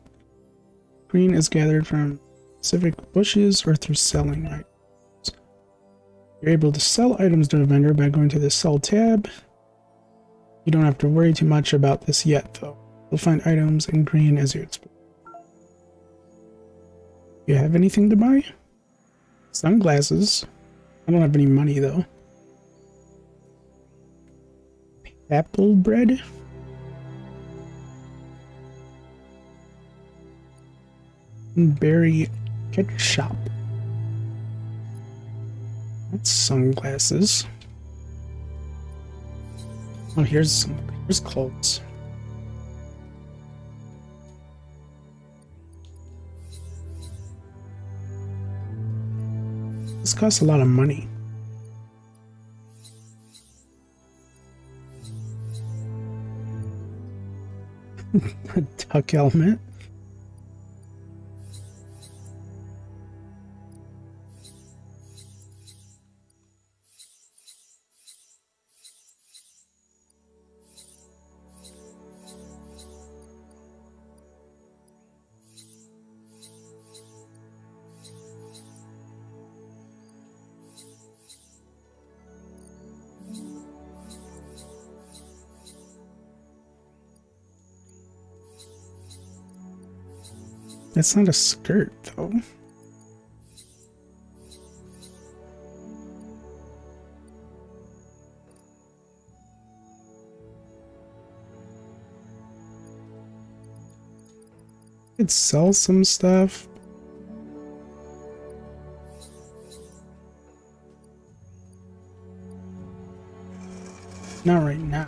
Green is gathered from specific bushes or through selling items. You're able to sell items to a vendor by going to the Sell tab. You don't have to worry too much about this yet, though. You'll find items in green as you expect. You have anything to buy? Sunglasses. I don't have any money, though. Apple bread? Berry ketchup. That's sunglasses. Oh, here's clothes. This costs a lot of money. A duck helmet. It's not a skirt, though. Could sell some stuff. Not right now.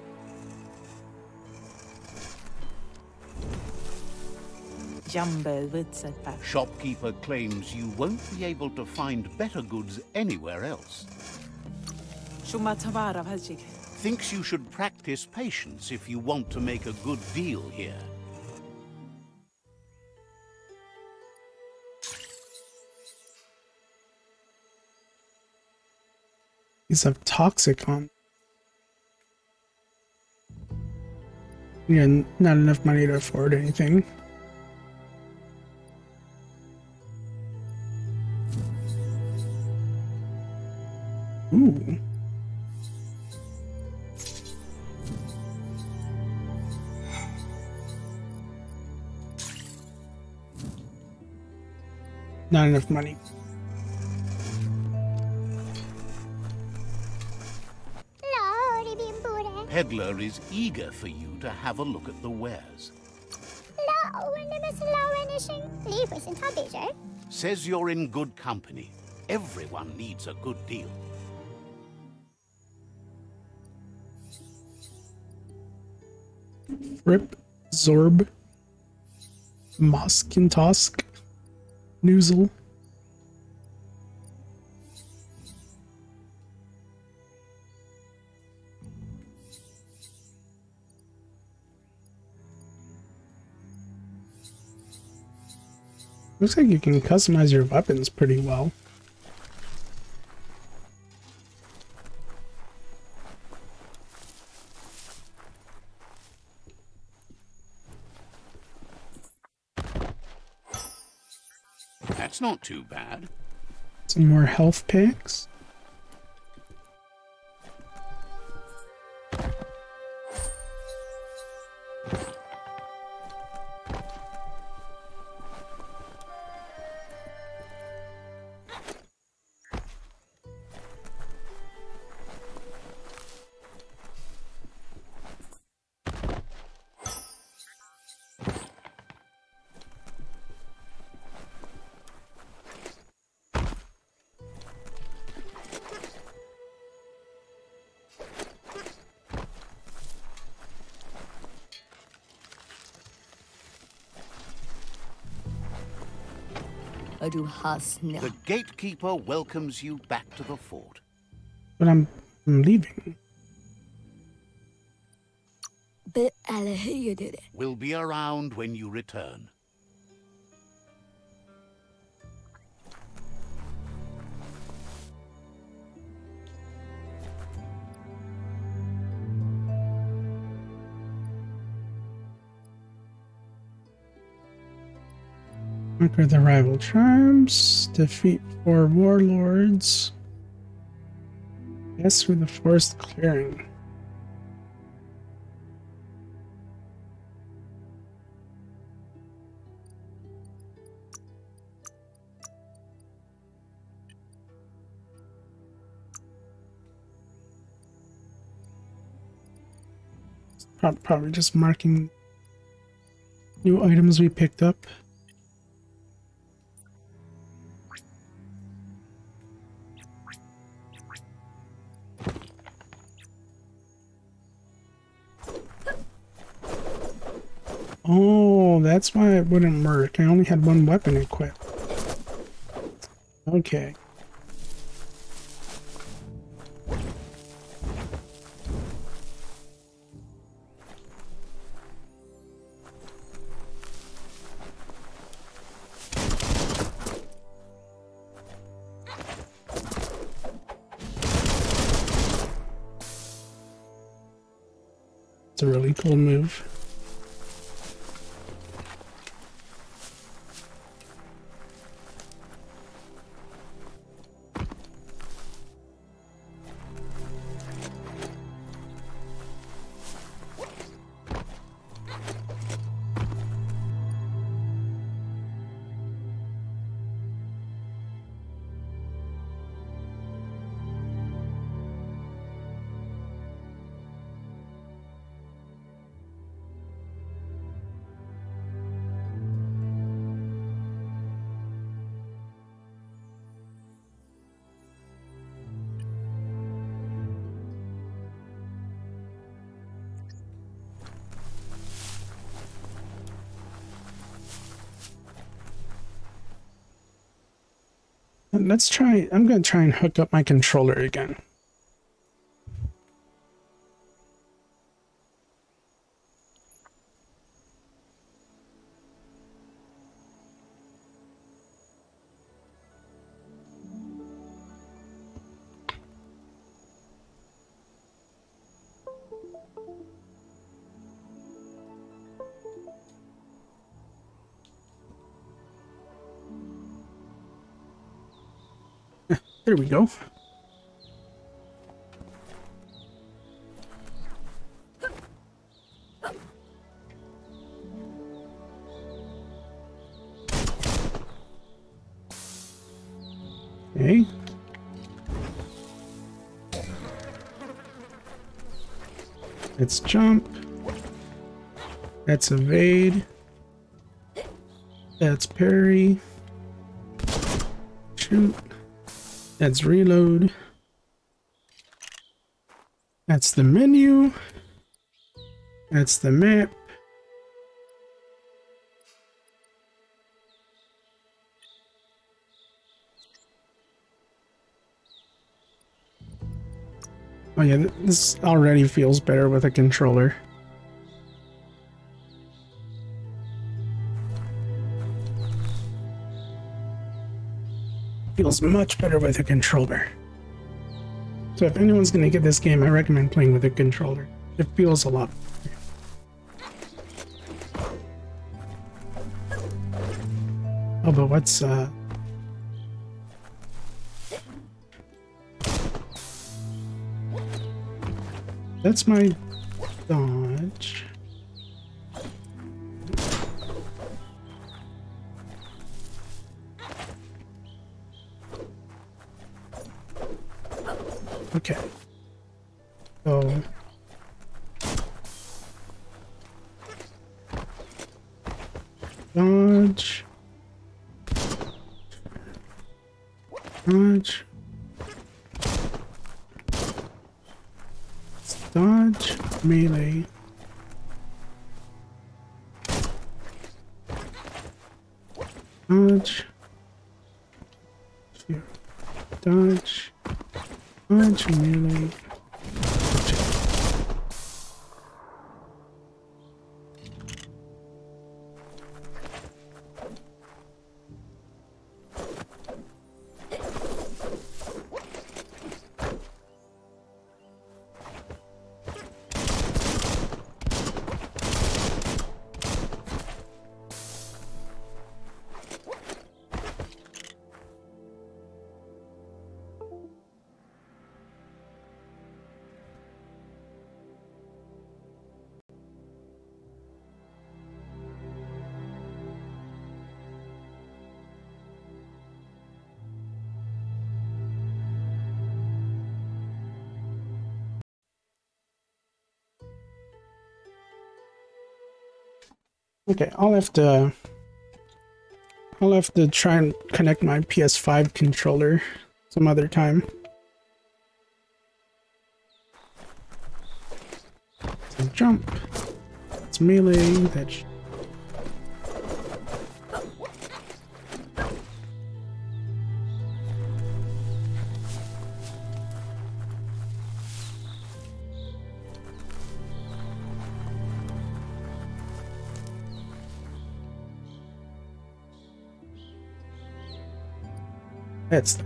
Shopkeeper claims you won't be able to find better goods anywhere else. Thinks you should practice patience if you want to make a good deal here. These have toxic on. Yeah, not enough money to afford anything. Ooh. Not enough money. Peddler is eager for you to have a look at the wares. Says you're in good company. Everyone needs a good deal. Rip, Zorb, Moskintosk, Noozle. Looks like you can customize your weapons pretty well. That's not too bad. Some more health packs. The gatekeeper welcomes you back to the fort. But I'm leaving. We'll be around when you return. Conquer the rival tribes, defeat 4 warlords, pass through the forest clearing. Probably just marking new items we picked up. Oh, that's why it wouldn't work. I only had 1 weapon equipped. Okay. It's a really cool move. Let's try, I'm going to try and hook up my controller again. There we go. Okay. Let's jump. That's evade. That's parry. Shoot. That's reload. That's the menu. That's the map. Oh yeah, this already feels better with a controller. Feels much better with a controller. So if anyone's going to get this game, I recommend playing with a controller. It feels a lot better. Oh, but what's that's my dodge. Okay. So dodge. Dodge. Dodge, melee. Dodge. Shoot. Dodge. Dodge, melee. Okay, I'll have to try and connect my PS5 controller some other time. So jump. It's melee. That's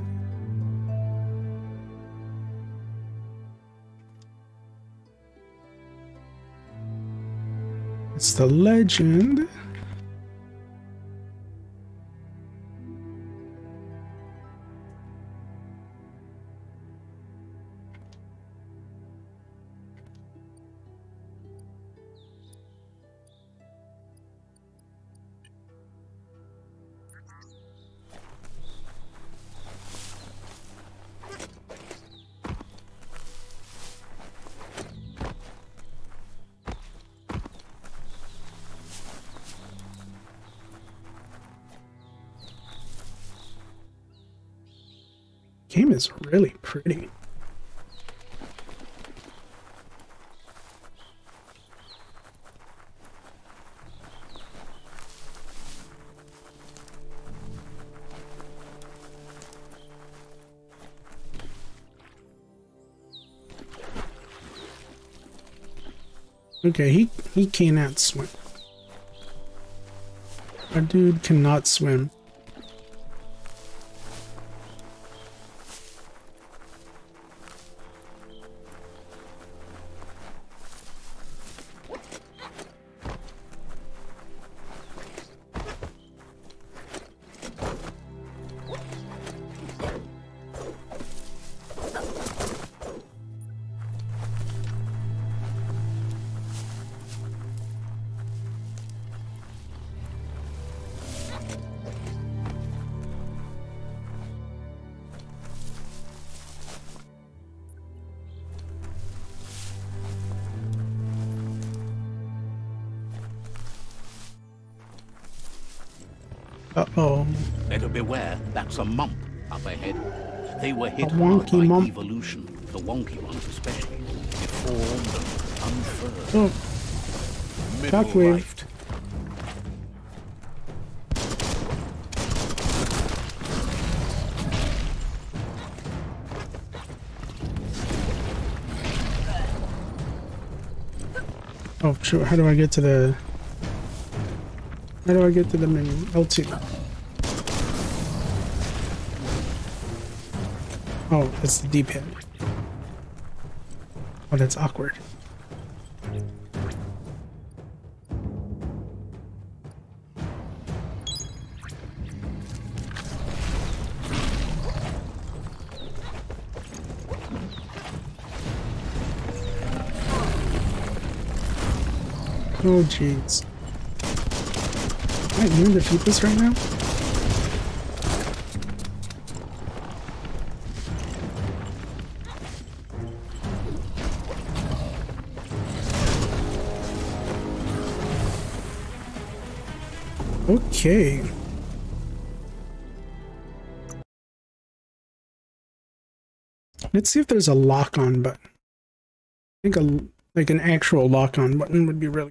It's the legend. Game is really pretty. Okay, he cannot swim. Our dude cannot swim. Uh-oh. Better beware, that's a mump up ahead. They were hit A hard wonky by mump. evolution, the wonky ones especially. Deformed and unfurled. Oh, shockwave. Middle-lifed. Oh, sure. How do I get to the... How do I get to the menu? L2. Oh, that's the D-pad. Oh, that's awkward. Oh, jeez. Can I even defeat this right now? Okay. Let's see if there's a lock-on button. I think like an actual lock-on button would be really...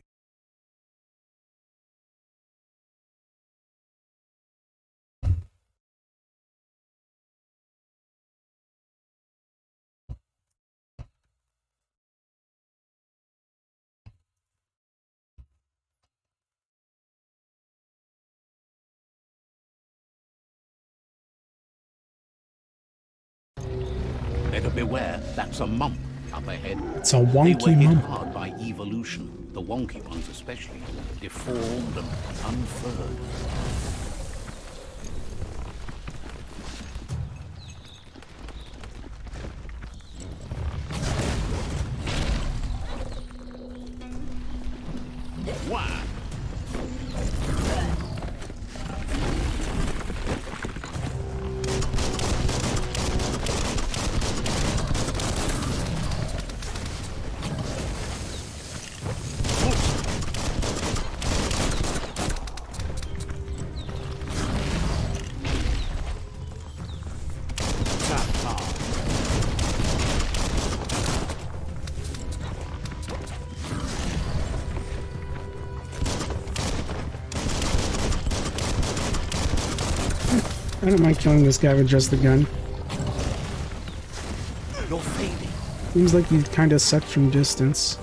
Better beware, that's a mump up ahead. It's a They wonky were hit mump. hard by evolution, the wonky ones especially. Deformed and unfurled. Wow. I don't mind killing this guy with just the gun. You're fading. Seems like he kind of sucks from distance.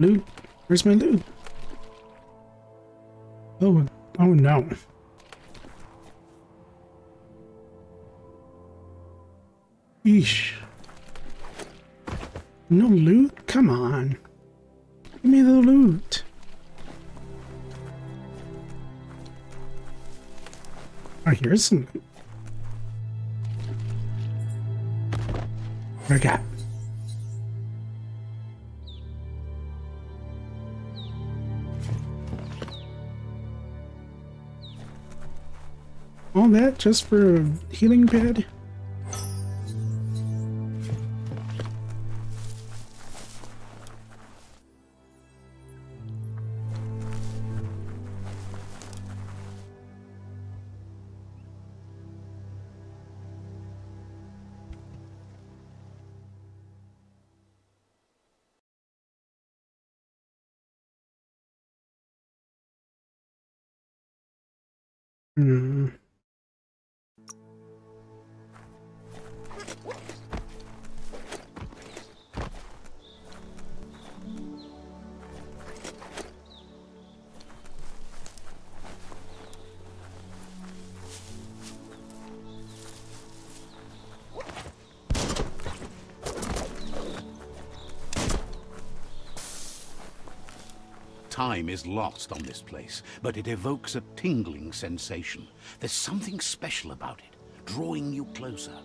Loot. Where's my loot? Oh, oh no. Yeesh. No loot? Come on. Give me the loot. Oh, here's some loot. What do I got? All that just for a healing bed? Hmm. Time is lost on this place, but it evokes a tingling sensation. There's something special about it, drawing you closer.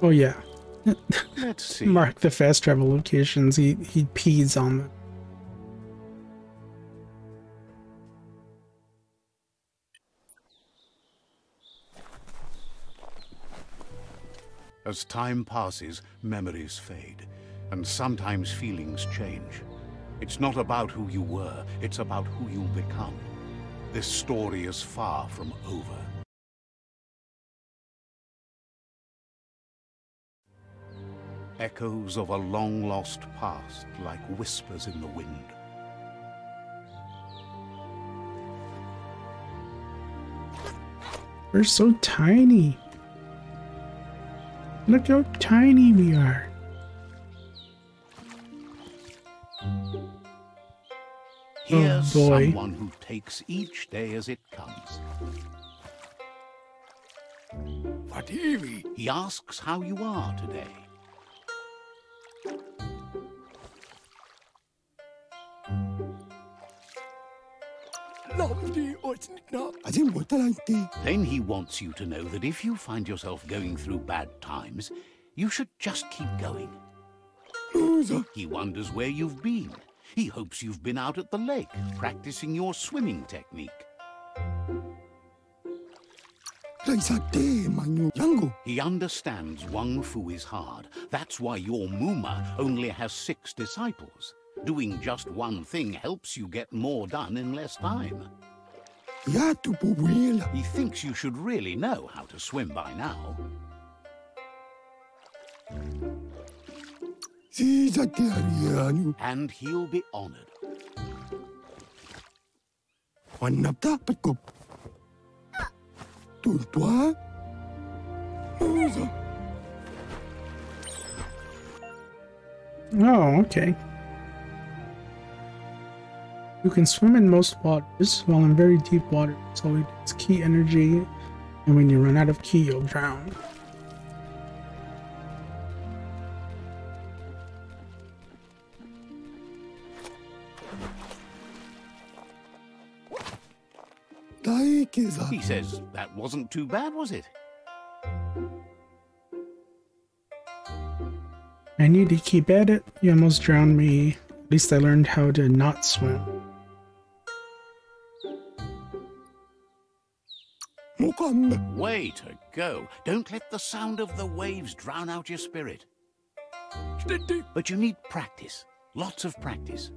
Oh yeah. Let's see. Mark the fast travel locations. He pees on them. As time passes, memories fade, and sometimes feelings change. It's not about who you were, it's about who you'll become. This story is far from over. Echoes of a long-lost past, like whispers in the wind. We're so tiny. Look how tiny we are. Here's oh boy. someone who takes each day as it comes. Vadiri. He asks how you are today. Lamdi osnitna. Azim botalanti. Then he wants you to know that if you find yourself going through bad times, you should just keep going. Uza. He wonders where you've been. He hopes you've been out at the lake, practicing your swimming technique. Laisate manyu yango. He understands Wang Fu is hard. That's why your Muma only has 6 disciples. Doing just one thing helps you get more done in less time. Ya tu puwila. He thinks you should really know how to swim by now. Si zate arianu. And he'll be honored. Wanapta patko. Tultua. Uza. Oh, okay. You can swim in most waters, while in very deep water, so it's key energy, and when you run out of key, you'll drown. Daikeza. He says that wasn't too bad, was it? I need to keep at it. You almost drowned me. At least I learned how to not swim. Mukam. Way to go. Don't let the sound of the waves drown out your spirit. But you need practice. Lots of practice.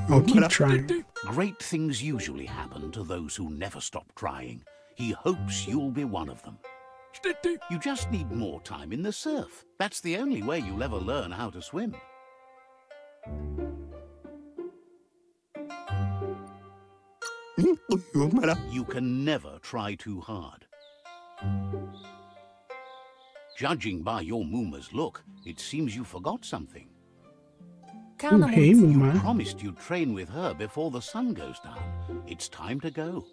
I'll keep trying. Great things usually happen to those who never stop trying. He hopes you'll be one of them. You just need more time in the surf. That's the only way you'll ever learn how to swim. You can never try too hard. Judging by your Mooma's look, it seems you forgot something. Ooh, hey, You Muma. promised you'd train with her before the sun goes down. It's time to go.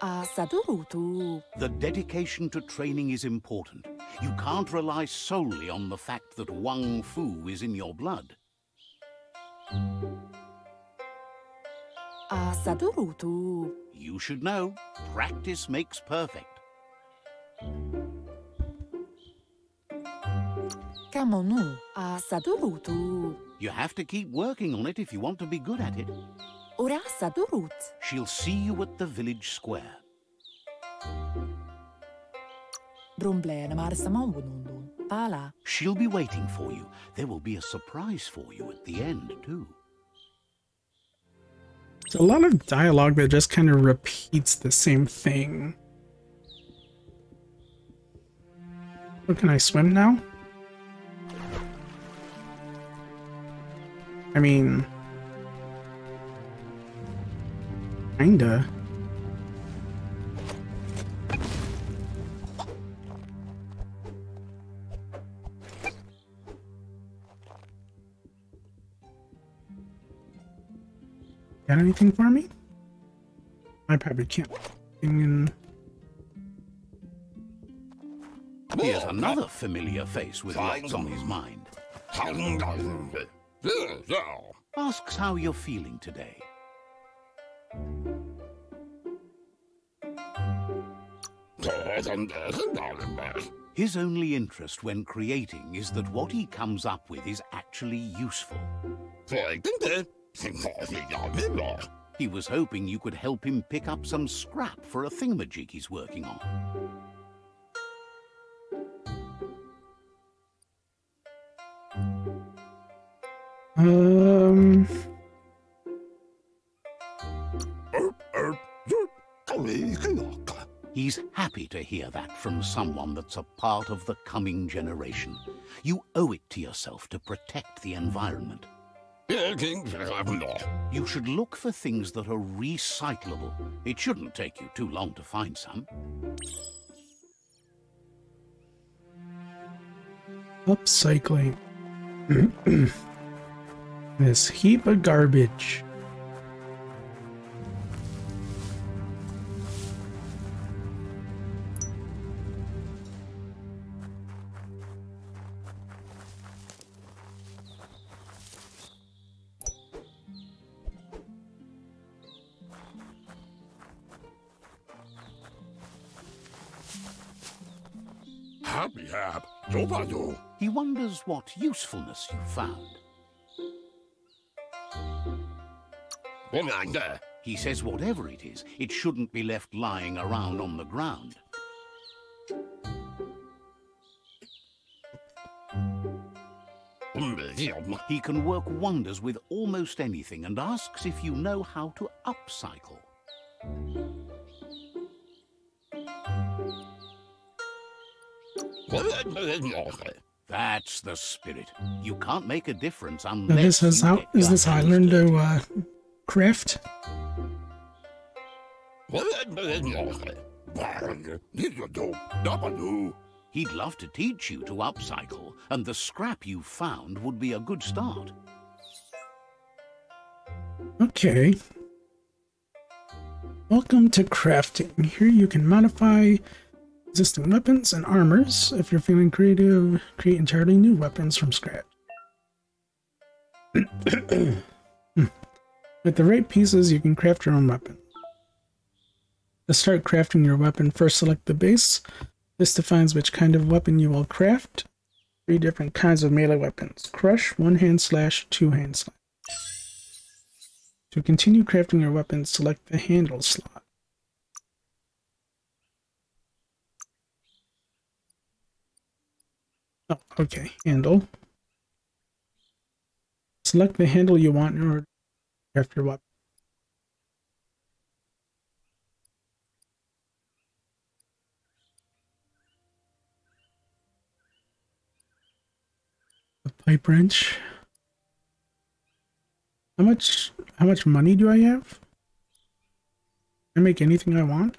The dedication to training is important. You can't rely solely on the fact that Wang Fu is in your blood. You should know, practice makes perfect. You have to keep working on it if you want to be good at it. She'll see you at the village square. She'll be waiting for you. There will be a surprise for you at the end, too. It's a lot of dialogue that just kind of repeats the same thing. Oh, can I swim now? I mean... kinda. Got anything for me? I probably can't. Here's another familiar face with lots on his mind. Asks how you're feeling today. His only interest when creating is that what he comes up with is actually useful. He was hoping you could help him pick up some scrap for a thingamajig he's working on. He's happy to hear that from someone that's a part of the coming generation. You owe it to yourself to protect the environment. You should look for things that are recyclable. It shouldn't take you too long to find some. Upcycling. This heap of garbage. He wonders what usefulness you found. He says whatever it is, it shouldn't be left lying around on the ground. He can work wonders with almost anything and asks if you know how to upcycle. That's the spirit. You can't make a difference unless Is this how I learned to craft? He'd love to teach you to upcycle, and the scrap you found would be a good start. Okay. Welcome to crafting. Here you can modify existing weapons and armors. If you're feeling creative, create entirely new weapons from scratch. With the right pieces, you can craft your own weapon. To start crafting your weapon, first select the base. This defines which kind of weapon you will craft. 3 different kinds of melee weapons: crush, one-hand slash, two-hand slash. To continue crafting your weapon, select the handle slot. Oh, okay, handle. Select the handle you want in order to craft your weapon. The pipe wrench. How much money do I have? Can I make anything I want?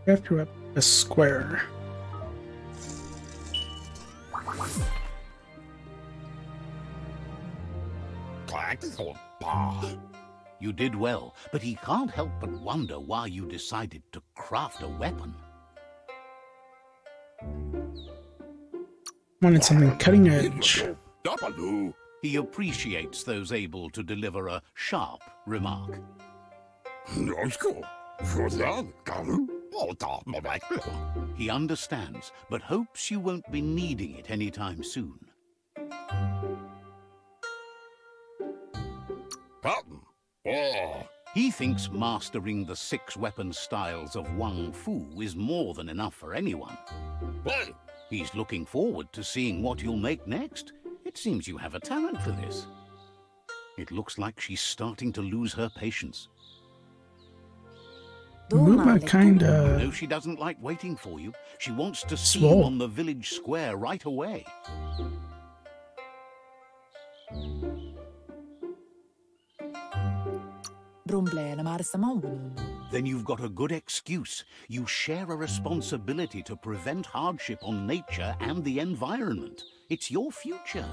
After a square. You did well, but he can't help but wonder why you decided to craft a weapon. Wanted something cutting edge. He appreciates those able to deliver a sharp remark. He understands, but hopes you won't be needing it anytime soon. He thinks mastering the 6 weapon styles of Wang Fu is more than enough for anyone. He's looking forward to seeing what you'll make next. It seems you have a talent for this. It looks like she's starting to lose her patience. Muma kinda... No, she doesn't like waiting for you. She wants to see Swole. you on the village square right away. Then you've got a good excuse. You share a responsibility to prevent hardship on nature and the environment. It's your future.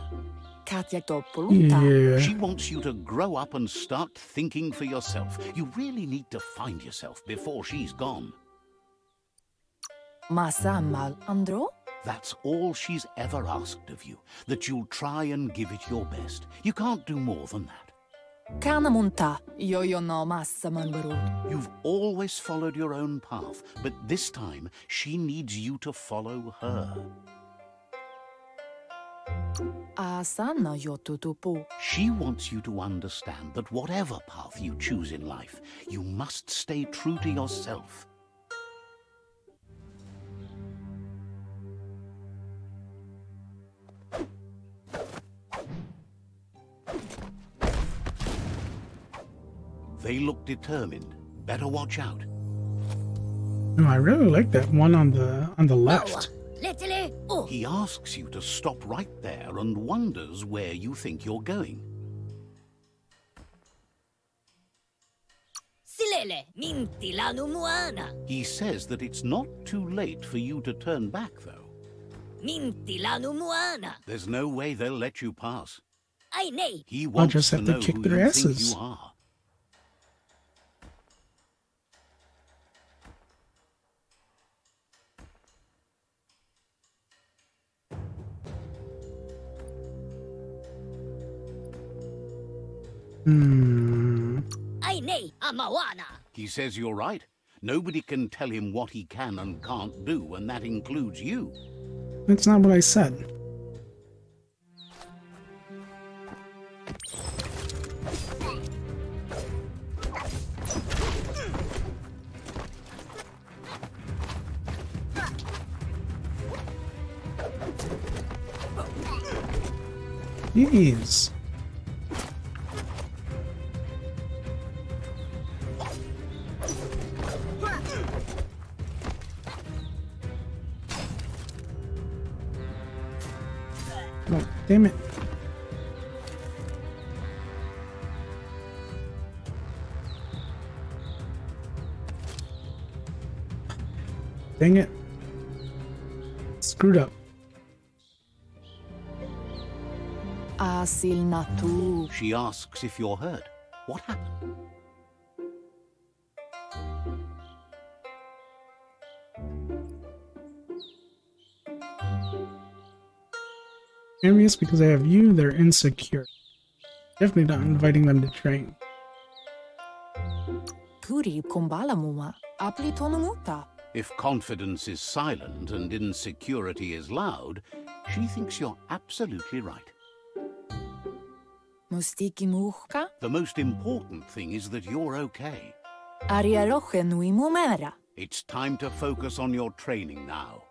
Yeah. She wants you to grow up and start thinking for yourself. You really need to find yourself before she's gone. That's all she's ever asked of you, that you'll try and give it your best. You can't do more than that. You've always followed your own path, but this time she needs you to follow her. She wants you to understand that whatever path you choose in life, you must stay true to yourself. They look determined. Better watch out. No, I really like that one on the left. He asks you to stop right there and wonders where you think you're going. He says that it's not too late for you to turn back, though. There's no way they'll let you pass. He wants just have to know kick who their you asses. think you are. He says you're right. Nobody can tell him what he can and can't do, and that includes you. That's not what I said. Jeez. Oh, damn it. Dang it. Screwed up. She asks if you're hurt. What happened? Curious because I have you, they're insecure. Definitely not inviting them to train. If confidence is silent and insecurity is loud, she thinks you're absolutely right. The most important thing is that you're okay. It's time to focus on your training now.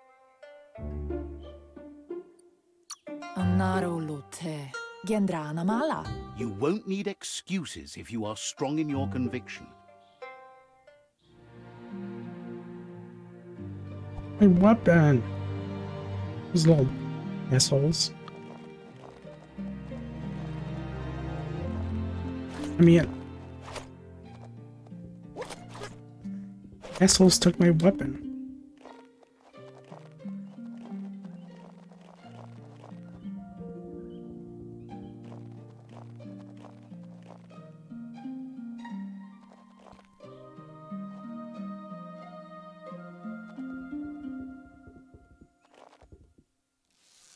Narolote. Gendrana mala. You won't need excuses if you are strong in your conviction. My weapon. These little assholes. I mean, assholes took my weapon.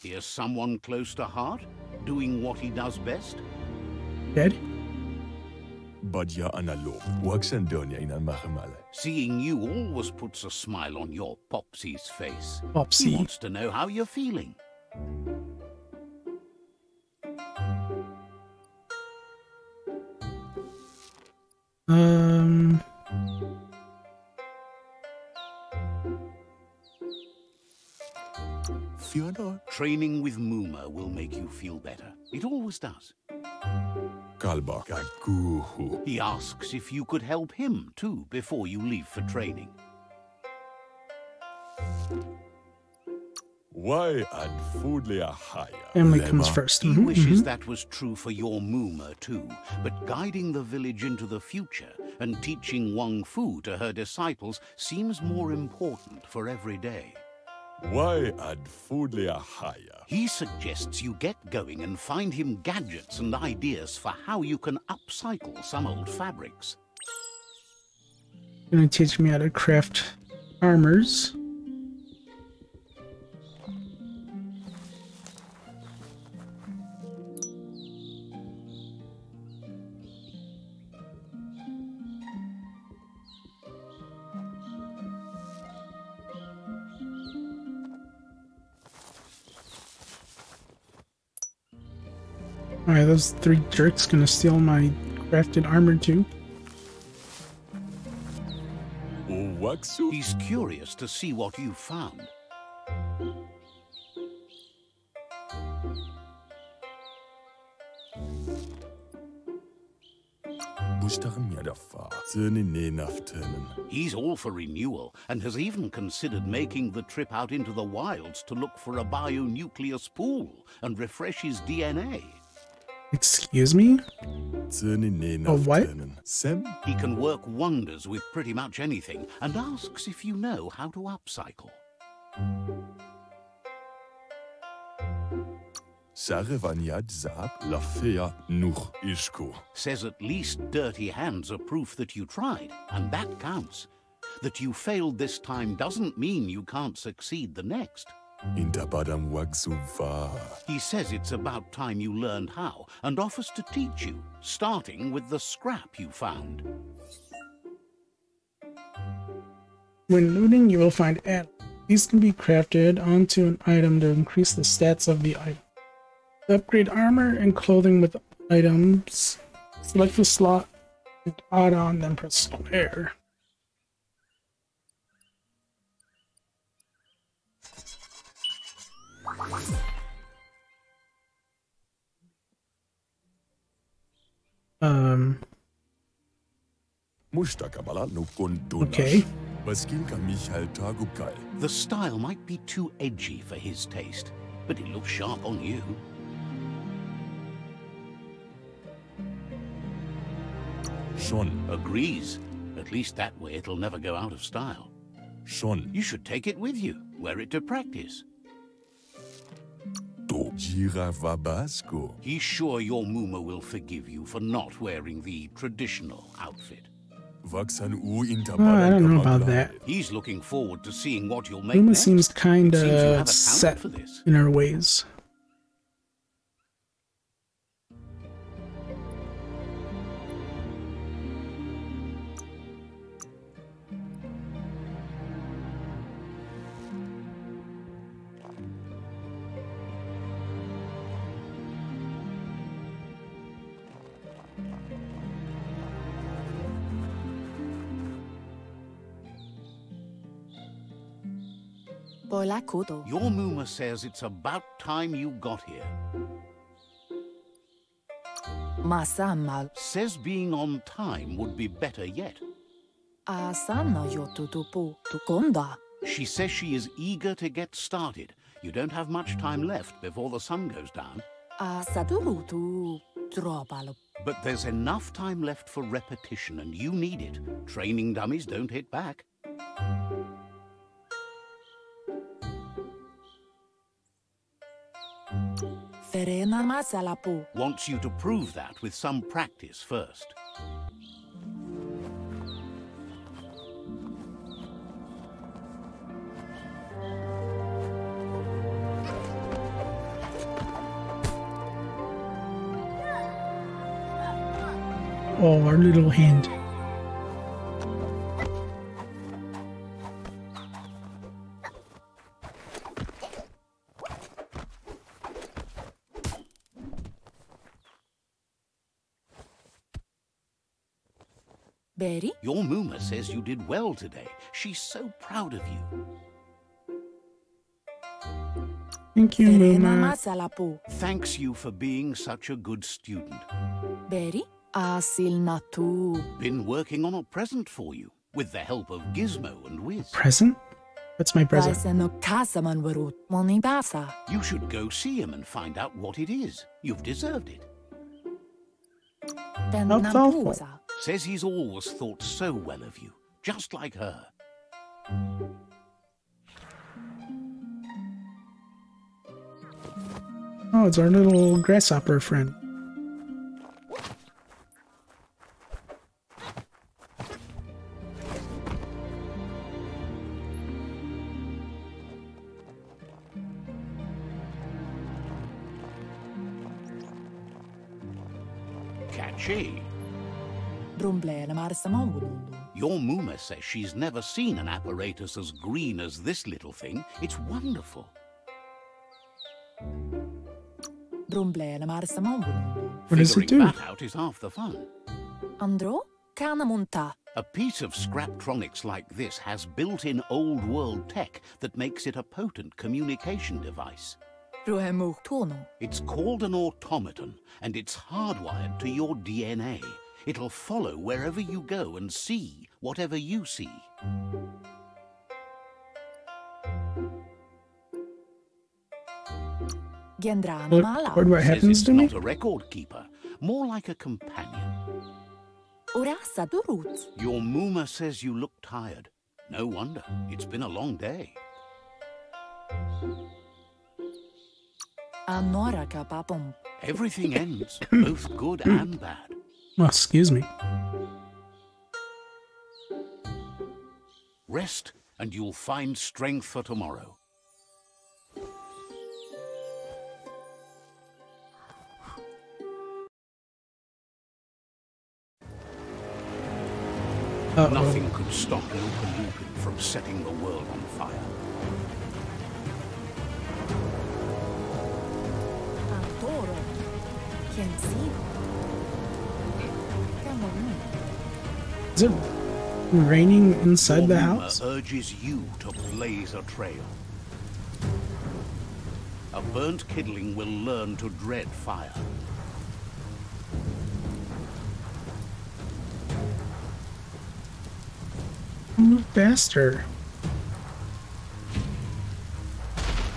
Here's someone close to heart, doing what he does best. Dead? Badja analog. Waxandonia in Mahimale. Seeing you always puts a smile on your Popsy's face. Popsy. He wants to know how you're feeling. Fyodor. Training with Muma will make you feel better. It always does. Kalba. Kaguhu. He asks if you could help him too before you leave for training. Why ad foodlea haya? Family comes first. He wishes that was true for your Muma too, but guiding the village into the future and teaching Wang Fu to her disciples seems more important for every day. Why ad foodlea haya? He suggests you get going and find him gadgets and ideas for how you can upcycle some old fabrics. Gonna teach me how to craft armors. Alright, those three jerks gonna steal my crafted armor too. Waxu. He's curious to see what you found. He's all for renewal and has even considered making the trip out into the wilds to look for a bionucleus pool and refresh his DNA. Excuse me? Oh, what? He can work wonders with pretty much anything and asks if you know how to upcycle. Says at least dirty hands are proof that you tried, and that counts. That you failed this time doesn't mean you can't succeed the next. He says it's about time you learned how and offers to teach you, starting with the scrap you found. When looting, you will find add-ons. These can be crafted onto an item to increase the stats of the item. To upgrade armor and clothing with items, select the slot and add-on, then press square. Okay. The style might be too edgy for his taste, but it looks sharp on you. Schon. Agrees. At least that way it'll never go out of style. Schon. You should take it with you, wear it to practice. He's sure your Muma will forgive you for not wearing the traditional outfit. I don't know about that. He's looking forward to seeing what you'll make Muma next. seems Seems you have a kinda talent set for this. in her ways. Boila kudo. Your Muma says it's about time you got here. Masamal. Says being on time would be better yet. Asana yotutupu tukonda. She says she is eager to get started. You don't have much time left before the sun goes down. Asadurutu tropalo. But there's enough time left for repetition, and you need it. Training dummies don't hit back. Ferena masalapu. Wants you to prove that with some practice first. Oh, our little hand. Berry? Your Muma says you did well today. She's so proud of you. Thank you, Ferena Muma. masalapu. Thanks you for being such a good student. Berry? Asil natu. Been working on a present for you, with the help of Gizmo and Wiz. Present? What's my present? Vaiseno kasaman varut. Monibasa. You should go see him and find out what it is. You've deserved it. Den How thoughtful. nampusa. Says he's always thought so well of you, just like her. Oh, it's our little grasshopper friend. Catchy. Brumblene marsamavunundu. Your Muma says she's never seen an apparatus as green as this little thing. It's wonderful. Brumblene marsamavunundu. What does it Figuring do? that out is half the fun. Andro? Kanamunta. A piece of Scraptronics like this has built-in old-world tech that makes it a potent communication device. Ruhemu tono. It's called an automaton, and it's hardwired to your DNA. It'll follow wherever you go and see whatever you see. Gendrana mala. What Says happens it's to me? not a record keeper, more like a companion. Urasa durut. Your Muma says you look tired. No wonder. It's been a long day. Anora kapapum. Everything ends, both good and bad. Oh, excuse me. Rest, and you'll find strength for tomorrow. Uh-oh. Nothing could stop Lupa Lupin from setting the world on fire. Antoro. Quien see? Come on. Is it raining inside the Your Muma house? urges you to blaze a trail. A burnt kidling will learn to dread fire. Move faster.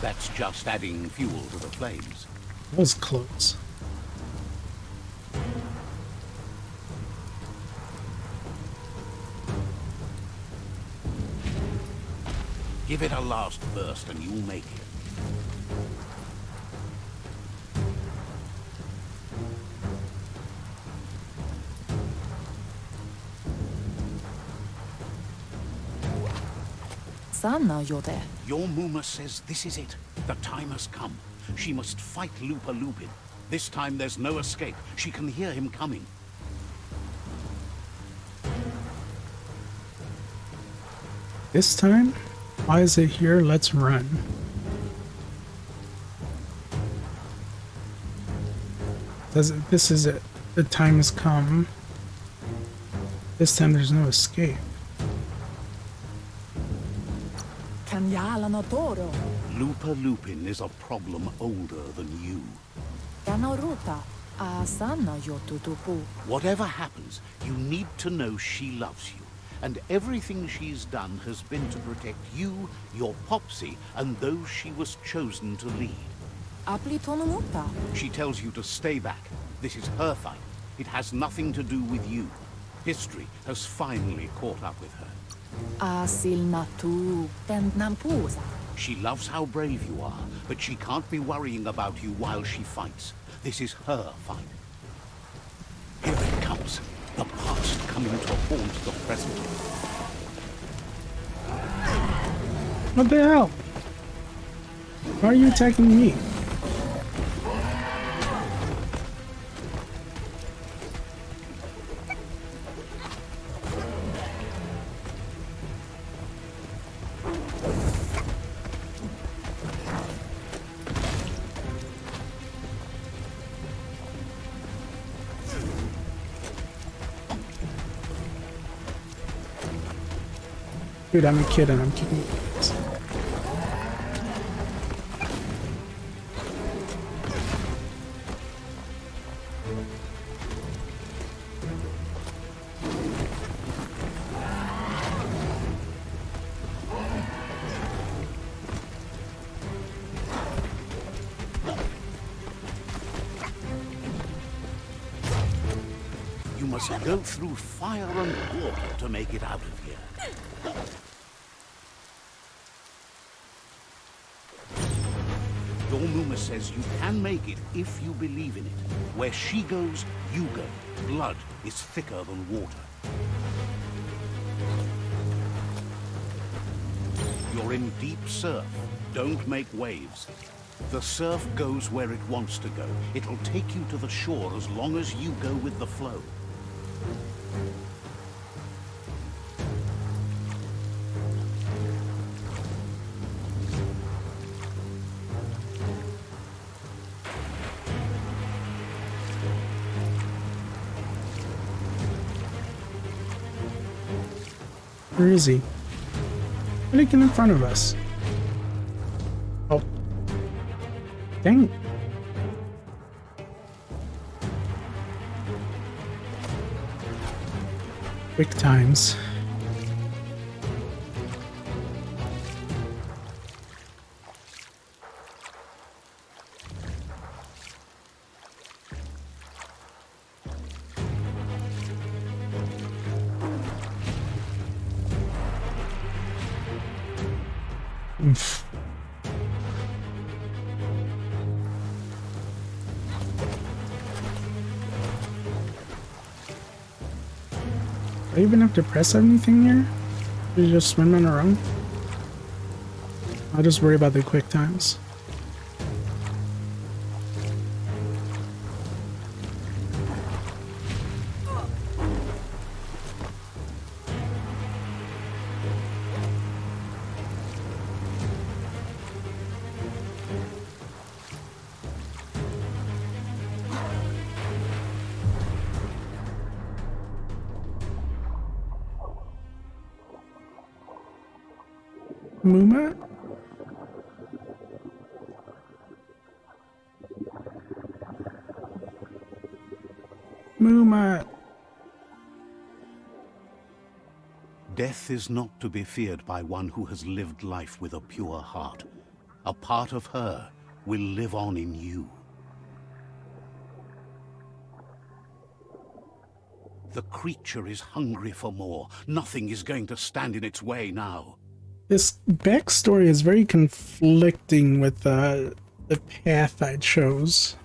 That's just adding fuel to the flames. That was close. Give it a last burst and you'll make it. Sanna yote. Your Muma says this is it. The time has come. She must fight Lupa Lupin. This time there's no escape. She can hear him coming. This time? Why is it here? Let's run. This is it. The time has come. This time there's no escape. Ganyala no Toro. Lupa Lupin is a problem older than you. Ganoruta. Asana yotutupu. Whatever happens, you need to know she loves you. And everything she's done has been to protect you, your Popsy, and those she was chosen to lead. Aplitonumuta. She tells you to stay back. This is her fight. It has nothing to do with you. History has finally caught up with her. Asilnatu tentnampusa. She loves how brave you are, but she can't be worrying about you while she fights. This is her fight. Here it comes. The past coming to haunt the present. What the hell? Why are you attacking me? Dude, I'm a kid and I'm kicking you. You must go through fire and water to make it out of here. Dormuma says you can make it if you believe in it. Where she goes, you go. Blood is thicker than water. You're in deep surf. Don't make waves. The surf goes where it wants to go. It'll take you to the shore as long as you go with the flow. Where is he? Why did he get in front of us? Oh. Dang. Quick times. Oof. Do I even have to press anything here? Do you just swim on our own? I'll just worry about the quick times. Muma? Muma! Death is not to be feared by one who has lived life with a pure heart. A part of her will live on in you. The creature is hungry for more. Nothing is going to stand in its way now. This backstory is very conflicting with the path I chose.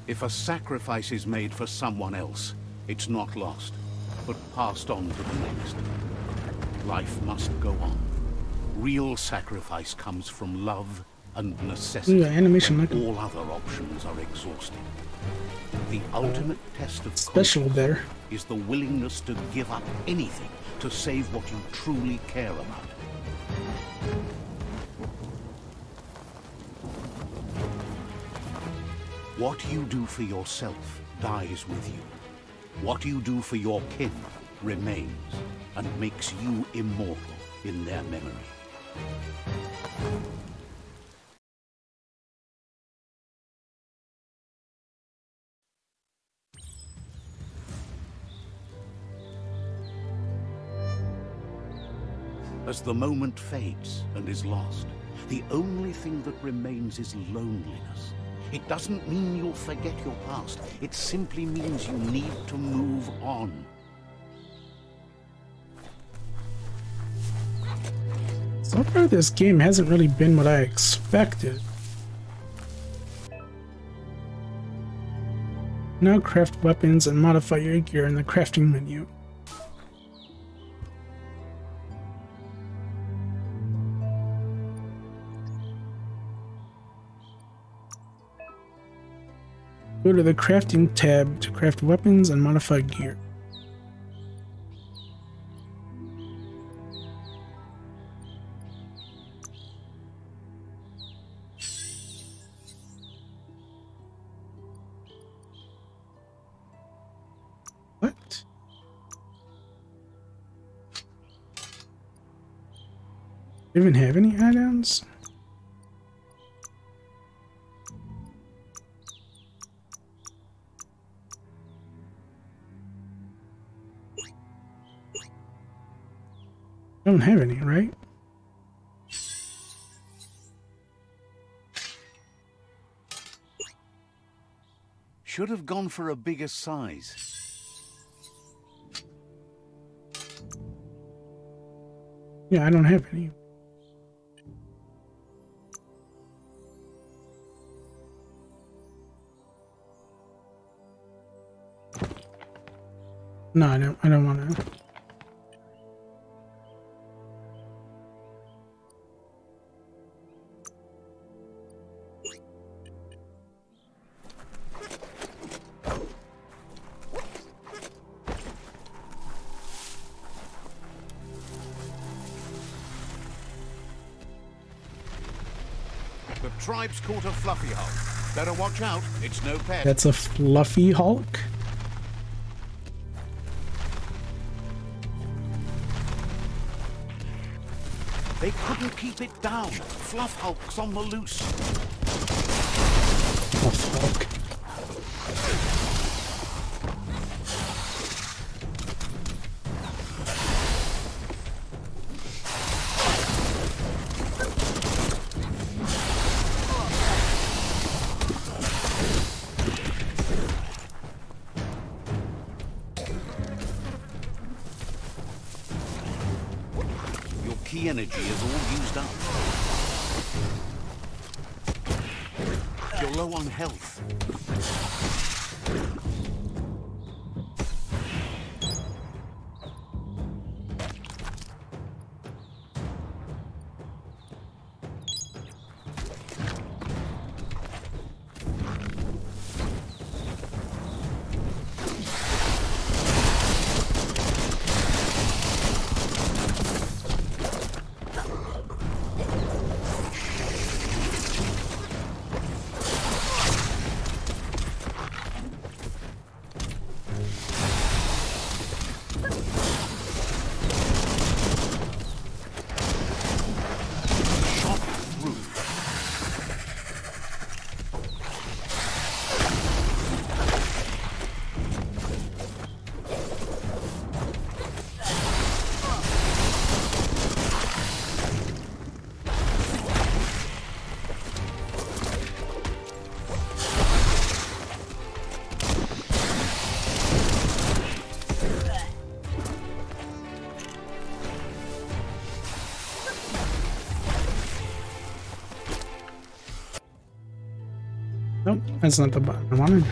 If a sacrifice is made for someone else, it's not lost, but passed on to the next. Life must go on. Real sacrifice comes from love and necessity. Ooh, animation looking all other options are exhausted. The ultimate test of special there is the willingness to give up anything to save what you truly care about. What you do for yourself dies with you. What you do for your kin remains and makes you immortal in their memory. As the moment fades and is lost, the only thing that remains is loneliness. It doesn't mean you'll forget your past. It simply means you need to move on. So far, this game hasn't really been what I expected. Now craft weapons and modify your gear in the crafting menu. Go to the crafting tab to craft weapons and modify gear. What? Do you even have any add-ons? I don't have any, right? Should have gone for a bigger size. Yeah, I don't have any. No, I don't want to. The tribe's caught a fluffy hulk. Better watch out, it's no pet. That's a fluffy Hulk? They couldn't keep it down. Fluff Hulk's on the loose. Fluff Hulk. Key energy is all used up. You're low on health. Nope, that's not the button I wanted.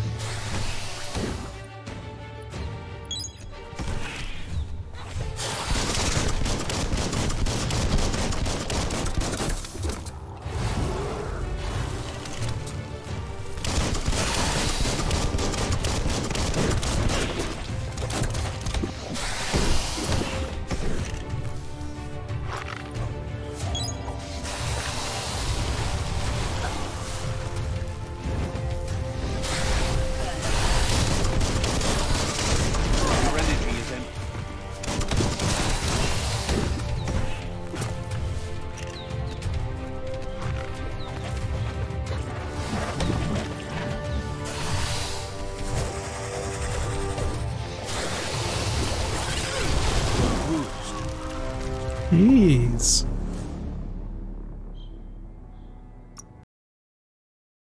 Jeez.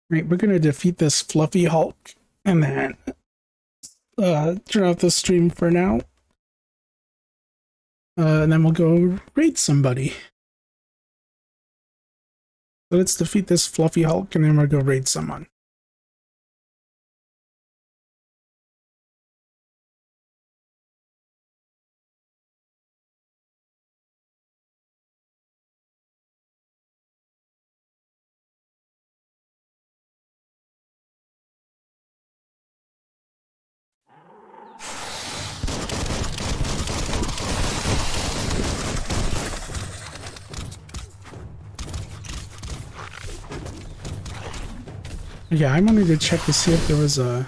Right, we're gonna defeat this fluffy Hulk and then turn off the stream for now. And then we'll go raid somebody. So let's defeat this fluffy Hulk and then we'll go raid someone. Yeah, I wanted to check to see if there was a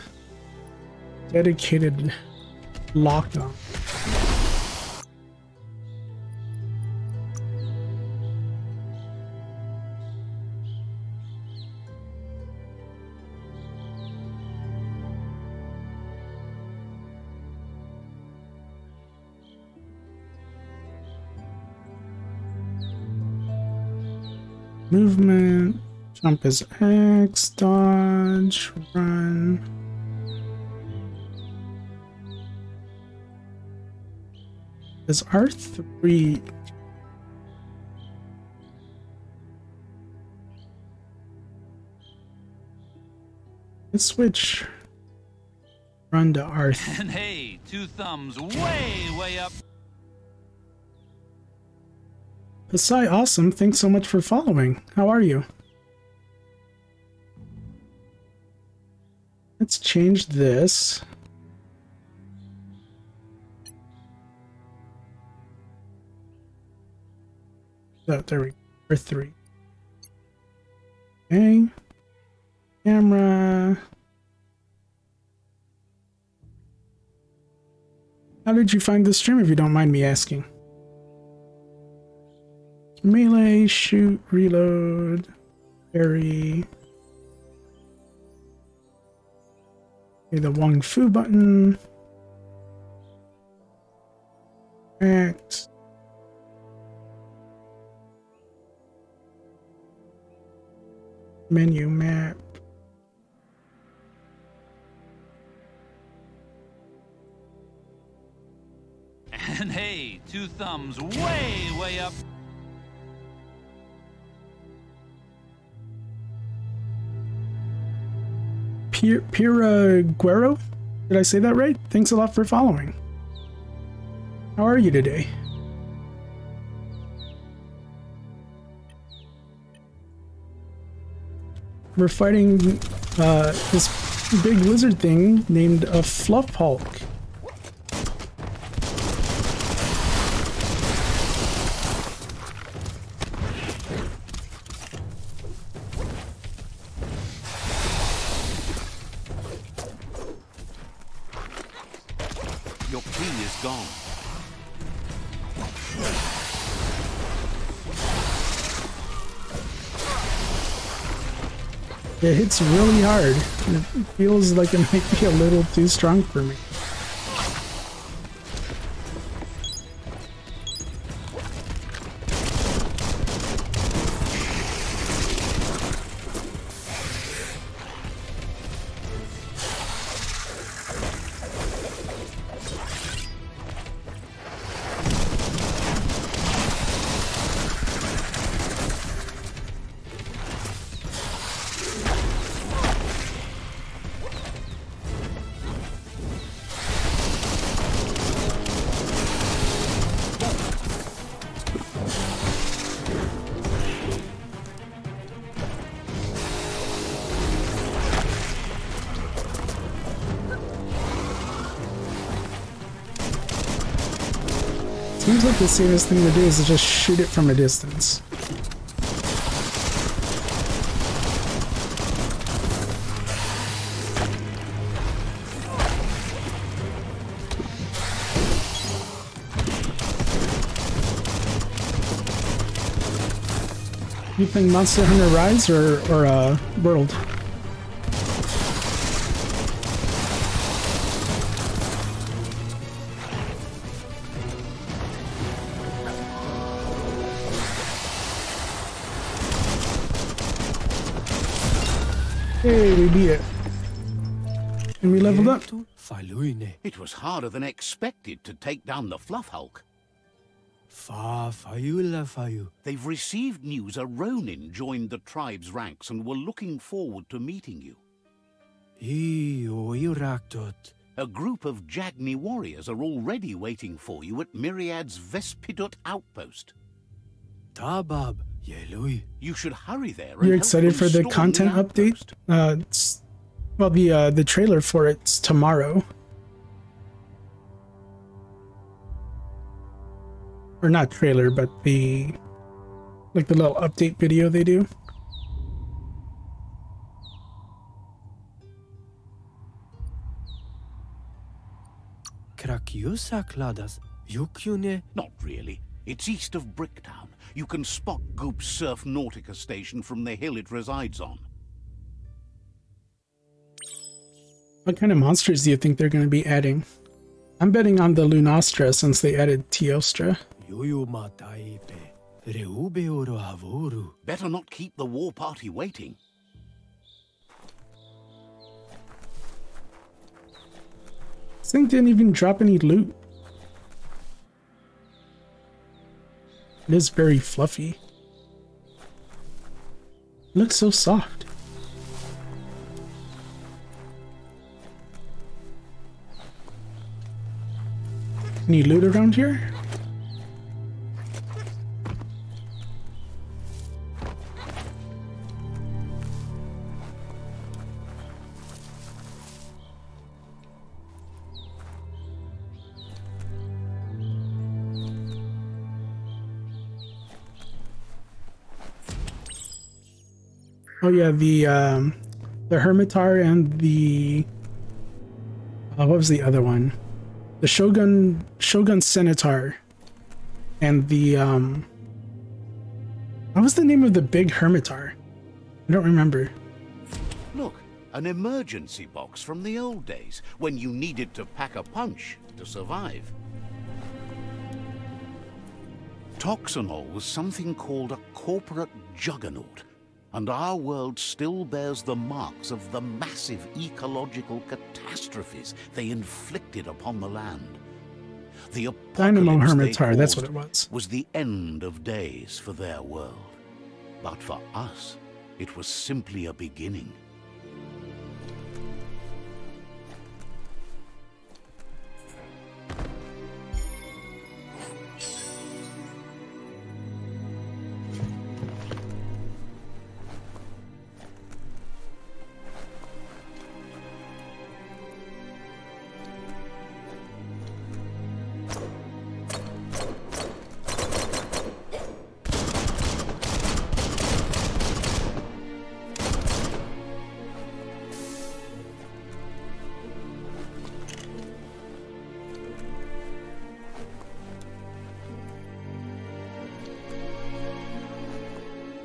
dedicated lock-on. Movement. Jump is X, dodge, run. Is R3... Let's switch. Run to R3. And hey, 2 thumbs way up. Asai, awesome. Thanks so much for following. How are you? Let's change this. Oh, there we go. R3. Okay. Camera. How did you find the stream, if you don't mind me asking? Melee, shoot, reload, parry. Okay, the Wong Fu button. Act. Menu map. And hey, 2 thumbs way up. Piraguero? Did I say that right? Thanks a lot for following. How are you today? We're fighting this big lizard thing named a Fluff Hulk. Your queen is gone. It hits really hard. It feels like it might be a little too strong for me. Seems like the safest thing to do is to just shoot it from a distance. You playing Monster Hunter Rise or World? Hey, we beat it. And we leveled up. It was harder than expected to take down the Fluff Hulk. They've received news a Ronin joined the tribe's ranks and were looking forward to meeting you. A group of Jagni warriors are already waiting for you at Myriad's Vespidut outpost. You should hurry there. You're excited for the content update? Well, the trailer for it's tomorrow. Or not trailer, but the little update video they do. Not really. It's east of Bricktown. You can spot Goop's Surf Nautica station from the hill it resides on. What kind of monsters do you think they're going to be adding? I'm betting on the Lunastra since they added Teostra. Better not keep the war party waiting. This thing didn't even drop any loot. It is very fluffy. It looks so soft. Any loot around here? Oh yeah, the Hermitar and the what was the other one? The Shogun Centaur and the what was the name of the big Hermitar? I don't remember. Look, an emergency box from the old days when you needed to pack a punch to survive. Toxanol was something called a corporate juggernaut, and our world still bears the marks of the massive ecological catastrophes they inflicted upon the land. The Dynamo apocalypse Hermitar, that's what it was the end of days for their world. But for us, it was simply a beginning.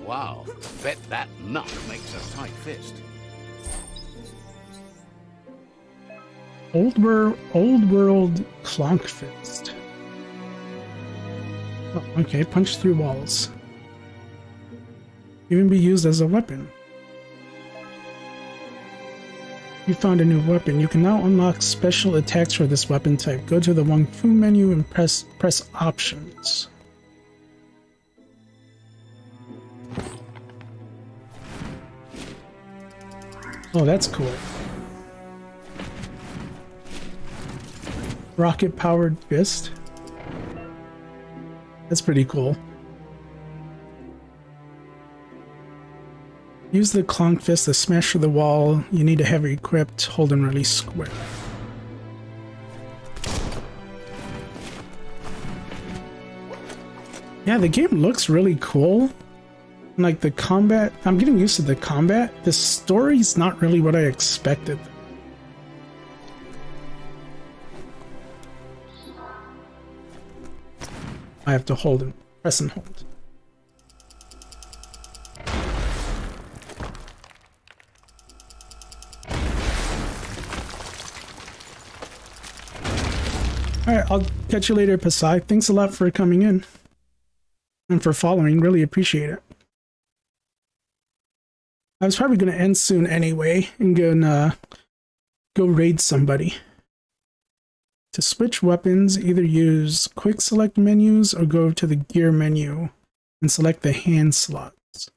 Wow, bet that nut makes a tight fist. Old world clonk fist. Oh, okay, punch through walls. Even be used as a weapon. You found a new weapon. You can now unlock special attacks for this weapon type. Go to the Wong Fu menu and press options. Oh, that's cool. Rocket-powered fist. That's pretty cool. Use the clonk fist to smash through the wall. You need to have it equipped. Hold and release square. Yeah, the game looks really cool. Like the combat, I'm getting used to the combat. The story's not really what I expected. I have to hold and press and hold. Alright, I'll catch you later, Pasai. Thanks a lot for coming in. And for following, really appreciate it. I was probably going to end soon anyway and go raid somebody. To switch weapons, either use quick select menus or go to the gear menu and select the hand slots.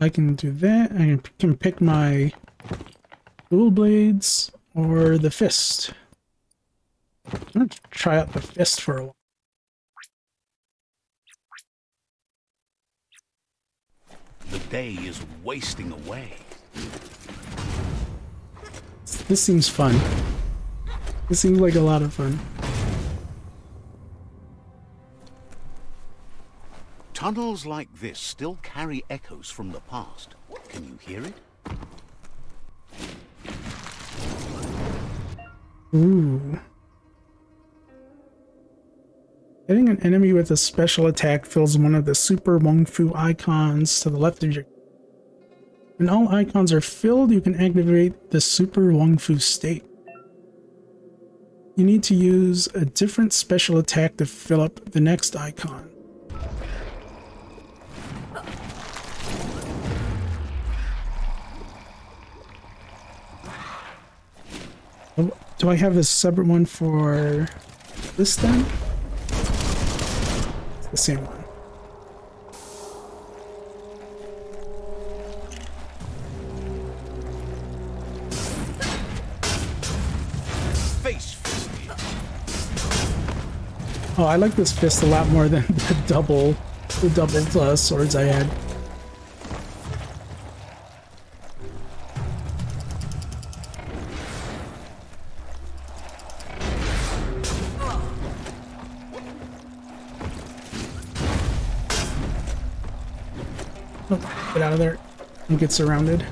I can do that. I can pick my dual blades or the fist. I'm going to try out the fist for a while. The day is wasting away. This seems fun. This seems like a lot of fun. Tunnels like this still carry echoes from the past. Can you hear it? Ooh. Hitting an enemy with a special attack fills one of the Super Wong Fu icons to the left of your... When all icons are filled, you can activate the Super Wong Fu state. You need to use a different special attack to fill up the next icon. Do I have a separate one for this then? It's the same one. Oh, I like this fist a lot more than the double swords I had. Oh, get out of there and get surrounded.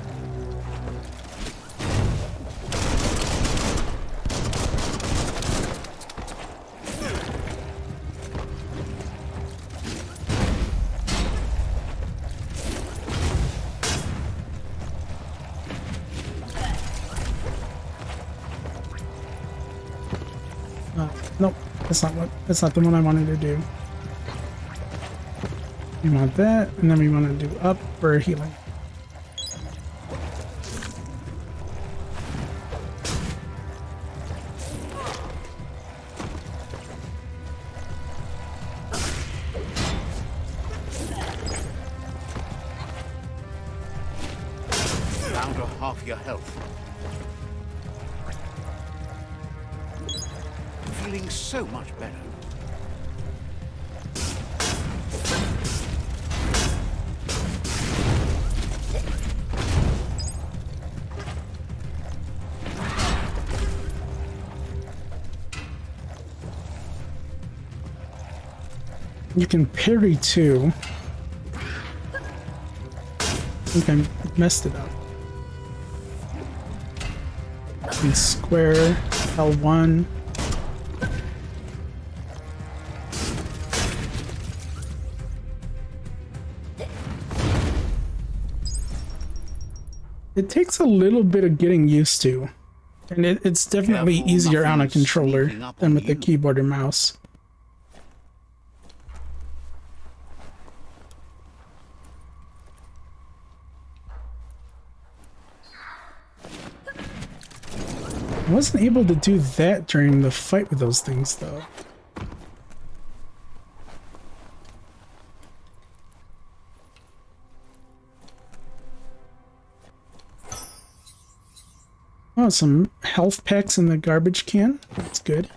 Nope, that's not the one I wanted to do. We want that, and then we want to do up for healing. Down to half your health. Feeling so much better. You can parry too. I think I messed it up. And square L1. It takes a little bit of getting used to, and it's definitely easier on a controller than with the keyboard and mouse. I wasn't able to do that during the fight with those things, though. Oh, some health packs in the garbage can. That's good.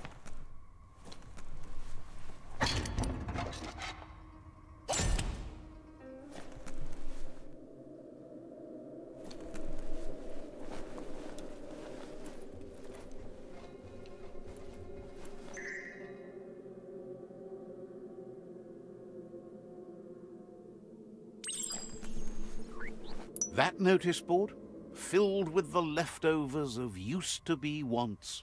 That notice board? Filled with the leftovers of used-to-be wants.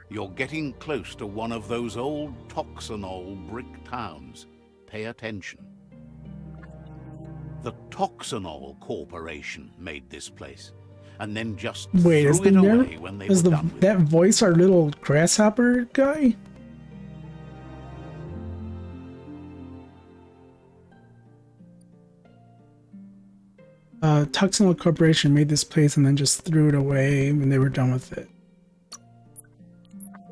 You're getting close to one of those old Toxanol brick towns. Pay attention. The Toxanol Corporation made this place, and then just Wait, threw it away when they were done with that voice our little grasshopper guy? Tuxnell Corporation made this place and then just threw it away when they were done with it.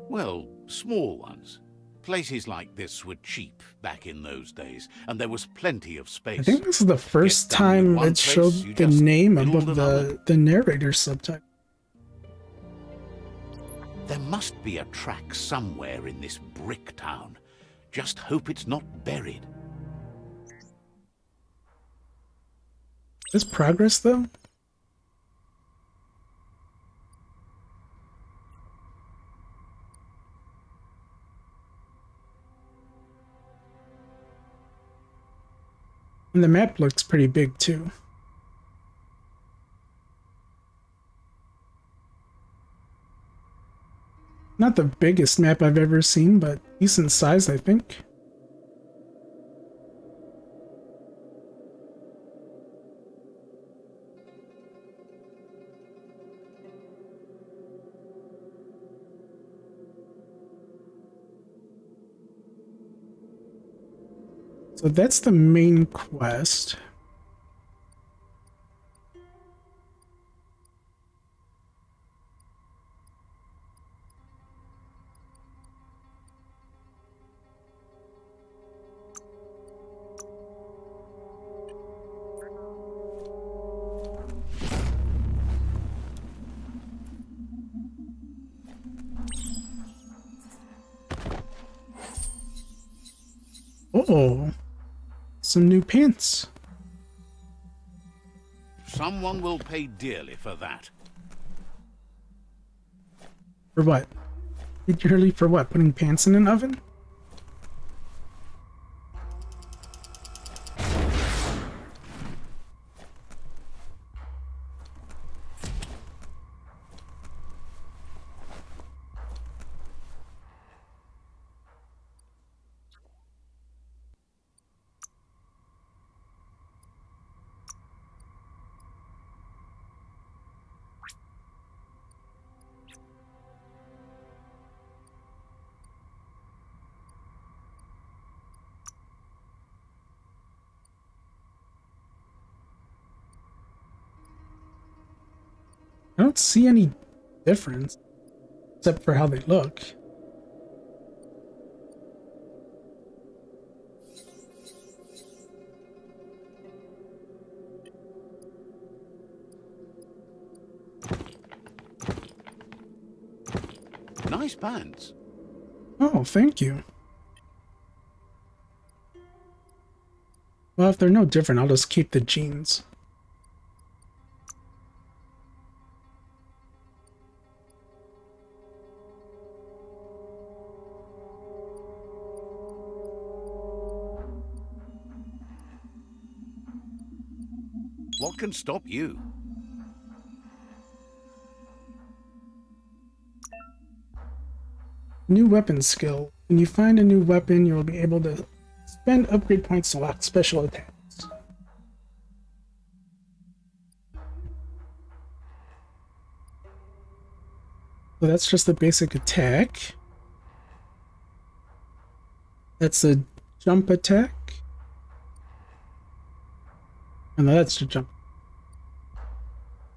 Well, small ones. Places like this were cheap back in those days, and there was plenty of space. I think this is the first time it showed the name above the narrator subtitle. There must be a track somewhere in this brick town. Just hope it's not buried. Is progress though? And the map looks pretty big too. Not the biggest map I've ever seen, but decent size, I think. So that's the main quest. Oh, some new pants. Someone will pay dearly for that. For what? Dearly for what? Putting pants in an oven? I don't see any difference, except for how they look. Nice pants. Oh, thank you. Well, if they're no different, I'll just keep the jeans. What can stop you? New weapon skill. When you find a new weapon, you will be able to spend upgrade points to lock special attacks. So that's just the basic attack. That's a jump attack. And that's the jump.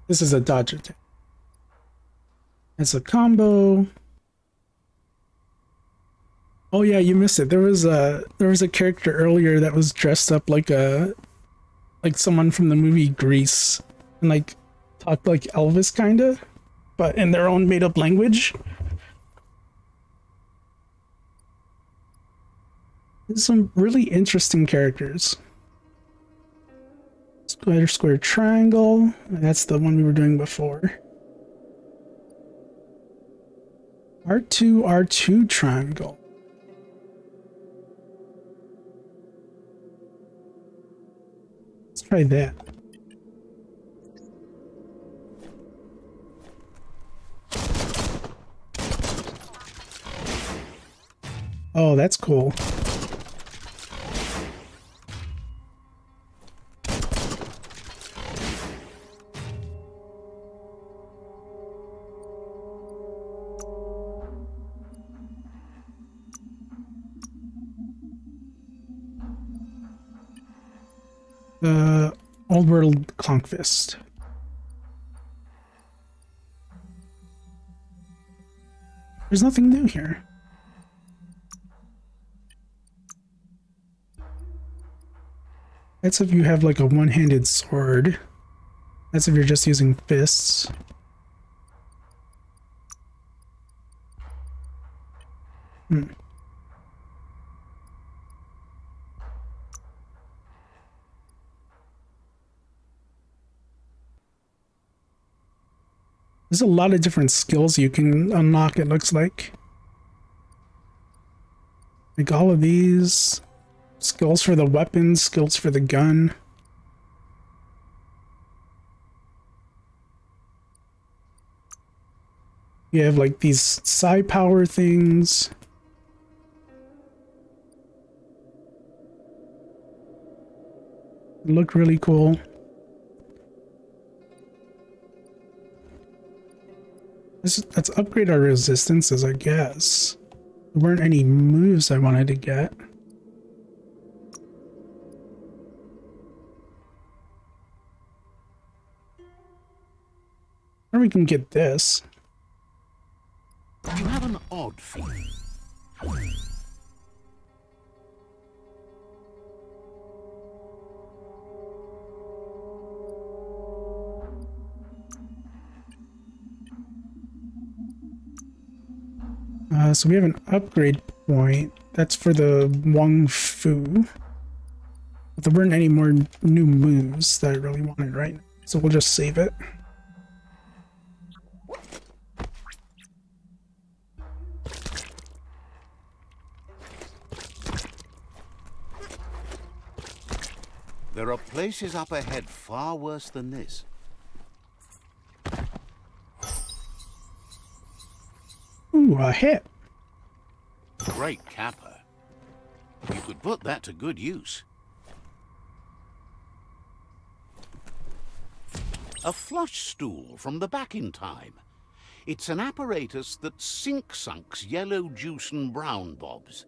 This is a dodge attack. It's a combo. Oh yeah, you missed it. There was a character earlier that was dressed up like someone from the movie Grease and like talked like Elvis kinda, but in their own made up language. There's some really interesting characters. Square, square, triangle. That's the one we were doing before. R2, R2, triangle. Let's try that. Oh, that's cool. Old World Conk Fist. There's nothing new here. That's if you have like a one-handed sword. That's if you're just using fists. There's a lot of different skills you can unlock, it looks like. Like all of these. Skills for the weapons, skills for the gun. You have like these psi power things. They look really cool. Let's upgrade our resistances, I guess. There weren't any moves I wanted to get. Or we can get this. You have an odd feeling. So we have an upgrade point. That's for the Wong Fu. But there weren't any more new moves that I really wanted right now. So we'll just save it. There are places up ahead far worse than this. Ooh, a hit. Great capper. You could put that to good use. A flush stool from the back in time. It's an apparatus that sink-sunks yellow juice and brown bobs.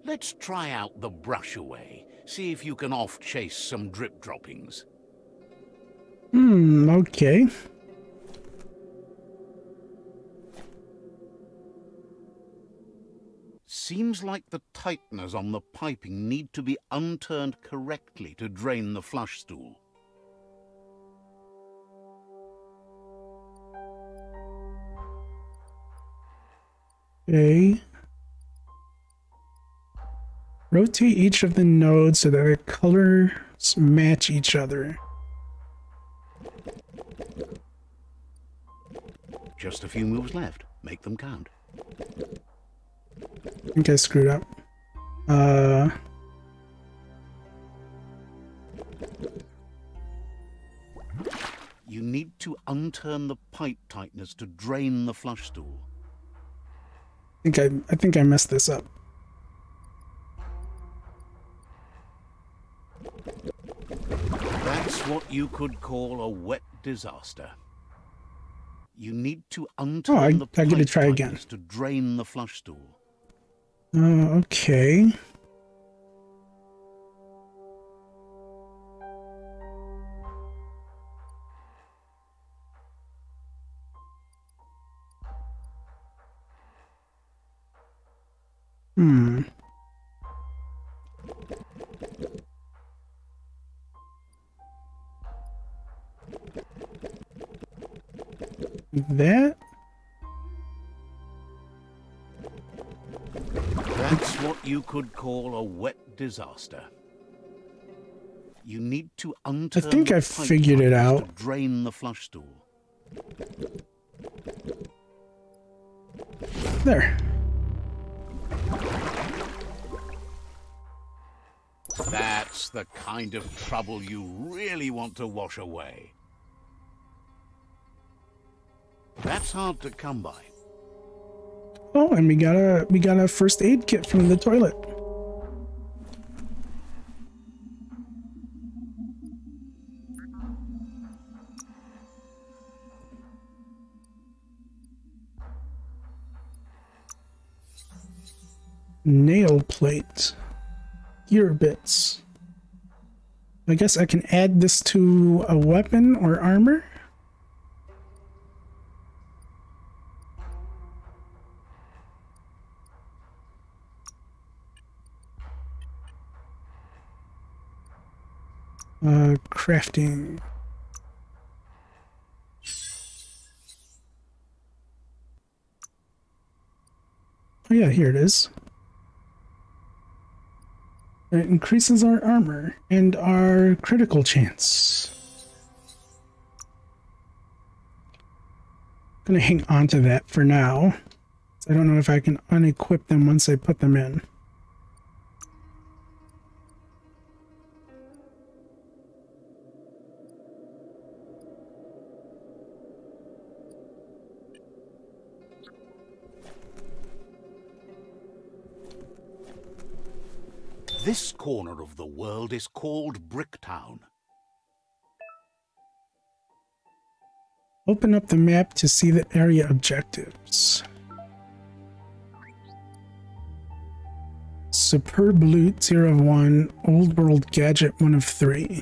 Let's try out the brush away. See if you can off-chase some drip droppings. Okay. Seems like the tighteners on the piping need to be unturned correctly to drain the flush stool. Okay. Rotate each of the nodes so that the colors match each other. Just a few moves left. Make them count. I think I screwed up. You need to unturn the pipe tighteners to drain the flush stool. I think I messed this up. That's what you could call a wet disaster. You need to unturn the pipe I get to try again. tighteners to drain the flush stool. Okay. That? That's what you could call a wet disaster. You need to unturn I think the I pipe figured it tighteners out. to drain the flush stool. There. That's the kind of trouble you really want to wash away. That's hard to come by. Oh, and we got a first aid kit from the toilet. Nail plate. Gear bits. I guess I can add this to a weapon or armor. Crafting. Oh yeah, here it is. It increases our armor and our critical chance. I'm gonna hang on to that for now. I don't know if I can unequip them once I put them in. This corner of the world is called Bricktown. Open up the map to see the area objectives. Superb Loot 0 of 1, Old World Gadget 1 of 3.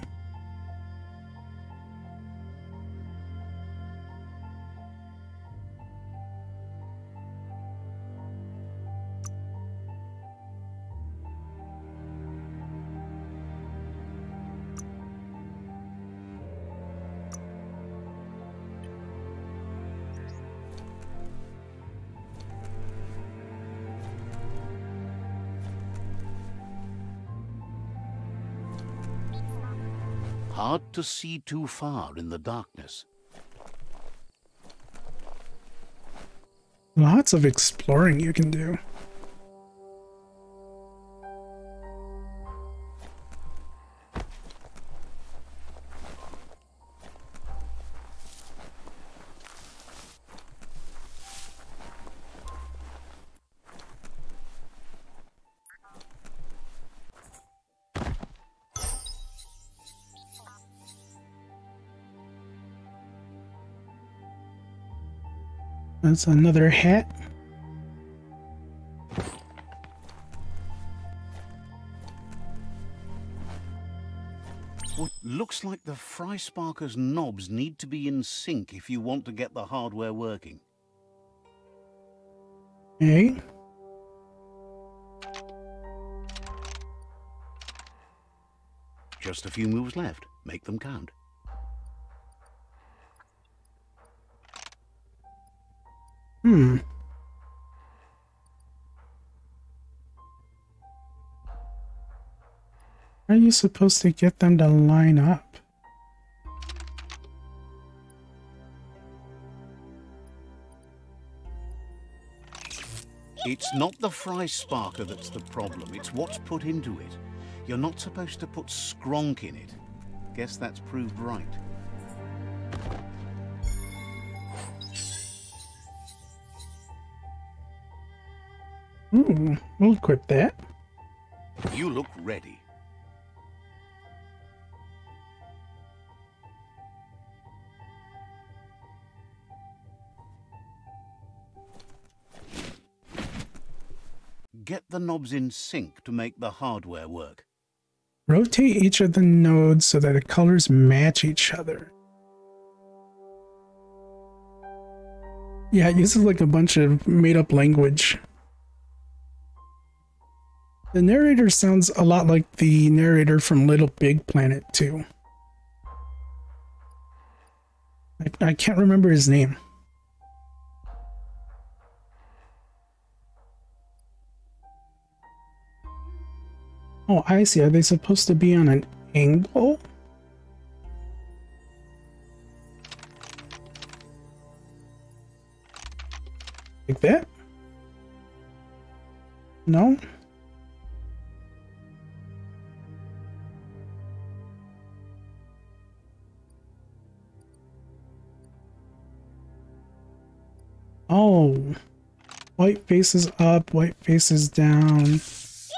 Hard to see too far in the darkness. Lots of exploring you can do. That's another hat. What looks like the Fry Sparker's knobs need to be in sync if you want to get the hardware working. Okay. Just a few moves left. Make them count. How are you supposed to get them to line up? It's not the Fry Sparker that's the problem. It's what's put into it. You're not supposed to put skronk in it. Guess that's proved right. Ooh, we'll equip that. You look ready. Get the knobs in sync to make the hardware work. Rotate each of the nodes so that the colors match each other. Yeah, it uses like a bunch of made-up language. The narrator sounds a lot like the narrator from Little Big Planet, too. I can't remember his name. Oh, I see. Are they supposed to be on an angle? Like that? No? Oh. White faces up, white faces down.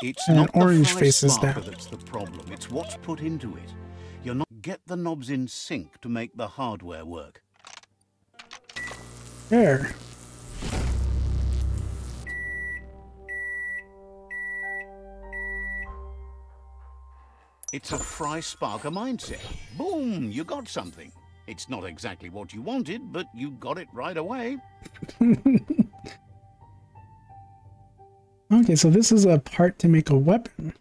It's and not orange the faces Fry Sparker down. that's the problem. It's what's put into it. You're not get the knobs in sync to make the hardware work. There. It's a Fry Sparker mindset. Boom, you got something. It's not exactly what you wanted, but you got it right away. Okay, so this is a part to make a weapon.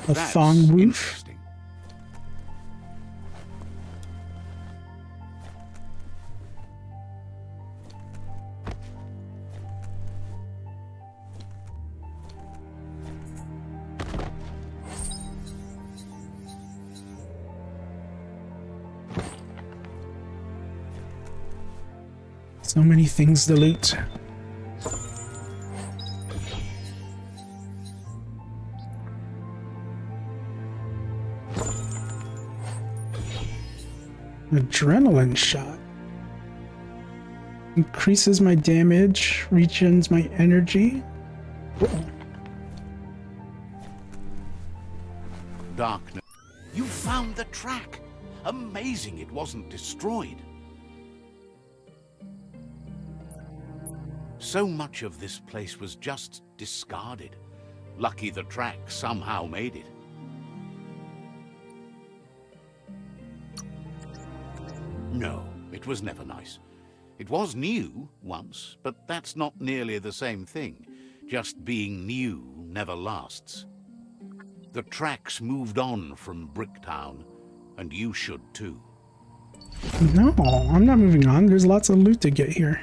A thong woof. So many things to loot. Adrenaline shot. Increases my damage, regens my energy. Whoa. Darkness. You found the track. Amazing it wasn't destroyed. So much of this place was just discarded. Lucky the track somehow made it. No, it was never nice. It was new once, but that's not nearly the same thing. Just being new never lasts. The tracks moved on from Bricktown, and you should too. No, I'm not moving on. There's lots of loot to get here.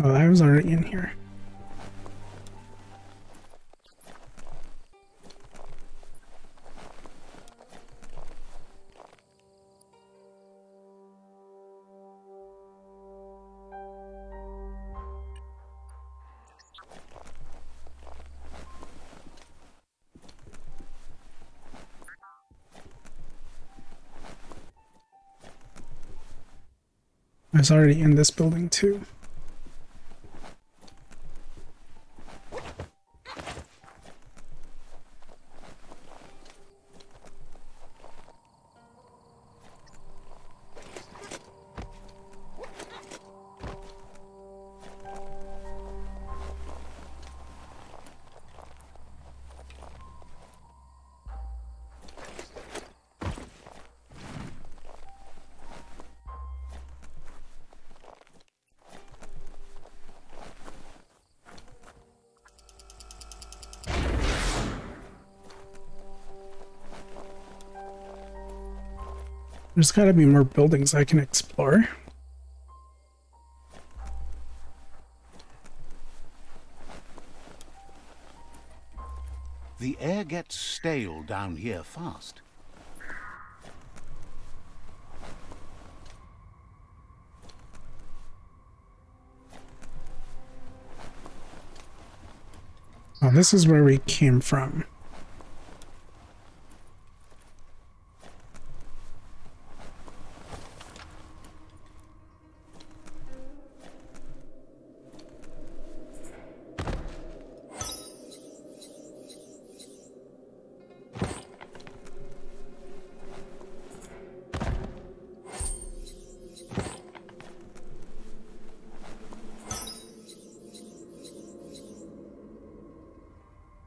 Oh, I was already in here. I was already in this building too. There's got to be more buildings I can explore. The air gets stale down here fast. Oh, this is where we came from.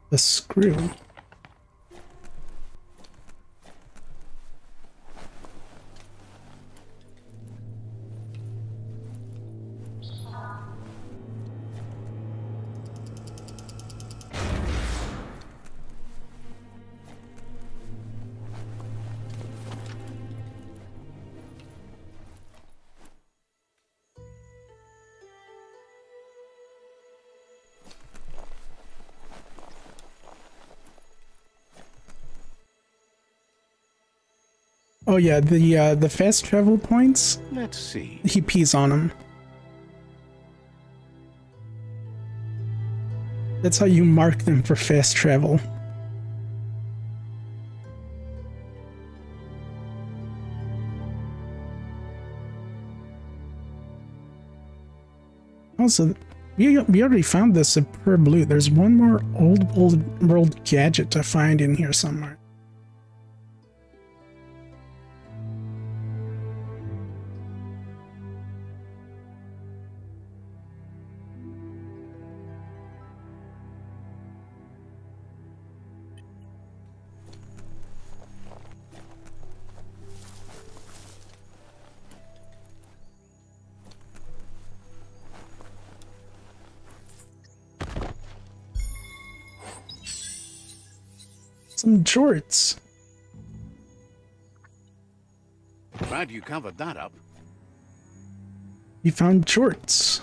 The screw. Oh yeah, the fast travel points. Let's see. He pees on them. That's how you mark them for fast travel. Also, we already found the superb loot. There's one more old world gadget to find in here somewhere. Some jorts. Glad you covered that up. You found jorts.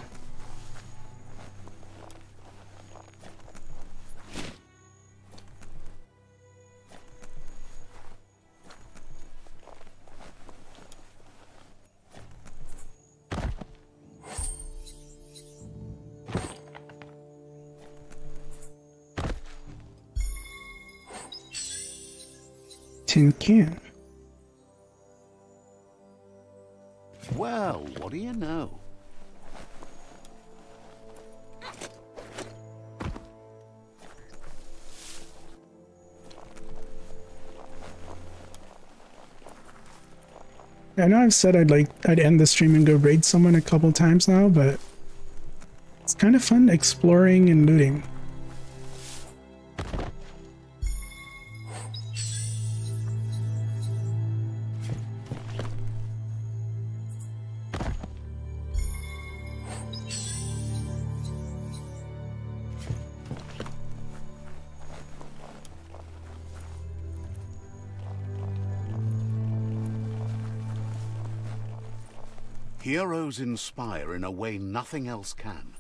Tin can. Well, what do you know? I know I've said I'd end the stream and go raid someone a couple times now, but it's kind of fun exploring and looting. Heroes inspire in a way nothing else can.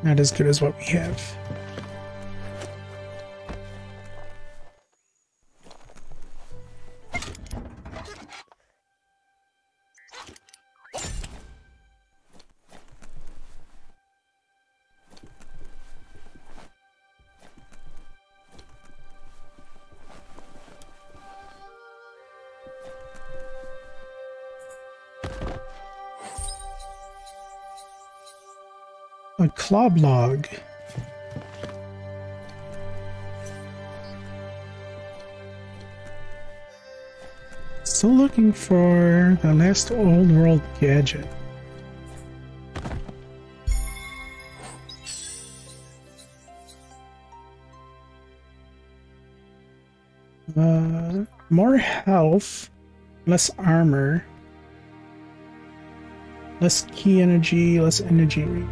Not as good as what we have. A club log. Still looking for the last old world gadget. More health, less armor, less key energy, less energy read.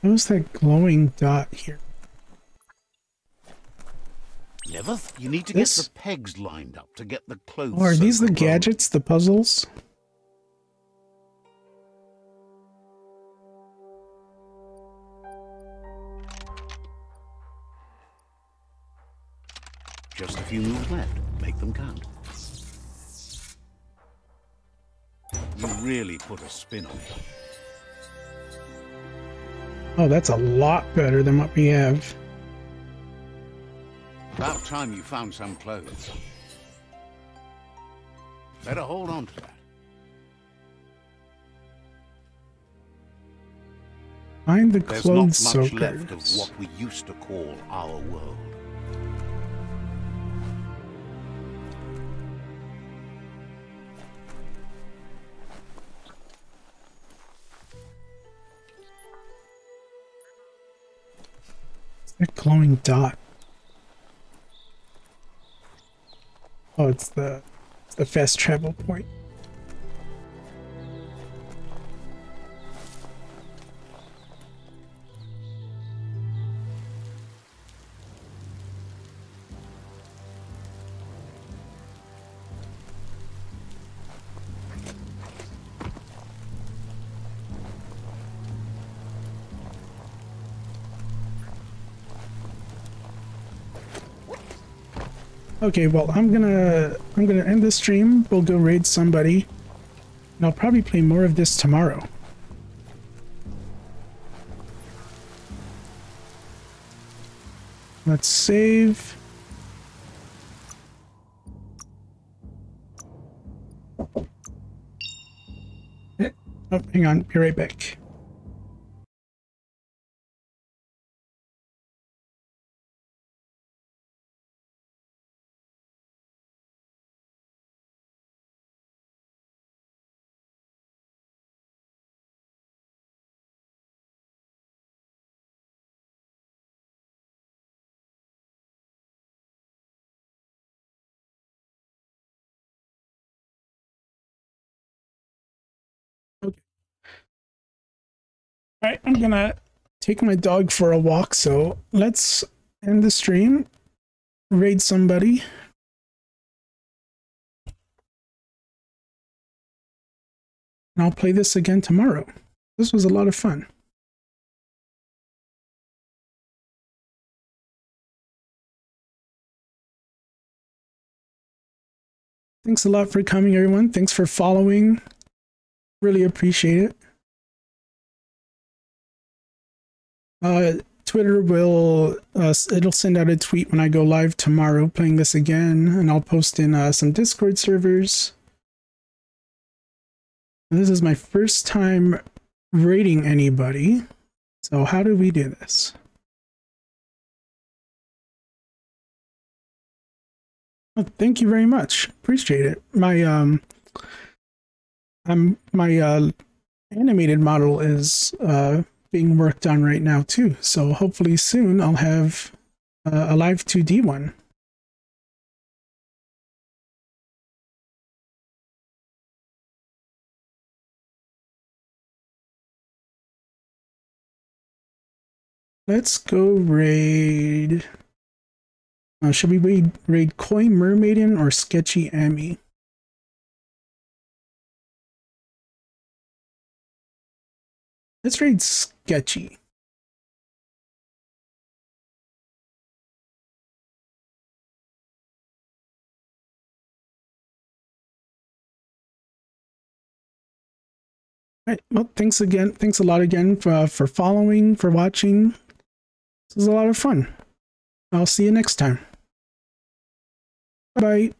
What's that glowing dot here? Never. You need to get the pegs lined up to get the clothes. Oh, are these the gadgets, the puzzles? Just a few moves left. Make them count. You really put a spin on it. Oh, that's a lot better than what we have. About time you found some clothes. Better hold on to that. Find the There's clothes not much soakers. left of what we used to call our world. A glowing dot. Oh, it's the fast travel point. Okay, well, I'm gonna end the stream. We'll go raid somebody, and I'll probably play more of this tomorrow. Let's save. Oh, hang on, be right back. Okay. All right, I'm gonna take my dog for a walk, so let's end the stream, raid somebody. And I'll play this again tomorrow. This was a lot of fun. Thanks a lot for coming, everyone. Thanks for following. Really appreciate it. Twitter will, it'll send out a tweet when I go live tomorrow playing this again, and I'll post in some Discord servers. This is my first time raiding anybody. So how do we do this? Oh, thank you very much. Appreciate it. My animated model is being worked on right now too. So hopefully soon I'll have a live 2D one. Let's go raid. Should we raid Koi Mermaiden or Sketchy Amy? Let's raid Sketchy. All right. Well, thanks again. Thanks a lot again for following, for watching. This was a lot of fun. I'll see you next time. Bye-bye.